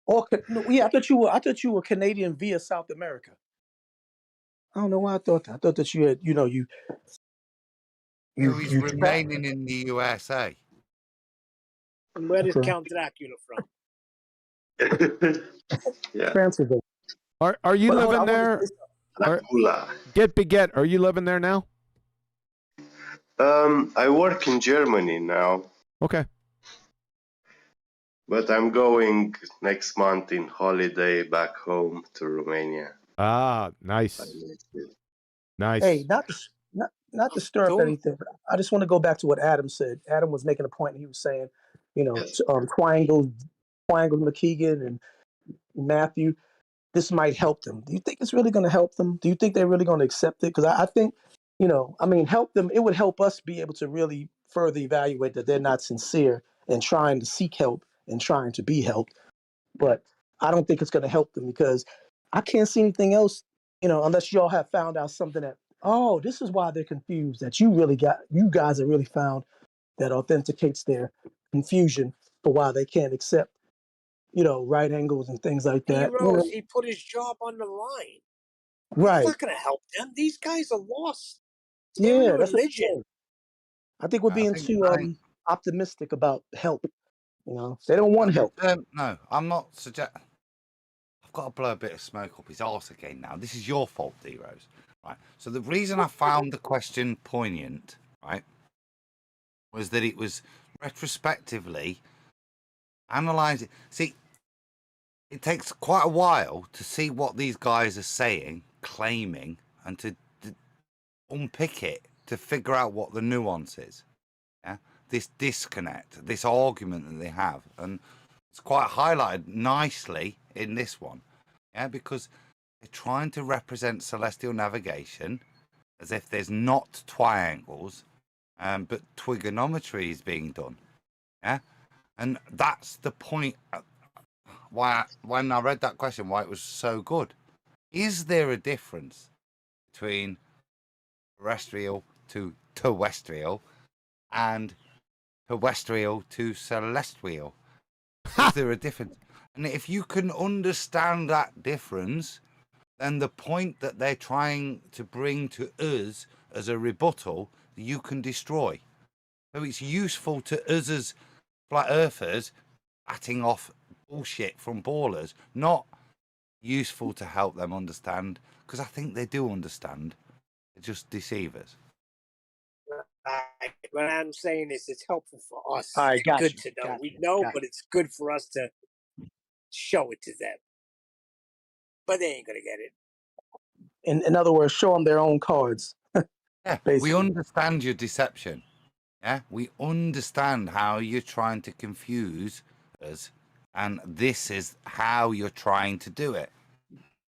No, yeah, I thought you were Canadian via South America. I don't know why I thought that. I thought that you had, he's remaining in the USA. And where is Okay. Count Dracula from? Yeah. Transylvania. Are you But hold living on, I there? wanted to say Dracula. Get Beget. Are you living there now? I work in Germany now, Okay. but I'm going next month in holiday back home to Romania. Ah, nice. Nice. Hey, not to stir up Cool. anything, but I just want to go back to what Adam said. Adam was making a point. He was saying, Yes. Triangle McKeegan and Matthew, this might help them. Do you think it's really going to help them? Do you think they're really going to accept it? Because I think, help them. It would help us be able to really further evaluate that they're not sincere and trying to seek help and trying to be helped. But I don't think it's going to help them because I can't see anything else, unless y'all have found out something that, oh, this is why they're confused, that you guys have really found that authenticates their confusion for why they can't accept, right angles and things like that. Heroes, he put his job on the line. Right. It's not going to help them. These guys are lost. It's their Yeah, that's what I'm religion. saying. I think we're being too optimistic about help. They don't want help. No, I'm not suggesting. I've got to blow a bit of smoke up his arse again now. This is your fault, D-Rose. Right. So the reason I found the question poignant, right, was that it was retrospectively analysing. See, it takes quite a while to see what these guys are saying, claiming, and to unpick it to figure out what the nuance is. Yeah, this disconnect, this argument that they have, and it's quite highlighted nicely in this one. Yeah, because they're trying to represent celestial navigation as if there's not triangles, but trigonometry is being done. Yeah, and that's the point. why when I read that question, why it was so good. Is there a difference between terrestrial to terrestrial and terrestrial to celestial? Is there a difference? And if you can understand that difference, then the point that they're trying to bring to us as a rebuttal, you can destroy. So it's useful to us as flat earthers batting off bullshit from ballers, not useful to help them understand, because I think they do understand. They're just deceivers. Right. What I'm saying is it's helpful for us. All right, It's got good you, to know. got We you, know, got but it's good for us to show it to them. But they ain't going to get it. In other words, show them their own cards. Yeah, Basically. we understand your deception. Yeah, we understand how you're trying to confuse us, and this is how you're trying to do it.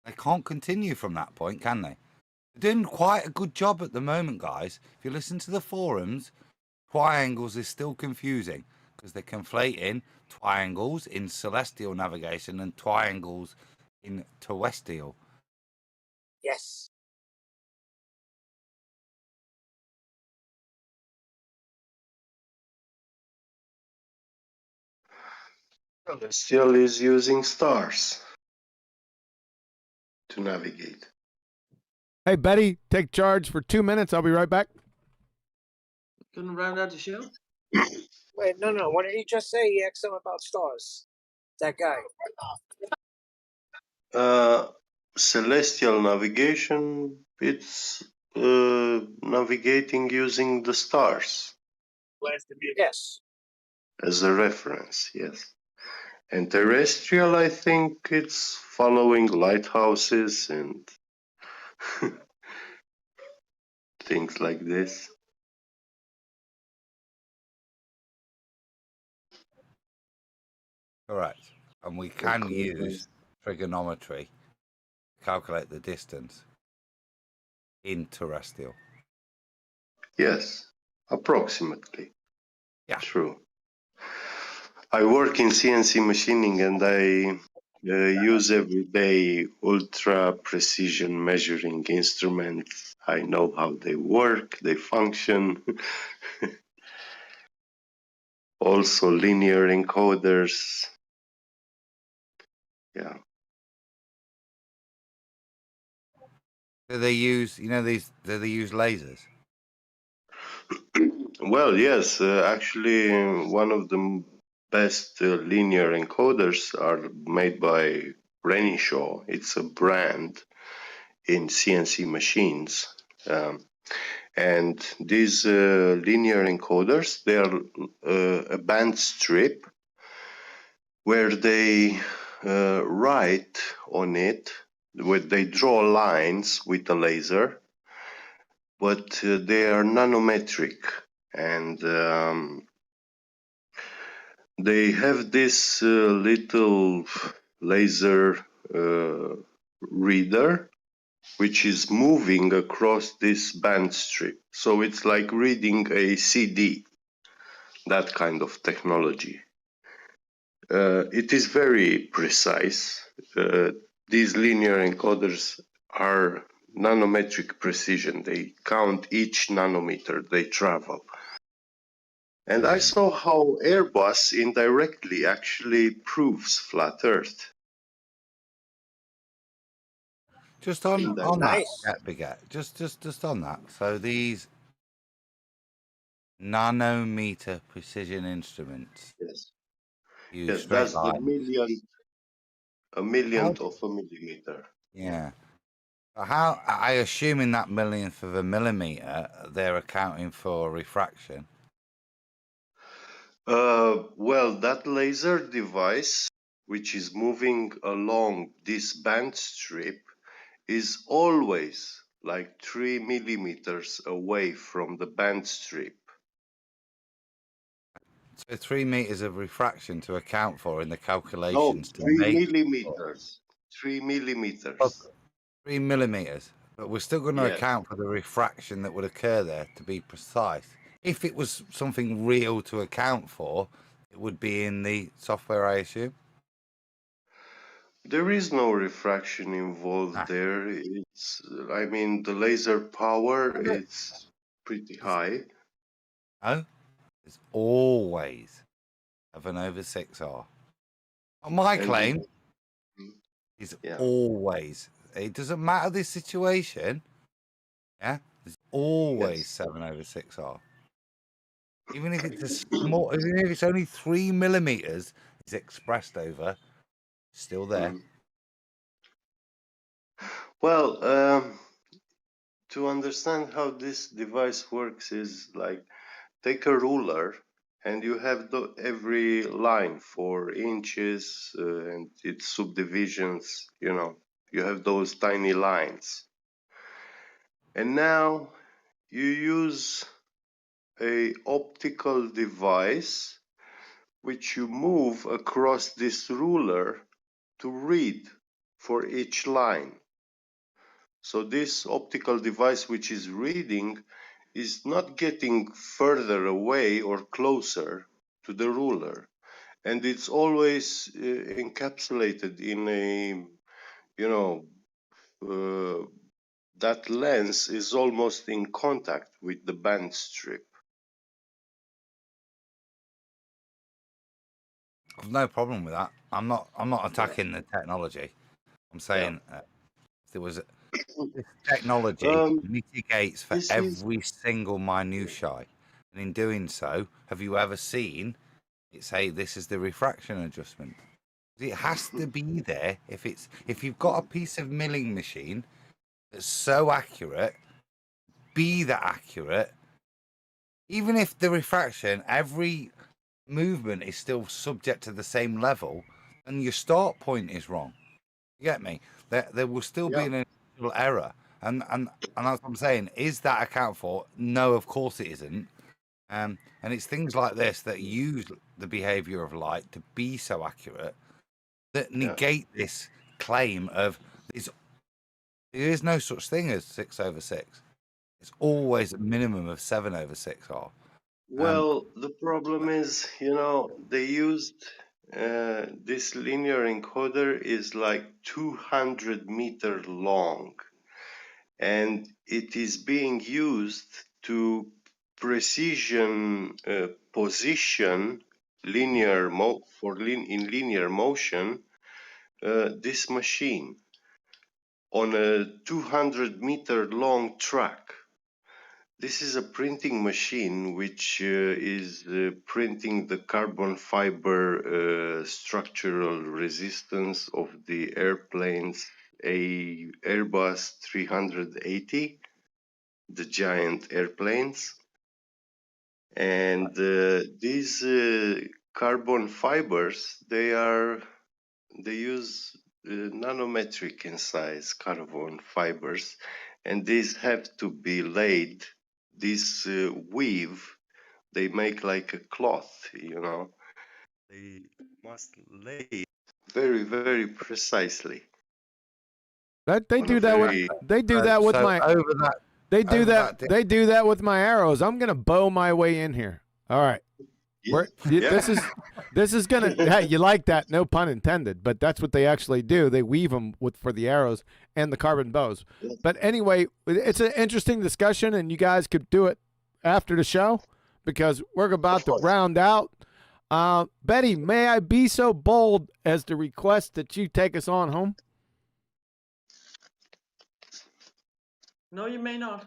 They can't continue from that point, can they? They're doing quite a good job at the moment, guys. If you listen to the forums, triangles is still confusing because they're conflating triangles in celestial navigation and triangles in terrestrial. Yes. Celestial is using stars to navigate. Hey, Betty, take charge for 2 minutes. I'll be right back. Gonna round out the show? Wait, no. What did he just say? He asked him about stars. That guy. Celestial navigation, it's navigating using the stars Yes. as a reference, yes. And terrestrial, I think it's following lighthouses and things like this. Correct. And we can use trigonometry to calculate the distance in terrestrial. Yes, approximately. Yeah. True. I work in CNC machining and I use every day ultra precision measuring instruments. I know how they work, they function. Also linear encoders. Yeah. Do they use, do they use lasers? Well, yes, actually, one of the best linear encoders are made by Renishaw. It's a brand in CNC machines. And these linear encoders, they are a band strip where they write on it, where they draw lines with a laser, but they are nanometric, and they have this little laser reader which is moving across this band strip. So it's like reading a CD, that kind of technology. It is very precise. These linear encoders are nanometric precision. They count each nanometer they travel. And I saw how Airbus indirectly actually proves flat Earth. Just on that, Nice. just on that. So these nanometer precision instruments Yes. use Yes, straight that's the lines. millionth of a millimeter. Yeah. How, I assume in that millionth of a millimeter, they're accounting for refraction. Well, that laser device, which is moving along this band strip, is always like 3 millimeters away from the band strip. So 3 meters of refraction to account for in the No, calculations to 3 make millimeters. 3 millimeters. 3 millimeters. But we're still going to Yes. account for the refraction that would occur there, to be precise. If it was something real to account for, it would be in the software, I assume. There is no refraction involved there. It's, I mean, the laser power, it's pretty high. No, it's always 7/6R. My And claim is yeah. always. It doesn't matter the situation. Yeah, it's always Yes. 7/6R. Even if it's a small, even if it's only 3 millimeters, it's expressed over. Still there. Well, to understand how this device works is like take a ruler and you have every line 4 inches and its subdivisions, you know, you have those tiny lines. And now you use a optical device which you move across this ruler to read for each line. So this optical device which is reading is not getting further away or closer to the ruler, and it's always encapsulated in a, you know, that lens is almost in contact with the band strip. I've no problem with that. I'm not attacking the technology. I'm saying there was this technology mitigates for every single minutiae, and in doing so, have you ever seen it say this is the refraction adjustment? It has to be there if you've got a piece of milling machine that's so accurate, be that accurate, even if the refraction, every movement is still subject to the same level, and your start point is wrong. You get me? There will still be an initial error, and that's what I'm saying. Is that account for? No, of course it isn't. And it's things like this that use the behavior of light to be so accurate that negate this claim of there is no such thing as 6/6. It's always a minimum of 7/6R. Well, the problem is, you know, they used this linear encoder is like 200-meter long, and it is being used to precision position in linear motion this machine on a 200-meter long track. This is a printing machine which is printing the carbon fiber structural resistance of the airplanes, a Airbus 380, the giant airplanes. And these carbon fibers, they use nanometric in size carbon fibers, and these have to be laid. This weave, they make like a cloth, you know. They must lay it very, very precisely. They do that with my arrows. I'm gonna bow my way in here. All right. This is gonna. Hey, you like that? No pun intended. But that's what they actually do. They weave them for the arrows and the carbon bows. But anyway, it's an interesting discussion, and you guys could do it after the show because we're about to round out. Betty, may I be so bold as to request that you take us on home? No, you may not.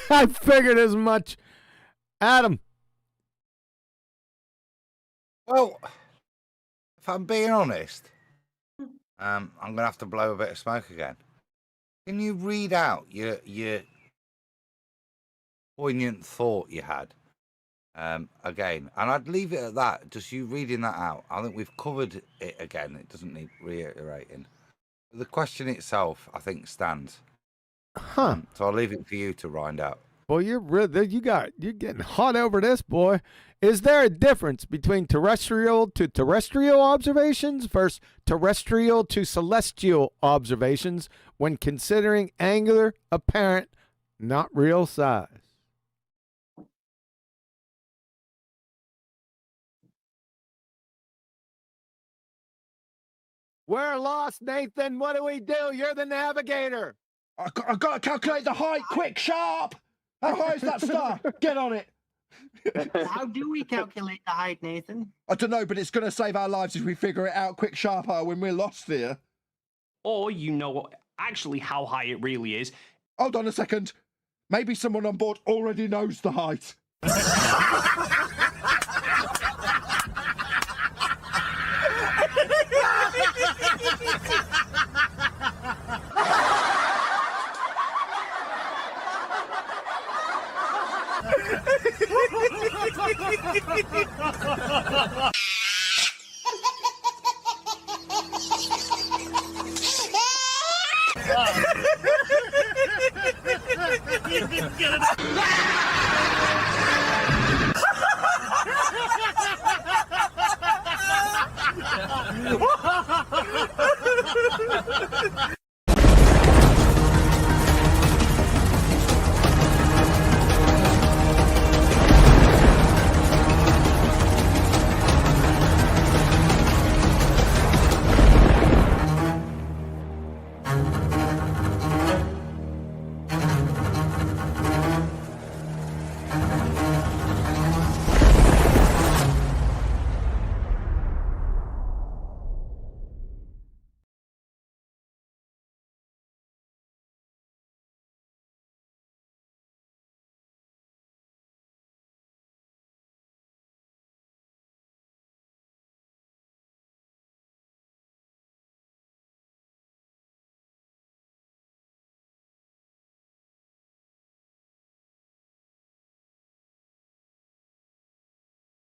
I figured as much. Adam. Well, if I'm being honest, I'm gonna have to blow a bit of smoke again. Can you read out your poignant thought you had again? And I'd leave it at that. Just you reading that out. I think we've covered it again. It doesn't need reiterating. The question itself, I think, stands. Huh. So I'll leave it for you to round out. Boy, you're getting hot over this, boy. Is there a difference between terrestrial to terrestrial observations versus terrestrial to celestial observations when considering angular, apparent, not real size? We're lost, Nathan. What do we do? You're the navigator. I've got to calculate the height. Quick, sharp. How high is that star? Get on it. How do we calculate the height, Nathan? I don't know, but it's going to save our lives if we figure it out quick, sharp, when we're lost here. Or you know actually how high it really is. Hold on a second. Maybe someone on board already knows the height. Get it.